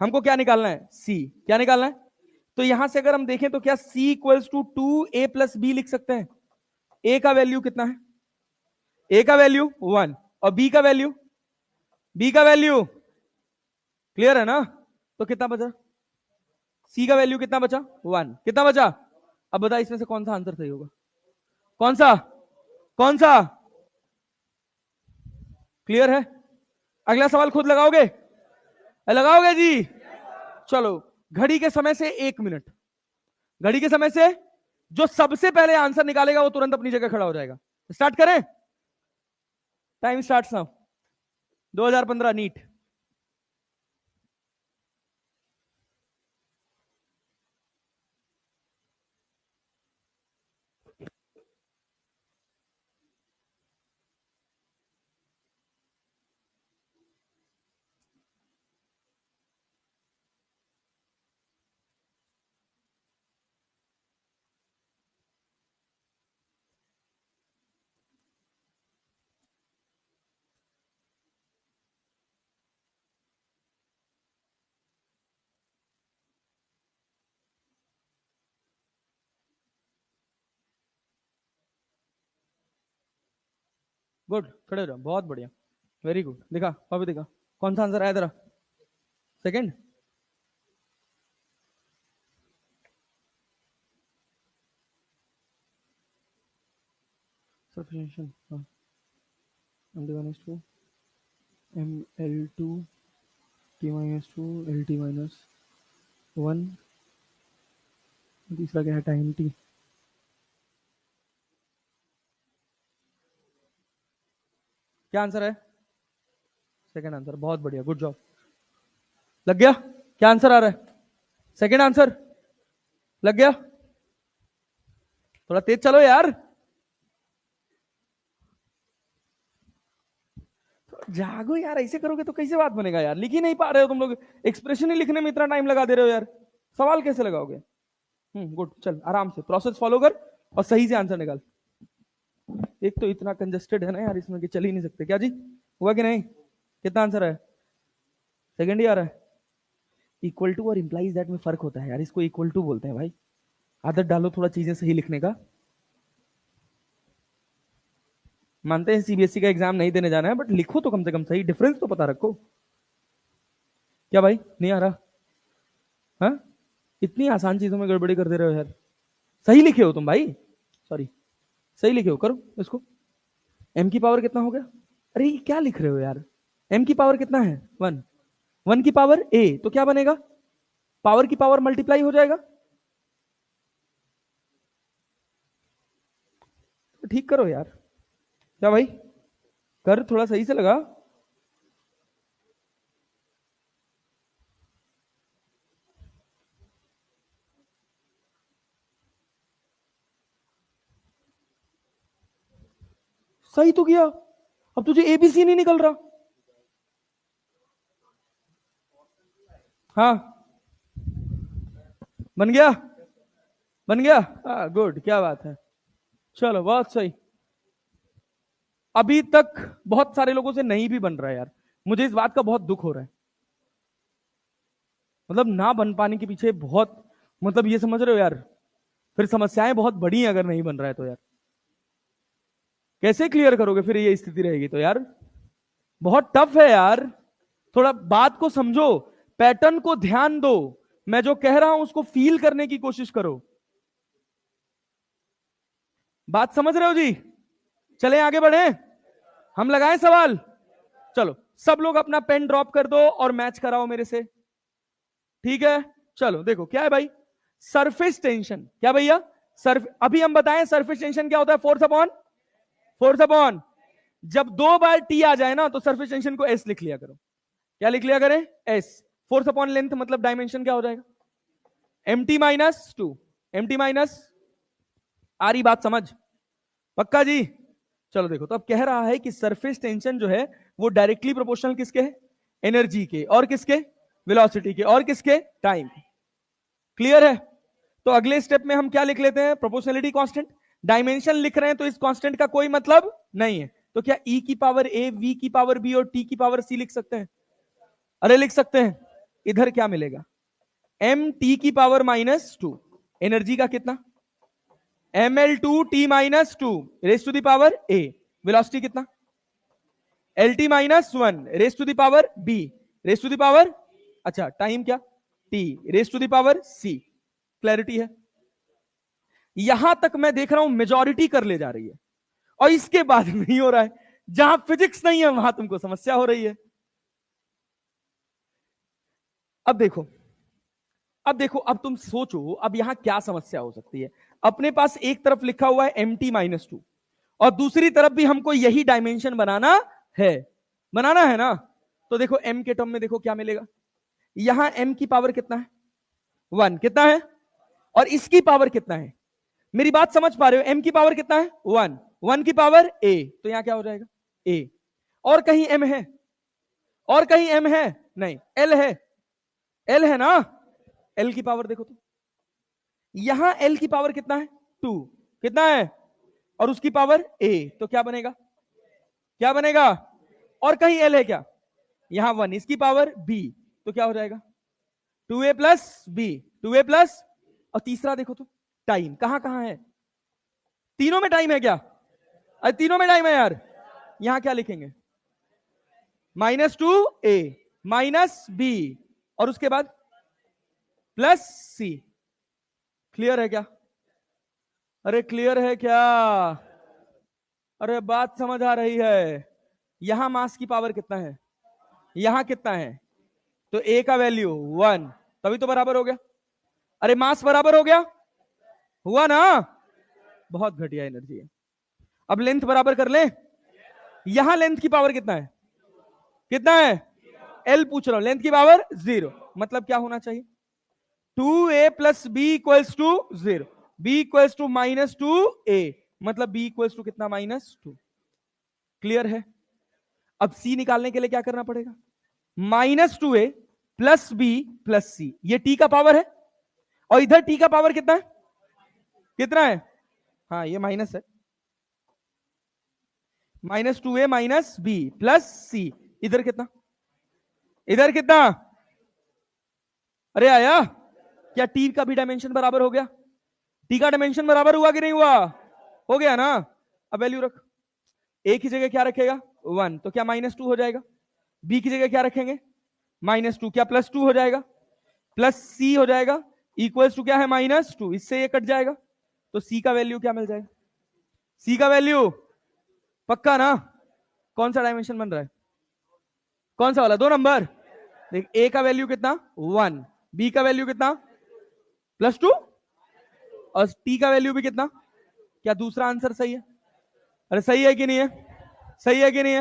हमको क्या निकालना है? सी। क्या निकालना है? तो यहां से अगर हम देखें तो क्या C equals to 2a plus B लिख सकते हैं? ए का वैल्यू कितना है? ए का वैल्यू 1 और बी का वैल्यू, बी का वैल्यू क्लियर है ना? तो कितना बचा? सी का वैल्यू कितना बचा? 1। कितना बचा? अब बता इसमें से कौन सा आंसर सही होगा? कौन सा? कौन सा? क्लियर है? अगला सवाल खुद लगाओगे? लगाओगे जी? चलो, घड़ी के समय से 1 मिनट, घड़ी के समय से जो सबसे पहले आंसर निकालेगा वो तुरंत अपनी जगह खड़ा हो जाएगा। स्टार्ट करें? Time start now. 2015 NEET. Good, खड़े हो जाओ, बहुत बढ़िया, वेरी गुड। दिखा पापी, दिखा कौन सा आंसर आया तेरा? सेकंड? सब्स्टिट्यूशन, हाँ। MD1 ML2 T-2 LT-1, तीसरा क्या है? Time T. क्या आंसर है? सेकंड आंसर, बहुत बढ़िया, गुड जॉब, लग गया। क्या आंसर आ रहा है? सेकंड आंसर लग गया। थोड़ा तेज चलो यार, जागो यार, ऐसे करोगे तो कैसे बात बनेगा यार? लिख ही नहीं पा रहे हो तुम लोग, एक्सप्रेशन ही लिखने में इतना टाइम लगा दे रहे हो यार, सवाल कैसे लगाओगे? गुड, चल आराम से प्रोसेस फॉलो कर और सही से आंसर निकाल। एक तो इतना कंजस्टेड है ना यार इसमें कि चल ही नहीं सकते। क्या जी, हुआ कि नहीं? कितना आंसर है? सेकंड ही आ रहा है। इक्वल टू और इंप्लाइज दैट में फर्क होता है यार, इसको इक्वल टू बोलते हैं भाई। आदत डालो थोड़ा चीजें सही लिखने का। मानते हैं सीबीएसई का एग्जाम नहीं देने जाना है, बट लिखो तो कम से कम सही, डिफरेंस तो पता रखो। क्या भाई नहीं आ रहा? हाँ, इतनी आसान चीजों में गड़बड़ी कर दे रहे हो यार। सही लिखे हो तुम भाई, सॉरी, सही लिखे हो, करो इसको। एम की पावर कितना हो गया? अरे ये क्या लिख रहे हो यार? एम की पावर कितना है? 1। 1 की पावर ए, तो क्या बनेगा? पावर की पावर मल्टीप्लाई हो जाएगा। तो ठीक करो यार। क्या भाई, कर थोड़ा सही से लगा। सही तो किया, अब तुझे एबीसी नहीं निकल रहा। हाँ, बन गया, बन गया, गुड, क्या बात है, चलो बहुत सही। अभी तक बहुत सारे लोगों से नहीं भी बन रहा है यार, मुझे इस बात का बहुत दुख हो रहा है। मतलब ना बन पाने के पीछे बहुत, मतलब ये समझ रहे हो यार, फिर समस्याएं बहुत बड़ी हैं अगर नहीं बन रहा है तो यार कैसे क्लियर करोगे, फिर ये स्थिति रहेगी तो यार बहुत टफ है यार। थोड़ा बात को समझो, पैटर्न को ध्यान दो, मैं जो कह रहा हूं उसको फील करने की कोशिश करो। बात समझ रहे हो जी? चले आगे बढ़े, हम लगाएं सवाल। चलो सब लोग अपना पेन ड्रॉप कर दो और मैच कराओ मेरे से, ठीक है? चलो देखो क्या है भाई, सरफेस टेंशन। क्या भैया? अभी हम बताएं सरफेस टेंशन क्या होता है। फोर्स अपॉन जब 2 बार टी आ जाए ना तो सरफेस टेंशन को एस लिख लिया करो। क्या लिख लिया करें? एस। फोर्स अपॉन लेंथ मतलब डायमेंशन क्या हो जाएगा? mt-2। mt- आ रही बात समझ? पक्का जी? चलो देखो, तो अब कह रहा है कि सरफेस टेंशन जो है वो डायरेक्टली प्रोपोर्शनल किसके है? एनर्जी के, और किसके? वेलोसिटी के, और किसके? टाइम। क्लियर है? तो अगले स्टेप में हम क्या लिख लेते हैं? Proportionality constant. डायमेंशन लिख रहे हैं तो इस कांस्टेंट का कोई मतलब नहीं है, तो क्या ई की पावर ए, वी की पावर बी और टी की पावर सी लिख सकते हैं? अरे लिख सकते हैं। इधर क्या मिलेगा? एम टी की पावर -2। एनर्जी का कितना? ml2t-2 raise to the power a। Velocity कितना? lt-1 raise to the power b raise to the power, अच्छा टाइम क्या? t raise to the power c। Clarity है? यहां तक मैं देख रहा हूं मेजॉरिटी कर ले जा रही है, और इसके बाद नहीं हो रहा है। जहां फिजिक्स नहीं है वहां तुमको समस्या हो रही है। अब देखो, अब तुम सोचो, अब यहां क्या समस्या हो सकती है। अपने पास एक तरफ लिखा हुआ है mt-2 और दूसरी तरफ भी हमको यही डायमेंशन बनाना है, बनाना है ना? तो देखो m के टर्म में देखो क्या मिलेगा। यहां m की पावर कितना है? 1। कितना है? और इसकी पावर कितना है? मेरी बात समझ पा रहे हो? m की पावर कितना है? 1। 1 की पावर a, तो यहां क्या हो जाएगा? a। और कहीं m है? और कहीं m है? नहीं, l है। l है ना? l की पावर देखो तो, यहां l की पावर कितना है? 2। कितना है? और उसकी पावर a, तो क्या बनेगा? क्या बनेगा? और कहीं l है क्या? यहां 1, इसकी पावर b, तो क्या हो जाएगा? 2a plus b, 2a plus, और तीसरा देखो तो टाइम कहां कहां है? तीनों में टाइम है क्या? अरे तीनों में टाइम है यार। यहां क्या लिखेंगे? -2a माइनस b और उसके बाद प्लस c। क्लियर है क्या? अरे क्लियर है क्या? अरे बात समझ आ रही है? यहां मास की पावर कितना है? यहां कितना है? तो a का वैल्यू 1, तभी तो बराबर हो गया। अरे मास बराबर हो गया, हुआ ना? बहुत घटिया एनर्जी है। अब लेंथ बराबर कर ले। यहां लेंथ की पावर कितना है? कितना है? एल पूछ रहा हूं, लेंथ की पावर 0, मतलब क्या होना चाहिए? 2a plus B equals to 0, b equals to -2a, मतलब b इक्वल्स टू कितना? -2। क्लियर है? अब c निकालने के लिए क्या करना पड़ेगा? -2a प्लस बी प्लस सी, ये t का पावर है, और इधर t का पावर कितना है? कितना है? हाँ ये माइनस है, -2a माइनस बी प्लस सी। इधर कितना? इधर कितना? अरे आया क्या? टी का भी डायमेंशन बराबर हो गया? टी का डायमेंशन बराबर हुआ कि नहीं हुआ? हो गया ना? अब वैल्यू रख। एक ही जगह क्या रखेगा? 1, तो क्या -2 हो जाएगा? बी की जगह क्या रखेंगे? -2, क्या +2 हो जाएगा? प्लस सी हो जाएगा, इक्वल्स टू क्या है? -2, इससे ये कट जाएगा, तो सी का वैल्यू क्या मिल जाएगा? सी का वैल्यू पक्का ना? कौन सा डायमेंशन बन रहा है? कौन सा वाला? 2 नंबर। देख, ए का वैल्यू कितना? 1, बी का वैल्यू कितना? +2, और टी का वैल्यू भी कितना? क्या दूसरा आंसर सही है? अरे सही है कि नहीं है? सही है कि नहीं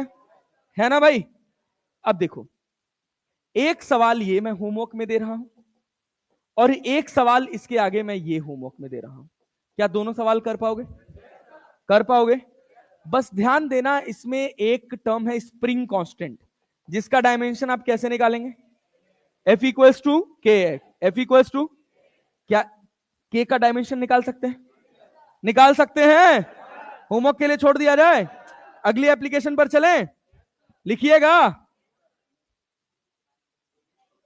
है ना भाई? अब देखो, एक सवाल ये मैं होमवर्क में दे रहा हूं, और एक सवाल इसके आगे मैं ये होमवर्क में दे रहा हूं। क्या दोनों सवाल कर पाओगे? कर पाओगे? बस ध्यान देना, इसमें एक टर्म है स्प्रिंग कांस्टेंट, जिसका डायमेंशन आप कैसे निकालेंगे? F इक्वल्स टू के। F इक्वल्स टू क्या? K का डायमेंशन निकाल सकते हैं? निकाल सकते हैं। होमवर्क के लिए छोड़ दिया जाए, अगली एप्लीकेशन पर चलें। लिखिएगा,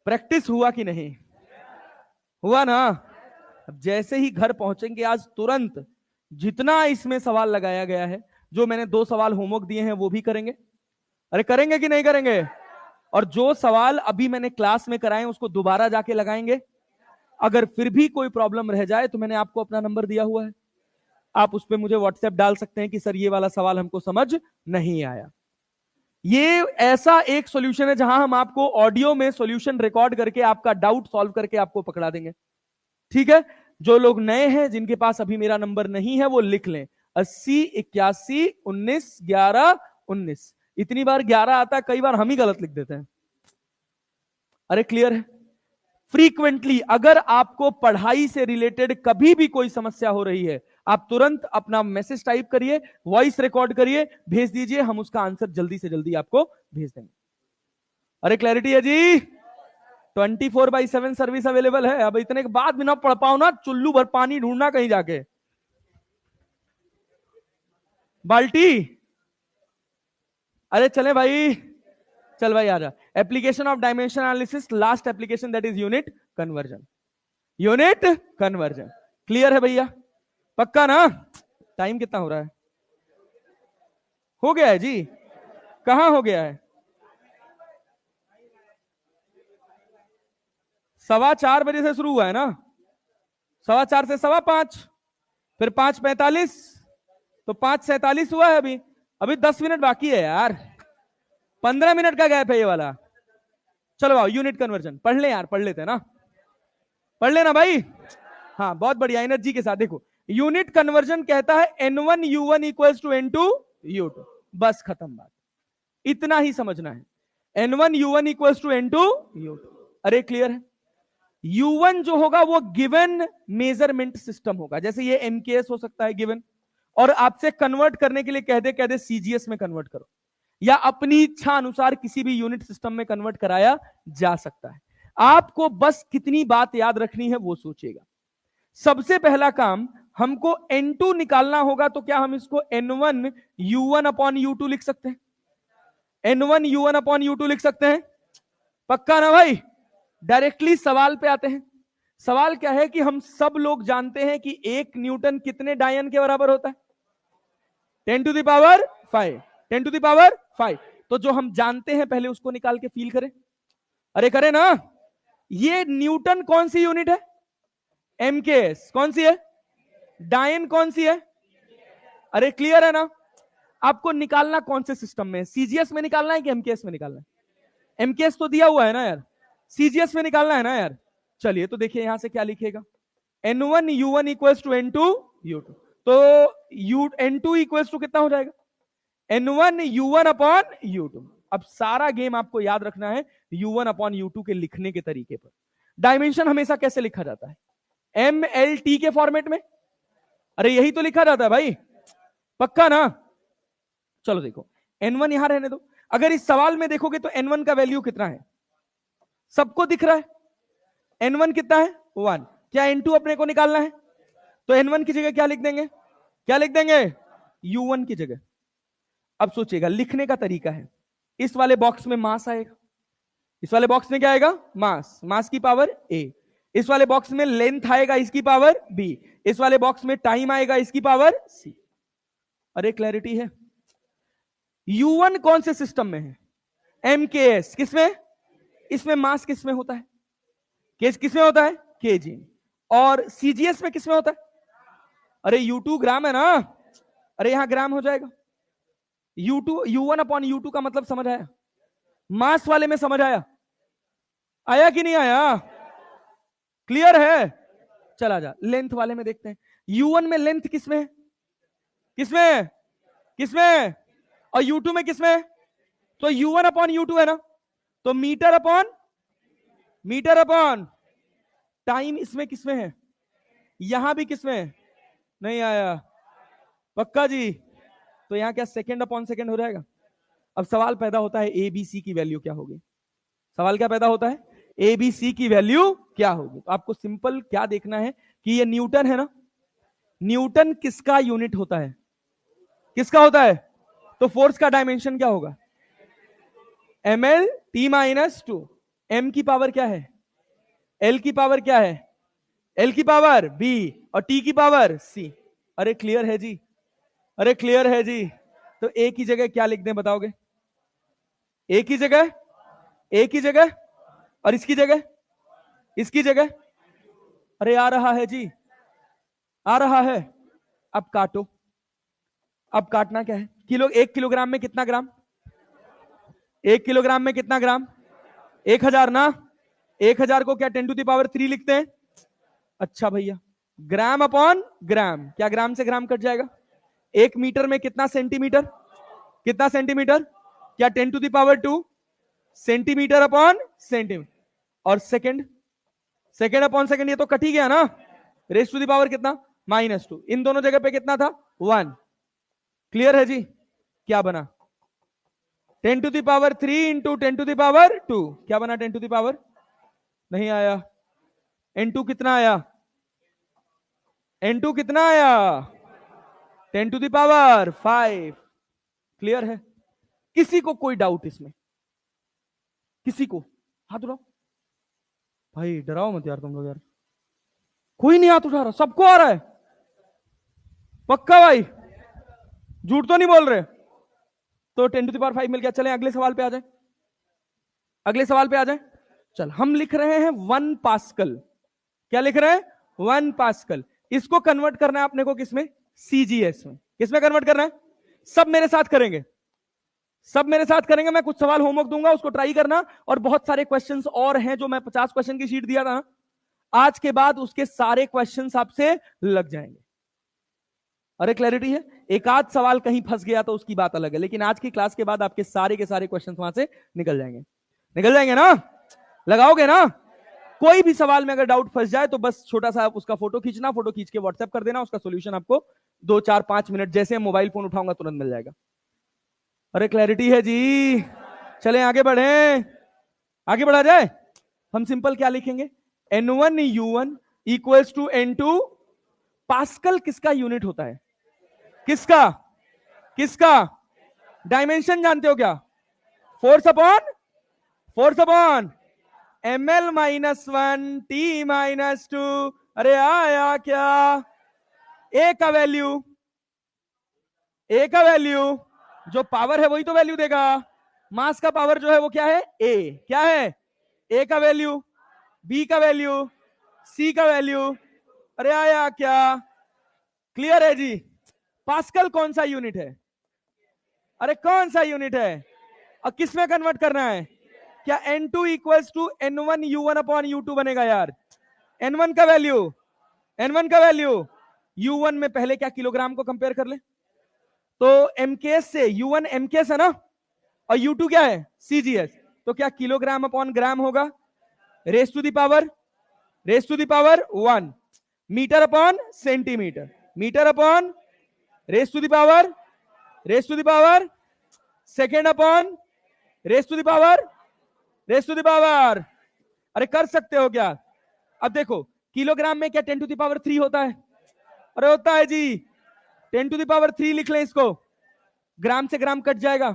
प्रैक्टिस हुआ कि नहीं? हुआ ना। अब जैसे ही घर पहुंचेंगे आज तुरंत जितना इसमें सवाल लगाया गया है, जो मैंने 2 सवाल होमवर्क दिए हैं वो भी करेंगे। अरे करेंगे कि नहीं करेंगे? और जो सवाल अभी मैंने क्लास में कराए उसको दोबारा जाके लगाएंगे। अगर फिर भी कोई प्रॉब्लम रह जाए तो मैंने आपको अपना नंबर दिया हुआ है, आप उस पर मुझे व्हाट्सएप डाल सकते हैं कि सर ये वाला सवाल हमको समझ नहीं आया। ये ऐसा एक सॉल्यूशन है जहां हम आपको ऑडियो में सॉल्यूशन रिकॉर्ड करके आपका डाउट सॉल्व करके आपको पकड़ा देंगे। ठीक है, जो लोग नए हैं जिनके पास अभी मेरा नंबर नहीं है वो लिख लें 80 81 19 11 19। इतनी बार 11 आता है, कई बार हम ही गलत लिख देते हैं। अरे क्लियर है? फ्रीक्वेंटली अगर आपको पढ़ाई से रिलेटेड कभी भी कोई समस्या हो रही है, आप तुरंत अपना मैसेज टाइप करिए, वॉइस रिकॉर्ड करिए, भेज दीजिए, हम उसका आंसर जल्दी से जल्दी आपको भेज देंगे। अरे क्लैरिटी है जी? 24/7 सर्विस अवेलेबल है। अब इतने के बाद भी ना पढ़ पाओ ना, चुल्लू भर पानी ढूंढना कहीं जाके, बाल्टी। अरे चले भाई, चल भाई आजा। Application of dimension analysis, last application that is unit conversion. Unit conversion clear है भैया? पक्का ना? टाइम कितना हो रहा है? हो गया है जी? कहां हो गया है? 4:15 बजे से शुरू हुआ है ना? 4:15 से 5:15, फिर 5:45, तो 5:47 हुआ है अभी। अभी 10 मिनट बाकी है यार, 15 मिनट का गैप है ये वाला। चलो आओ, यूनिट कन्वर्जन पढ़ ले यार, पढ़ लेते हैं ना, पढ़ लेना भाई। हाँ बहुत बढ़िया, एनर्जी के साथ देखो। यूनिट कन्वर्जन कहता है N1 U1 equals to N2 U2। बस खत्म बात, इतना ही समझना है। N1 U1 equals to N2 U2। अरे क्लियर है? U1 जो होगा वो गिवन मेजरमेंट सिस्टम होगा, जैसे ये MKS हो सकता है गिवन, और आपसे कन्वर्ट करने के लिए कह दे CGS में कन्वर्ट करो, या अपनी इच्छा अनुसार किसी भी यूनिट सिस्टम में कन्वर्ट कराया जा सकता है। आपको बस कितनी बात याद रखनी है वो सोचिएगा। सबसे पहला काम हमको N2 निकालना होगा, तो क्या हम इसको N1 U1 अपॉन U2 लिख सकते हैं? N1 U1 अपॉन U2 लिख सकते हैं? पक्का ना भाई? डायरेक्टली सवाल पे आते हैं। सवाल क्या है कि हम सब लोग जानते हैं कि 1 न्यूटन कितने डायन के बराबर होता है? 10 to the power 5। 10 to the power 5। तो जो हम जानते हैं पहले उसको निकाल के फील करें। अरे करें ना। ये न्यूटन कौन सी यूनिट है? MKS कौन सी है? डायन कौन सी है? अरे क्लियर है ना? आपको निकालना कौन से सिस्टम में? CGS में निकालना है कि MKS में निकालना है? MKS तो दिया हुआ है ना यार, CGS में निकालना है ना यार। चलिए तो देखिए यहां से क्या लिखेगा, N1 U1 equals to N2 U2। तो N2 इक्वल्स टू कितना हो जाएगा? N1 U1 upon U2। अब सारा गेम आपको याद रखना है U1 अपॉन U2 के लिखने के तरीके पर। डायमेंशन हमेशा कैसे लिखा जाता है? MLT के फॉर्मेट में। अरे यही तो लिखा जाता है भाई, पक्का ना? चलो देखो, N1 यहां रहने दो। अगर इस सवाल में देखोगे तो N1 का वैल्यू कितना है? सबको दिख रहा है, N1 कितना है? 1। क्या N2 अपने को निकालना है? तो N1 की जगह क्या लिख देंगे? क्या लिख देंगे? U1 की जगह। अब सोचिएगा लिखने का तरीका है, इस वाले बॉक्स में मास आएगा, इस वाले बॉक्स में क्या आएगा? मास। मास की पावर A। इस वाले बॉक्स में लेंथ आएगा, इसकी पावर B। इस वाले बॉक्स में टाइम आएगा, इसकी पावर C। अरे क्लैरिटी है? U1 कौन से सिस्टम में है? MKS। किसमें? इसमें मास किसमें होता है? केस किसमें होता है? kg। और CGS में किसमें होता है? अरे U2 ग्राम है ना। अरे यहां ग्राम हो जाएगा। U1 अपॉन U2 का मतलब समझ आया? मास वाले में समझ आया? आया कि नहीं आया? क्लियर है? चला जा लेंथ वाले में देखते हैं। U1 में लेंथ किसमें है? किसमें? किसमें? और U2 में किसमें? तो U1 अपॉन U2 है ना, तो मीटर अपॉन टाइम इसमें किसमें है? यहां भी किसमें? नहीं आया? पक्का जी? तो यहां क्या सेकंड अपॉन सेकंड हो जाएगा? अब सवाल पैदा होता है ABC की वैल्यू क्या होगी? सवाल क्या पैदा होता है? ABC की वैल्यू क्या होगी? तो आपको सिंपल क्या देखना है कि ये न्यूटन है ना, न्यूटन किसका यूनिट होता है? किसका होता है? तो फोर्स का डायमेंशन क्या होगा? ML T-2। M की पावर क्या है? L की पावर क्या है? L की पावर B और T की पावर C। अरे क्लियर है जी, अरे क्लियर है जी। तो A की जगह क्या लिख दें बताओगे? A की जगह, A की जगह, और इसकी जगह, इसकी जगह। अरे आ रहा है जी, आ रहा है। अब काटो, अब काटना क्या है? किलो, 1 किलोग्राम में कितना ग्राम? 1 किलोग्राम में कितना ग्राम? 1000 ना। 1000 को क्या 10⁻³ लिखते हैं? अच्छा भैया, ग्राम अपॉन ग्राम, क्या ग्राम से ग्राम कट जाएगा? 1 मीटर में कितना सेंटीमीटर? कितना सेंटीमीटर? क्या 10⁻²? Centimetre upon centimetre. और सेकंड, सेकंड अपॉन सेकंड, ये तो कट ही गया ना। रेस टू द पावर कितना? -2। इन दोनों जगह पे कितना था? 1। क्लियर है जी? क्या बना? 10⁻³ इंटू 10⁻²। क्या बना 10⁻? नहीं आया। n2 कितना आया? n2 कितना आया? 10⁵। क्लियर है? किसी को कोई डाउट इसमें? किसी को? हाथ उठाओ भाई, डराओ मत यार तुम लोग यार। कोई नहीं हाथ उठा रहा, सबको आ रहा है? पक्का भाई? झूठ तो नहीं बोल रहे? तो 10⁵ मिल गया। चलें अगले सवाल पे आ जाए, अगले सवाल पे आ जाए। चल, हम लिख रहे हैं 1 पास्कल। क्या लिख रहे हैं? 1 पास्कल। इसको कन्वर्ट करना है अपने को किसमें? सीजीएस में। किसमें कन्वर्ट करना है? सब मेरे साथ करेंगे, सब मेरे साथ करेंगे। मैं कुछ सवाल होमवर्क दूंगा, उसको ट्राई करना। और बहुत सारे क्वेश्चंस और हैं जो मैं 50 क्वेश्चन की शीट दिया था आज के बाद उसके सारे क्वेश्चंस आपसे लग जाएंगे। अरे क्लैरिटी है? एक आध सवाल कहीं फंस गया तो उसकी बात अलग है, लेकिन आज की क्लास के बाद आपके सारे के सारे क्वेश्चंस वहां से निकल जाएंगे। निकल जाएंगे ना? लगाओगे ना? कोई भी सवाल में अगर डाउट फंस जाए तो बस छोटा सा उसका फोटो खींचना, फोटो खींच के व्हाट्सएप कर देना। उसका सोल्यूशन आपको 2 4 5 मिनट, जैसे मोबाइल फोन उठाऊंगा तुरंत मिल जाएगा। अरे क्लैरिटी है जी? चलें आगे बढ़े, आगे बढ़ा जाए। हम सिंपल क्या लिखेंगे? N1U1 equals to N2। Pascal किसका यूनिट होता है? किसका? किसका? डायमेंशन जानते हो क्या? Force upon, force upon ml -1 t -2। अरे आया क्या? ए का वैल्यू, ए का वैल्यू जो पावर है वही तो वैल्यू देगा। मास का पावर जो है वो क्या है? ए। क्या है? ए का वैल्यू, बी का वैल्यू, सी का वैल्यू। अरे आया क्या? क्लियर है जी? पास्कल कौन सा यूनिट है? अरे कौन सा यूनिट है? और किस में कन्वर्ट करना है? क्या N2 equals to N1U1 upon U2 बनेगा यार? N1 का वैल्यू, N1 का वैल्यू U1 में पहले क्या किलोग्राम को कंपेयर कर ले तो MKS से, U1 MKS है ना, और U2 क्या है? CGS। तो क्या किलोग्राम अपॉन ग्राम होगा? Raise to the power, raise to the power 1। Metre upon centimetre, metre upon raise to the power, raise to the power second upon raise to the power, raise to the power. अरे कर सकते हो क्या? अब देखो, kilogram में क्या 10⁻³ होता है? अरे होता है जी। 10⁻³ लिख लें इसको, ग्राम से ग्राम कट जाएगा।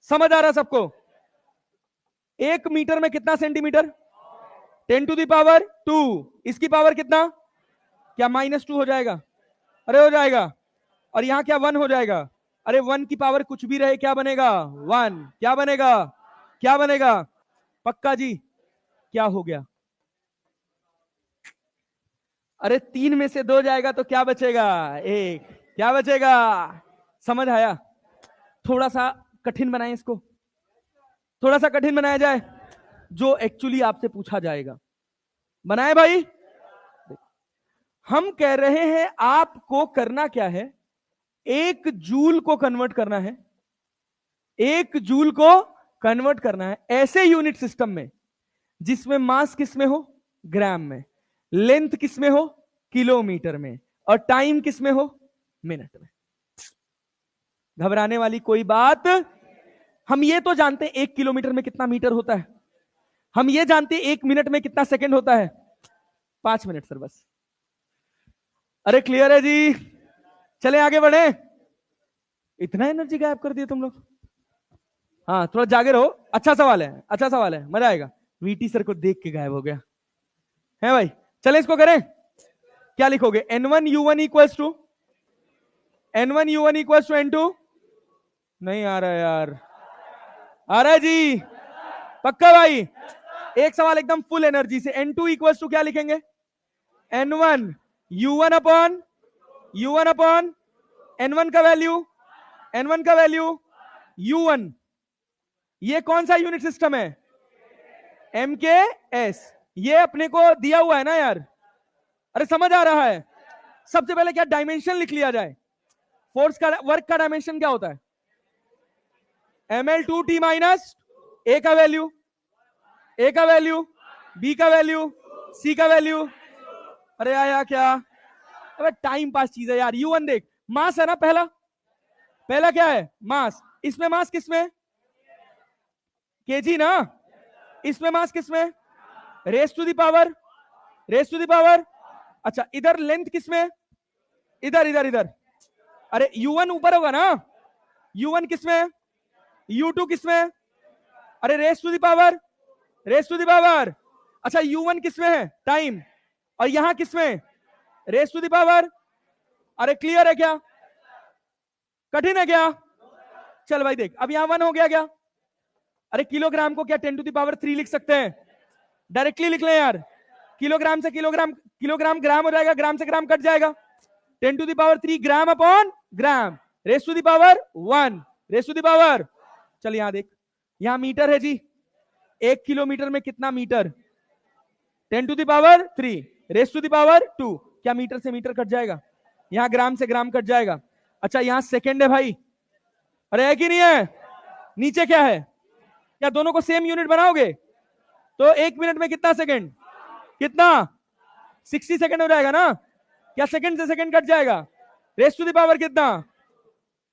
समझ आ रहा सबको? 1 मीटर में कितना सेंटीमीटर? 10⁻²। इसकी पावर कितना? क्या -2 हो जाएगा? अरे हो जाएगा। और यहां क्या 1 हो जाएगा? अरे 1 की पावर कुछ भी रहे क्या बनेगा? 1। क्या बनेगा? क्या बनेगा? पक्का जी? क्या हो गया? अरे 3 में से 2 जाएगा तो क्या बचेगा? 1। क्या बचेगा? समझ आया? थोड़ा सा कठिन बनाए इसको, थोड़ा सा कठिन बनाया जाए, जो एक्चुअली आपसे पूछा जाएगा। बनाए भाई? हम कह रहे हैं आपको करना क्या है? 1 जूल को कन्वर्ट करना है, 1 जूल को कन्वर्ट करना है ऐसे यूनिट सिस्टम में जिसमें मास किस में हो? ग्राम में। लेंथ किस में हो? किलोमीटर में। और टाइम किस में हो? मिनट में। घबराने वाली कोई बात? हम ये तो जानते हैं 1 किलोमीटर में कितना मीटर होता है, हम ये जानते हैं 1 मिनट में कितना सेकंड होता है। 5 मिनट सर बस। अरे क्लियर है जी? चले आगे बढ़े। इतना एनर्जी गायब कर दिए तुम लोग। हाँ थोड़ा जागे रहो। अच्छा सवाल है, अच्छा सवाल है, मजा आएगा। वीटी सर को देख के गायब हो गया है भाई। चले इसको करें। क्या लिखोगे? N1 U1 equals to N1 U1 equals to N2। नहीं आ रहा है यार, आ रहा है जी? पक्का भाई? एक सवाल एकदम फुल एनर्जी से, N2 इक्वल्स टू क्या लिखेंगे? N1 U1 अपॉन N1 का वैल्यू U1। ये कौन सा यूनिट सिस्टम है? MKS। ये अपने को दिया हुआ है ना यार? अरे समझ आ रहा है? सबसे पहले क्या डायमेंशन लिख लिया जाए? फोर्स का, वर्क का डायमेंशन क्या होता है? ML2T माइनस A का वैल्यू, B का वैल्यू, C का वैल्यू। अरे आया क्या? अबे टाइम पास चीज है यार। U1 देख, मास है ना पहला क्या है? मास। इसमें मास किसमें? केजी ना। इसमें मास किसमें? Raise to the power. अच्छा, इधर लेंथ किसमें? इधर। अरे U1 ऊपर होगा ना? U1 किसमें? U2 किसमें? अरे रेस टू द पावर। अच्छा, U1 किसमें है? टाइम। और यहां किसमें? Raise to the power. अरे क्लियर है क्या? कठिन है क्या? चल भाई देख, अब यहां 1 हो गया क्या? अरे किलोग्राम को क्या 10 टू द पावर 3 लिख सकते हैं? डायरेक्टली लिख लें यार। किलोग्राम से किलोग्राम ग्राम हो जाएगा, ग्राम से ग्राम कट जाएगा। 10 to the power 3 gram upon gram, raise to the power 1, raise to the power. चल यहां देख, यहां मीटर है जी। 1 किलोमीटर में कितना metre? 10 to the power 3 raise to the power 2। क्या मीटर से मीटर कट जाएगा? यहां ग्राम से ग्राम कट जाएगा। अच्छा, यहां सेकेंड है भाई। अरे है कि नहीं है? नीचे क्या है? क्या दोनों को सेम यूनिट बनाओगे तो 1 मिनट में कितना सेकंड? कितना? 60 सेकंड हो जाएगा ना? क्या सेकंड से सेकंड कट जाएगा? रेस टू द पावर कितना?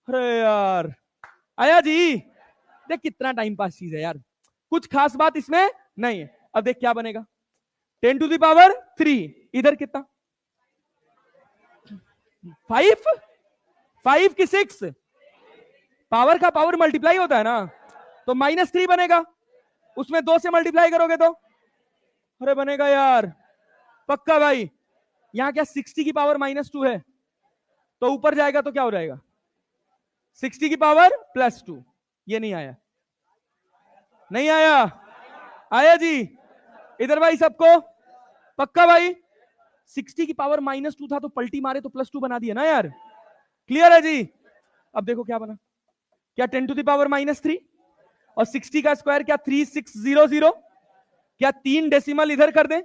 अरे यार आया जी? देख कितना टाइम पास चीज है यार, कुछ खास बात इसमें नहीं है। अब देख क्या बनेगा? 10 टू द पावर 3, इधर कितना? 5 की 6। पावर का पावर मल्टीप्लाई होता है ना, तो -3 बनेगा। उसमें 2 से मल्टीप्लाई करोगे तो अरे बनेगा यार। पक्का भाई? यहां क्या 60 की पावर -2 है, तो ऊपर जाएगा तो क्या हो जाएगा? 60 की पावर +2। ये नहीं आया? आया जी? इधर भाई सबको पक्का भाई? 60 की पावर -2 था तो पलटी मारे तो +2 बना दिया ना यार। क्लियर है जी? अब देखो क्या बना। क्या 10 टू द पावर -3 और 60 का स्क्वायर क्या 3600? क्या 3 डेसिमल इधर कर दें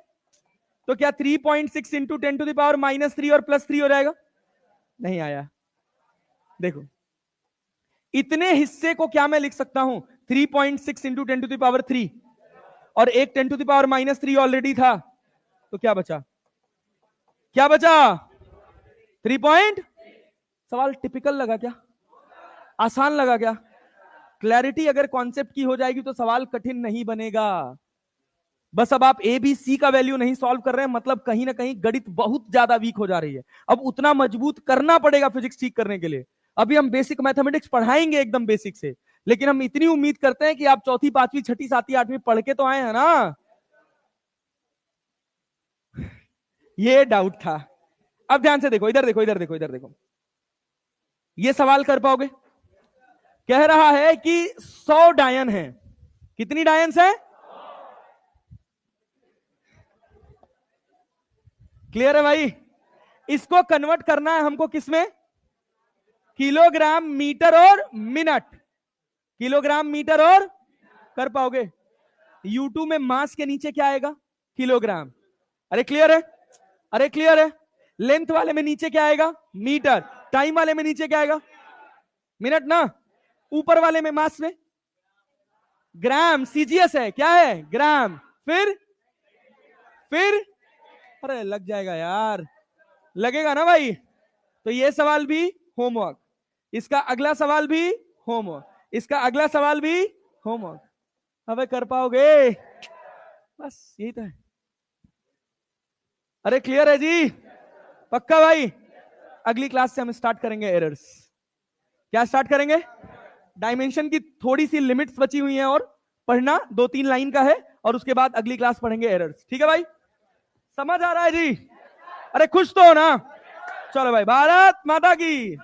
तो क्या 3.6 इंटू 10 टू द पावर -3 और +3 हो जाएगा? नहीं आया। देखो इतने हिस्से को क्या मैं लिख सकता हूं? 3.6 इंटू 10 टू द पावर 3 और एक 10 टू द पावर -3 ऑलरेडी था, तो क्या बचा? 3 सवाल टिपिकल लगा क्या? आसान लगा क्या? क्लैरिटी अगर कॉन्सेप्ट की हो जाएगी तो सवाल कठिन नहीं बनेगा। बस अब आप ABC का वैल्यू नहीं सॉल्व कर रहे हैं, मतलब कहीं ना कहीं गणित बहुत ज्यादा वीक हो जा रही है। अब उतना मजबूत करना पड़ेगा फिजिक्स ठीक करने के लिए। अभी हम बेसिक मैथमेटिक्स पढ़ाएंगे एकदम बेसिक से, लेकिन हम इतनी उम्मीद करते हैं कि आप चौथी, पांचवी, छठी, सातवीं, आठवीं पढ़ के तो आए हैं ना। ये डाउट था। अब ध्यान से देखो, इधर देखो। ये सवाल कर पाओगे? कह रहा है कि 100 डायन है। कितनी डायंस है? क्लियर है भाई? इसको कन्वर्ट करना है हमको किसमें? किलोग्राम, मीटर और मिनट। किलोग्राम, मीटर और कर पाओगे? U2 में मास के नीचे क्या आएगा? किलोग्राम। अरे क्लियर है? लेंथ वाले में नीचे क्या आएगा? मीटर। टाइम वाले में नीचे क्या आएगा? मिनट ना। ऊपर वाले में मास में ग्राम, CGS है, क्या है? ग्राम। फिर अरे लग जाएगा यार, लगेगा ना भाई? तो ये सवाल भी होमवर्क, इसका अगला सवाल भी होमवर्क, इसका अगला सवाल भी होमवर्क। अबे कर पाओगे? बस यही तो है। अरे क्लियर है जी? पक्का भाई? अगली क्लास से हम स्टार्ट करेंगे एरर्स। क्या स्टार्ट करेंगे? डायमेंशन की थोड़ी सी लिमिट्स बची हुई हैं और पढ़ना 2-3 लाइन का है, और उसके बाद अगली क्लास पढ़ेंगे एरर्स। ठीक है भाई? समझ आ रहा है जी? अरे खुश तो हो ना? चलो भाई, भारत माता की।